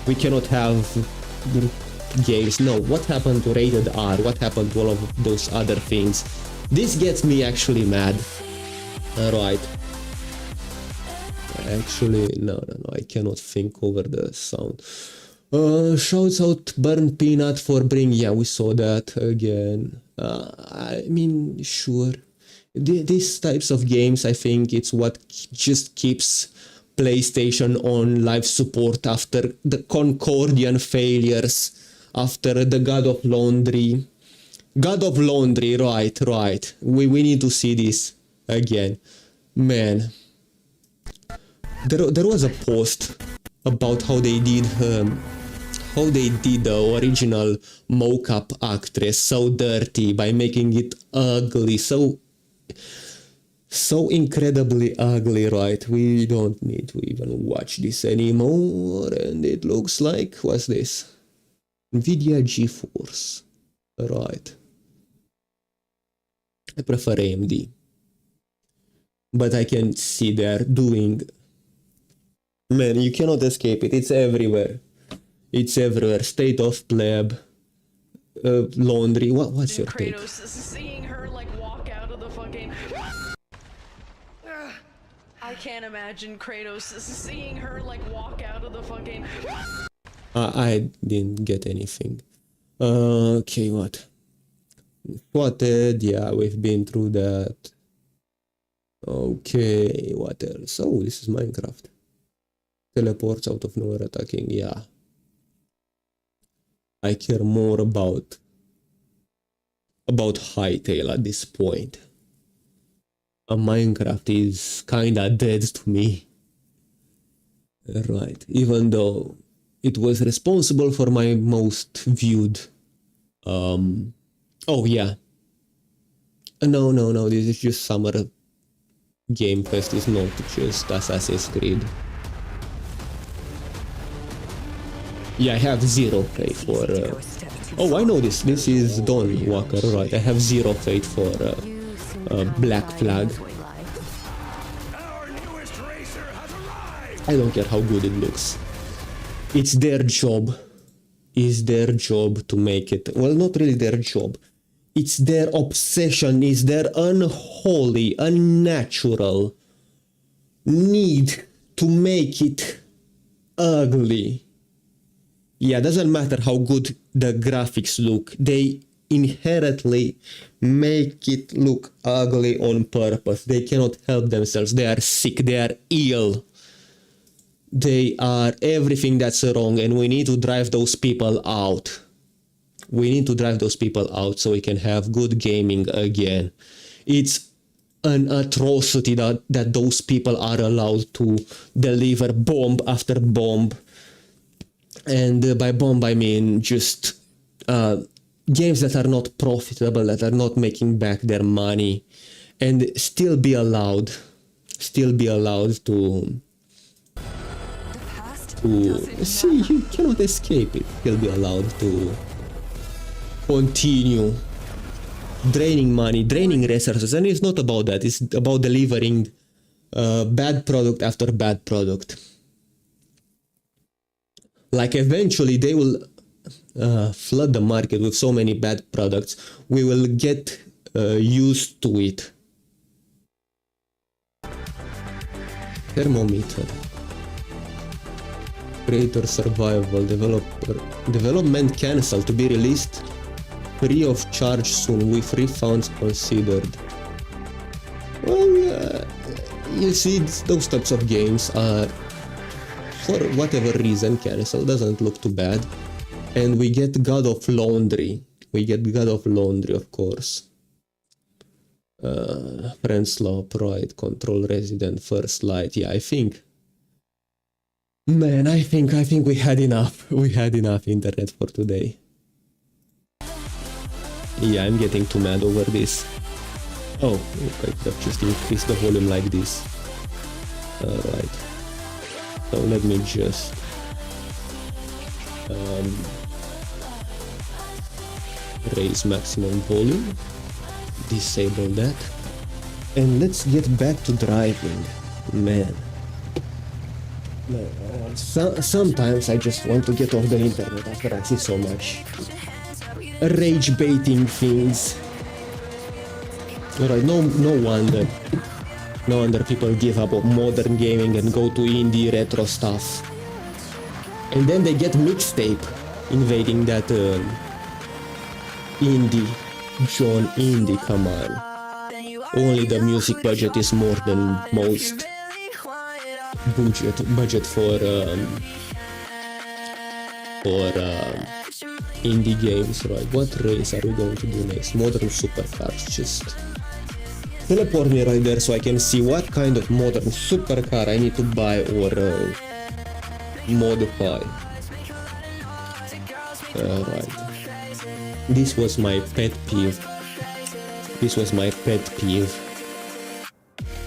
We cannot have games. No, what happened to Rated R? What happened to all of those other things? This gets me actually mad. Alright. Actually, no, I cannot think over the sound. Shouts out Burnt Peanut for bring. Yeah, we saw that again. I mean, sure. These types of games, I think it's what just keeps PlayStation on life support after the Concordian failures, after the God of Laundry. God of Laundry, right. We need to see this again. Man. There was a post about how they did the original mocap actress so dirty by making it ugly, so incredibly ugly, right? We don't need to even watch this anymore. And it looks like, what's this? Nvidia GeForce, right? I prefer AMD. But I can see they're doing... Man, you cannot escape it. It's everywhere. It's everywhere. State of pleb. Laundry. What's your take? Kratos seeing her like walk out of the fucking... I can't imagine Kratos seeing her like walk out of the fucking... I didn't get anything. Okay, what? Spotted, yeah, we've been through that. Okay, what else? Oh, this is Minecraft. Teleports out of nowhere attacking, yeah. I care more about Hytale at this point. Minecraft is kinda dead to me. Right, even though it was responsible for my most viewed. Oh yeah. No, this is just Summer Game Fest, is not just Assassin's Creed. Yeah, I have zero faith for... Oh, I know this. This is Dawn Walker, right. I have zero faith for Black Flag. I don't care how good it looks. It's their job. It's their job to make it. Well, not really their job. It's their obsession. It's their unholy, unnatural need to make it ugly. Yeah, doesn't matter how good the graphics look. They inherently make it look ugly on purpose. They cannot help themselves. They are sick. They are ill. They are everything that's wrong, and we need to drive those people out. We need to drive those people out so we can have good gaming again. It's an atrocity that those people are allowed to deliver bomb after bomb. And by bomb I mean just games that are not profitable, that are not making back their money, and still be allowed to see, you cannot escape it. Still be allowed to continue draining money, draining resources, and it's not about that. It's about delivering bad product after bad product. Like eventually they will flood the market with so many bad products. We will get used to it. Thermometer. Creator survival. Development cancelled, to be released free of charge soon with refunds considered. Well, you see, those types of games are, for whatever reason, cancelled. Doesn't look too bad. And we get God of Laundry. Of course. Friends Law, Pride, Control Resident, First Light. Yeah, I think we had enough. We had enough internet for today. Yeah, I'm getting too mad over this. Oh, I could have just increased the volume like this. Alright. So let me just raise maximum volume, disable that, and let's get back to driving. Man, sometimes I just want to get off the internet after I see so much rage baiting things. Alright, no wonder people give up on modern gaming and go to indie retro stuff. And then they get mixtape invading that indie. John Indie, come on. Only the music budget is more than most budget for indie games, right? What race are we going to do next? Modern supercars, just teleport me right there so I can see what kind of modern supercar I need to buy or modify. Alright. This was my pet peeve.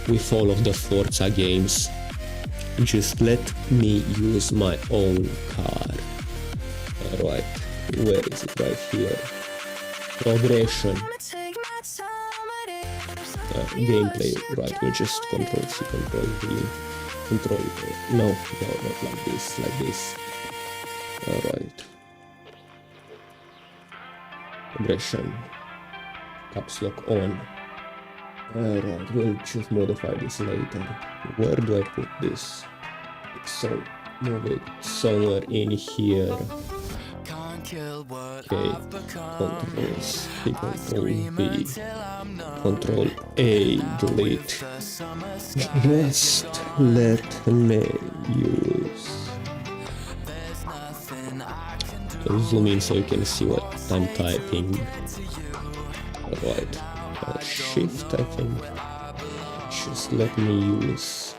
With all of the Forza games. Just let me use my own car. Alright. Where is it? Right here. Progression. gameplay. Right, we'll just control C, control V, control A. No, not like this, like this. Alright. Aggression. Caps lock on. Alright, we'll just modify this later. Where do I put this? So, move it somewhere in here. Okay, Control C, Control V, Control A, delete. Just let me use. Zoom in so you can see what I'm typing. Right, Shift I think. Just let me use.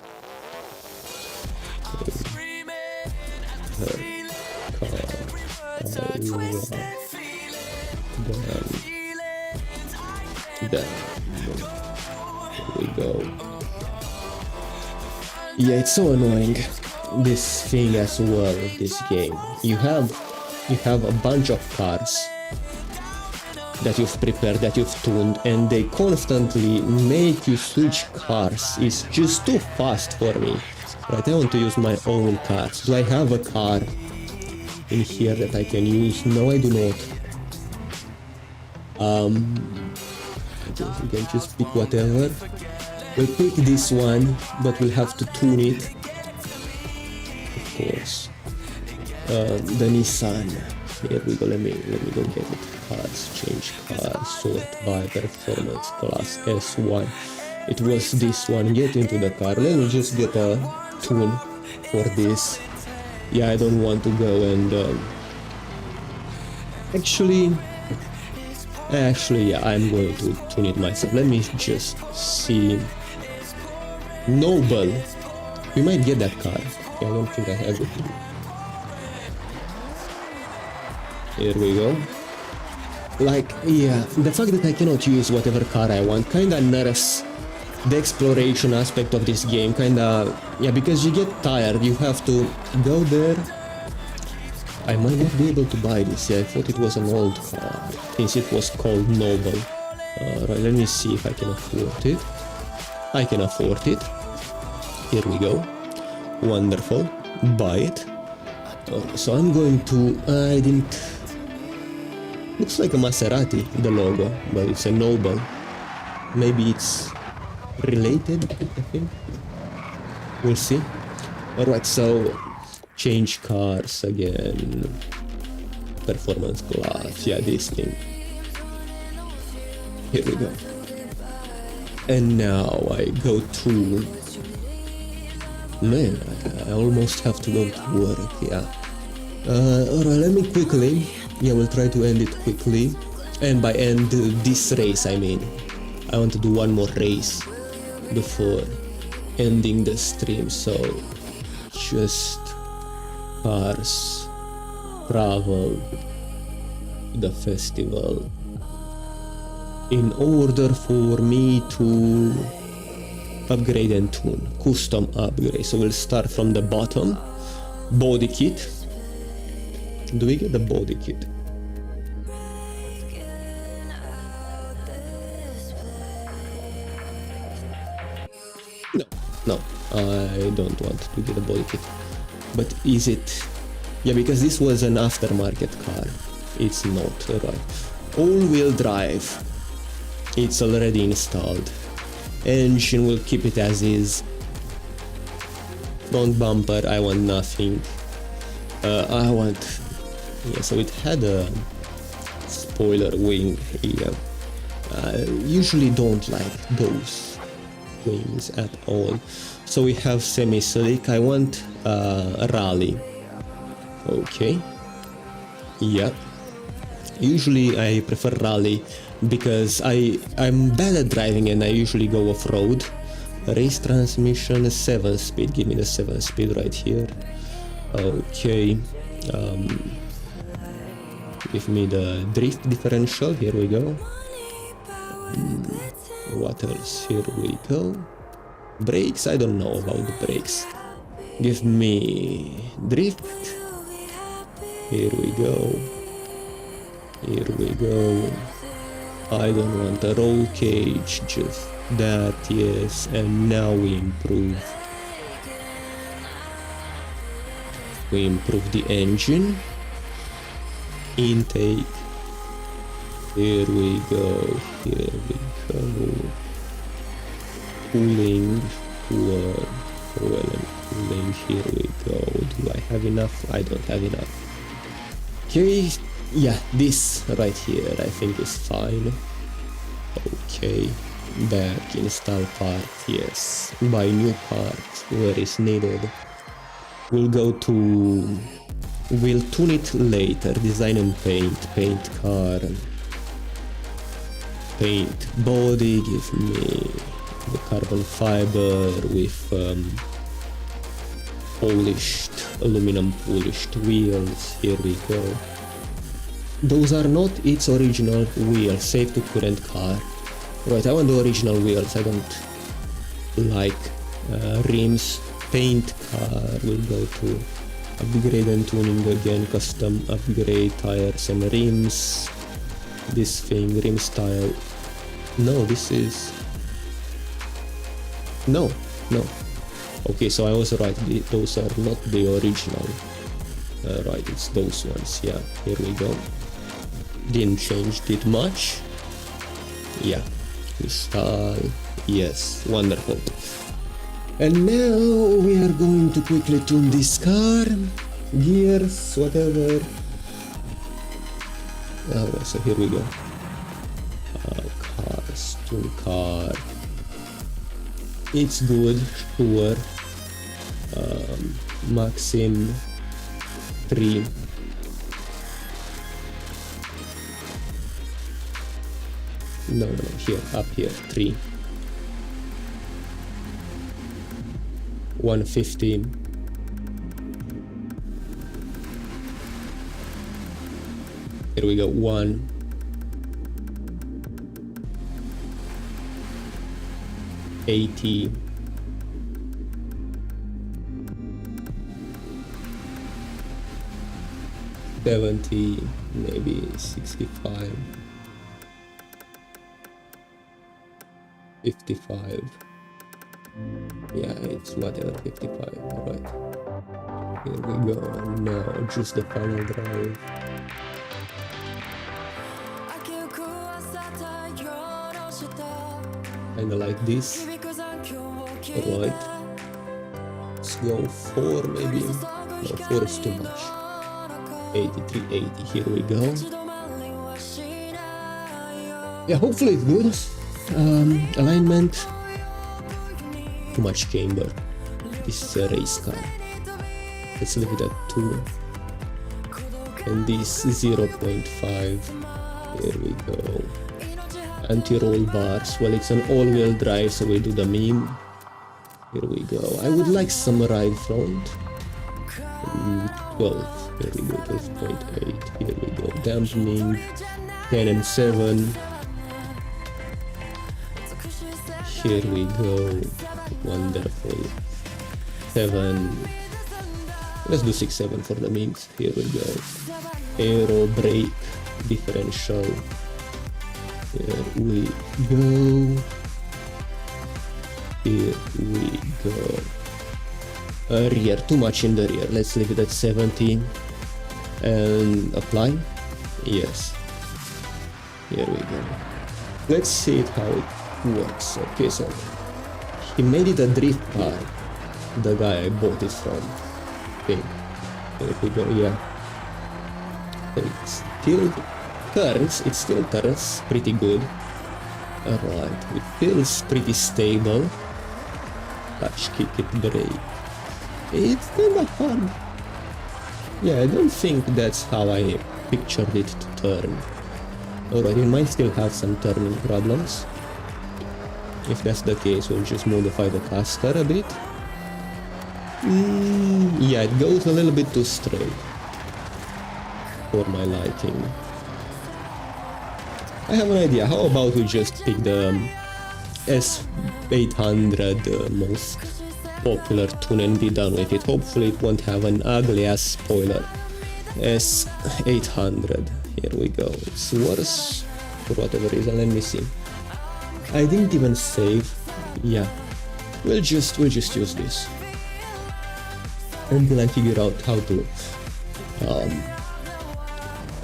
There we go. Yeah, it's so annoying, this thing as well, this game. You have a bunch of cars that you've prepared, that you've tuned, and they constantly make you switch cars. It's just too fast for me. Right, I want to use my own cars. Do I have a car in here that I can use? No, I do not. We can just pick whatever. We'll pick this one, but we'll have to tune it. Of course. The Nissan. Here we go. Let me go get it. Cars, change cars, sort by performance class S1. It was this one. Get into the car. Let me just get a tune for this. Yeah, I don't want to go and actually, yeah, I'm going to tune it myself. Let me just see. Noble. We might get that car. Okay, I don't think I have it. Here we go. Like, yeah, the fact that I cannot use whatever car I want kinda nerfs the exploration aspect of this game. Kinda, yeah, because you get tired, you have to go there. I might not be able to buy this. Yeah, I thought it was an old car, since it was called Noble. Right, let me see if I can afford it. I can afford it. Here we go. Wonderful. Buy it. So I'm going to... I didn't... Looks like a Maserati, the logo, but it's a Noble. Maybe it's related, I think. We'll see. Alright, so... Change cars again. Performance class. Yeah, this thing. Here we go. And now I go to... Man, I almost have to go to work, yeah. Alright, let me quickly... Yeah, we'll try to end it quickly. And by end this race, I mean. I want to do one more race before ending the stream, so... Just... Cars... Travel... The festival... In order for me to... Upgrade and tune. Custom upgrade. So we'll start from the bottom. Body kit. Do we get the body kit? No, I don't want to get a body kit. But is it... Yeah, because this was an aftermarket car. It's not, right. All-wheel drive. It's already installed. Engine will keep it as is. Front bumper, I want nothing. I want... Yeah, so it had a spoiler wing here. I usually don't like those wings at all. So we have semi-slick. I want a rally. Okay. Yeah. Usually I prefer rally because I'm bad at driving and I usually go off-road. Race transmission, 7-speed. Give me the 7-speed right here. Okay. Give me the drift differential. Here we go. What else? Here we go. Brakes. I don't know about the brakes. Give me drift. Here we go. Here we go. I don't want a roll cage. Just that, yes, and now we improve. We improve the engine. Intake. Here we go, here we go. Cooling, fuel and cooling, here we go. Do I have enough? I don't have enough. Okay, yeah, this right here I think is fine. Okay, back, install part, yes. Buy new part where is needed. We'll go to... We'll tune it later. Design and paint, paint car. Paint body, give me the carbon fiber with polished, aluminum polished wheels. Here we go. Those are not its original wheels, save to current car. Right, I want the original wheels, I don't like rims. Paint car, we'll go to upgrade and tuning again, custom upgrade, tires and rims. This thing, rim style. No, this is... No. Okay, so I was right, those are not the original. Right, it's those ones, yeah, here we go. Didn't change it much. Yeah, install, yes, wonderful. And now we are going to quickly tune this car, gears, whatever. Alright, so here we go. Cars, tune car. It's good, sure. Maxim 3. No, here, up here, 3. 150. Here we go, 1. 80. 70, maybe 65. 55. Yeah, it's whatever, 55, alright. Here we go, now just the final drive. Kinda like this. Alright. Let's go 4 maybe. No, 4 is too much. 83, 80, here we go. Yeah, hopefully it's good. Alignment. Too much camber. This is a race car. Let's leave it at 2. And this 0.5. Here we go. Anti-roll bars. Well, it's an all-wheel drive, so we do the meme. Here we go. I would like some ride front. 12. Here we go. 12.8. Here we go. Dampening. 10 and 7. Here we go. Wonderful. 7. Let's do 6, 7 for the memes. Here we go. Aero brake differential. Here we go. Here we go. Rear, too much in the rear. Let's leave it at 70. And apply. Yes. Here we go. Let's see it how it works. Okay, so he made it a drift car. The guy I bought it from. Okay. Here we go. Yeah. It still turns pretty good. Alright, it feels pretty stable. Touch, kick it, brake. It's kinda hard. Yeah, I don't think that's how I pictured it to turn. Alright, it might still have some turning problems. If that's the case, we'll just modify the caster a bit. Yeah, it goes a little bit too straight for my liking. I have an idea. How about we just pick the S800 most popular tune and be done with it. Hopefully it won't have an ugly ass spoiler. S800. Here we go. It's worse for whatever reason. Let me see. I didn't even save. Yeah, we'll just use this until I figure out how to.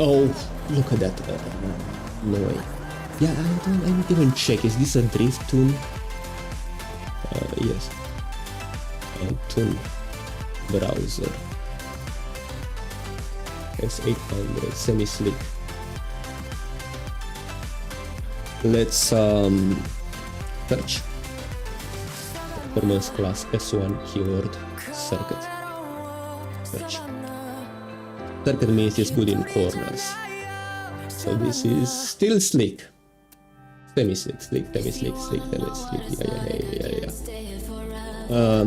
Oh, look at that! No way. Yeah, I didn't even check. Is this a drift tune? Yes. Tune browser. S800 semi-slick. Let's search performance class S1 keyword circuit. Search. Circuit means it's good in corners. So this is still slick. Semi-slick, slick, semi-slick, slick, semi-slick. Yeah.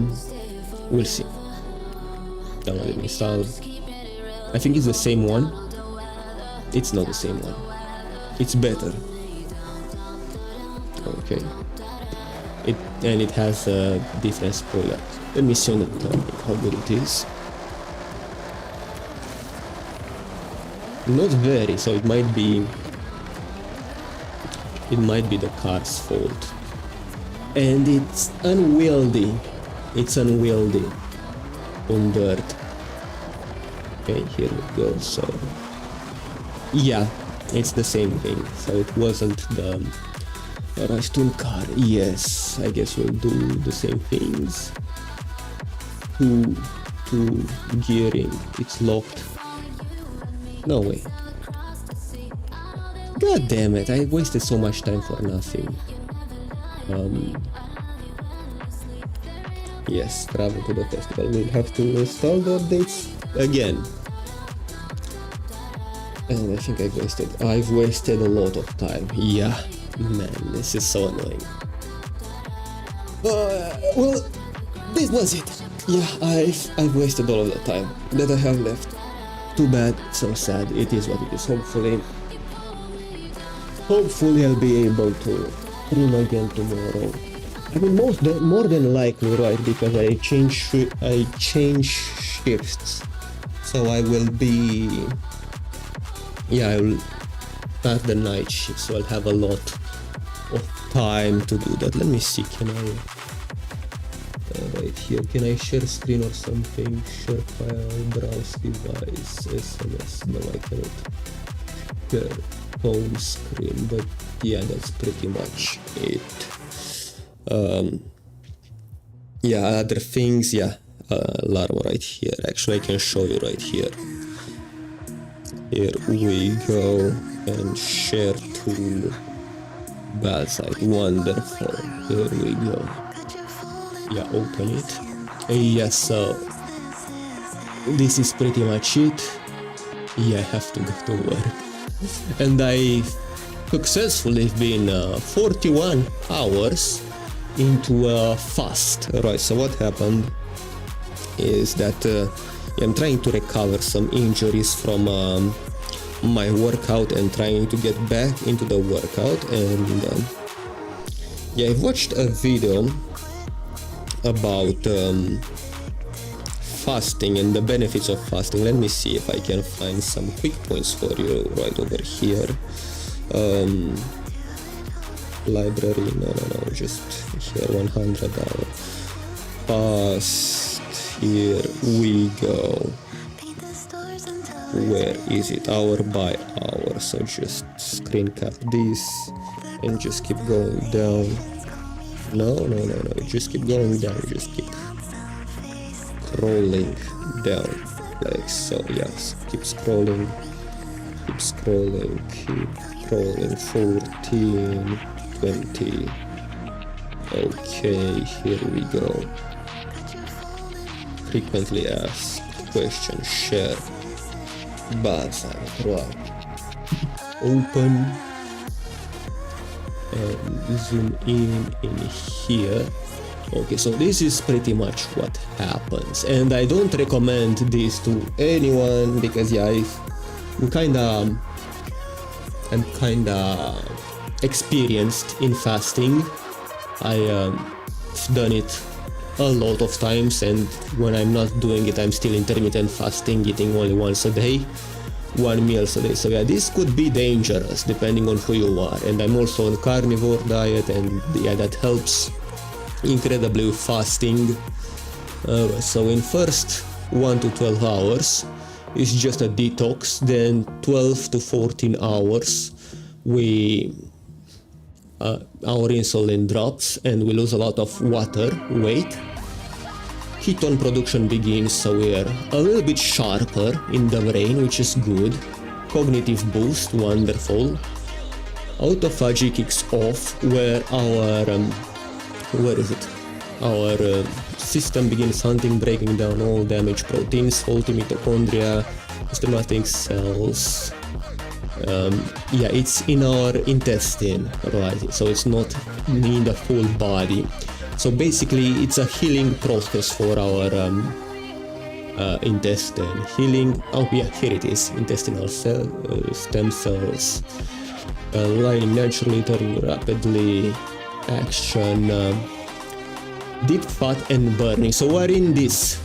We'll see. Download and install. I think it's the same one. It's not the same one. It's better. Okay. It has a different spoiler. Let me see on the topic how good it is. Not very, so it might be the car's fault. And it's unwieldy. It's unwieldy on dirt. Okay, here we go. So yeah, it's the same thing. So it wasn't the Rushtoon car. Yes, I guess we'll do the same things. Two gearing. It's locked. No way. God damn it, I wasted so much time for nothing. Yes, travel to the festival. We'll have to install the updates again. And I think I've wasted a lot of time. Yeah, man, this is so annoying. Well, this was it. Yeah, I've wasted all of the time that I have left. Too bad, so sad. It is what it is. Hopefully I'll be able to stream again tomorrow. I mean, more than likely, right? Because I change shifts, so I will be. Yeah, I will start the night shift, so I'll have a lot of time to do that. Let me see. Can I? Right here, can I share screen or something? Share file, browse device, SMS. No, I cannot. Share home screen, but yeah, that's pretty much it. Yeah, other things, yeah, alarm right here. Actually, I can show you right here. Here we go, and share to Balsite. Wonderful. Here we go. Yeah, open it. Yeah, so this is pretty much it. Yeah, I have to go to work. And I successfully been 41 hours into a fast. Right, so what happened is that I'm trying to recover some injuries from my workout and trying to get back into the workout. And yeah, I watched a video about fasting and the benefits of fasting. Let me see if I can find some quick points for you right over here. Library, no, just here, 100 hour fast. Here we go. Where is it? Hour by hour. So just screen cap this and just keep going down. No, just keep going down. Just keep scrolling down like so. Yes, keep scrolling. 14, 20. Okay, here we go. Frequently asked questions, share. Balsite, right. Open and zoom in here. Okay, so this is pretty much what happens, and I don't recommend this to anyone because yeah, I'm kinda experienced in fasting. I've done it a lot of times, and when I'm not doing it, I'm still intermittent fasting, eating only once a day. 1 meal a day. So yeah, this could be dangerous depending on who you are. And I'm also on carnivore diet, and yeah, that helps incredibly with fasting. So in first 1 to 12 hours is just a detox, then 12 to 14 hours our insulin drops and we lose a lot of water weight. Ketone production begins, so we're a little bit sharper in the brain, which is good. Cognitive boost, wonderful. Autophagy kicks off, where our our system begins hunting, breaking down all damaged proteins, faulty mitochondria, systematic cells. Yeah, it's in our intestine, right? So it's not in the full body. So basically, it's a healing process for our intestine. Healing. Oh yeah, here it is. Intestinal stem cells lining naturally, turning rapidly. Action. Deep fat and burning. So we're in this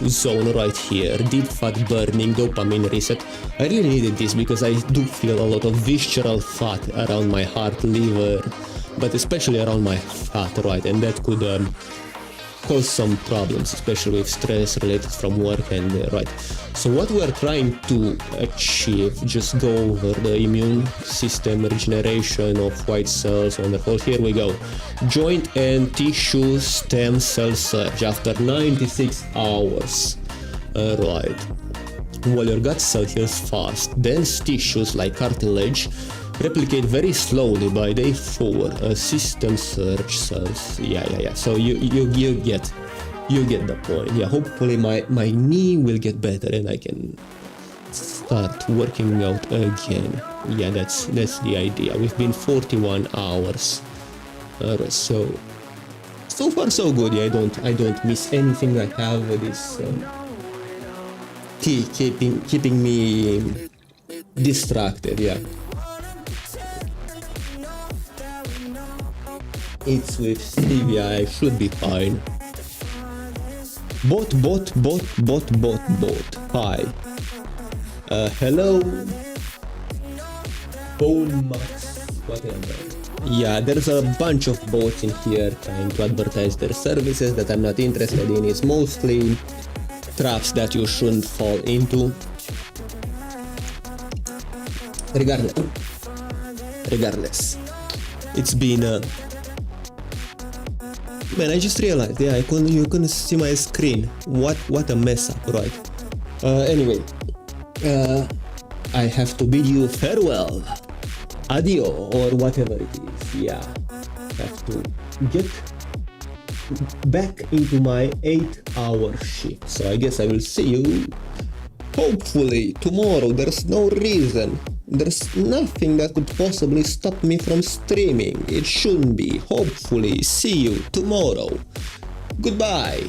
zone right here. Deep fat burning, dopamine reset. I really needed this because I do feel a lot of visceral fat around my heart, liver, but especially around my fat, right? And that could cause some problems, especially with stress related from work and right. So what we're trying to achieve, just go over the immune system, regeneration of white cells, wonderful. Here we go. Joint and tissue stem cell surge after 96 hours. Right. While your gut cell heals fast, dense tissues like cartilage replicate very slowly. By day 4, a system surge cells. Yeah. So you get the point. Yeah, hopefully my knee will get better and I can start working out again. Yeah, that's the idea. We've been 41 hours. So far so good. Yeah, I don't miss anything. I have this keeping me distracted. Yeah. It's with stevia, I should be fine. Bot. Hi. Hello. Bone Max. Whatever. Yeah, there's a bunch of bots in here trying to advertise their services that I'm not interested in. It's mostly traps that you shouldn't fall into. Regardless. It's been man, I just realized, yeah, you couldn't see my screen. What a mess up, right? Anyway, I have to bid you farewell, adio, or whatever it is. Yeah, I have to get back into my 8-hour shift. So I guess I will see you hopefully tomorrow. There's no reason. There's nothing that could possibly stop me from streaming. It shouldn't be. Hopefully, see you tomorrow. Goodbye.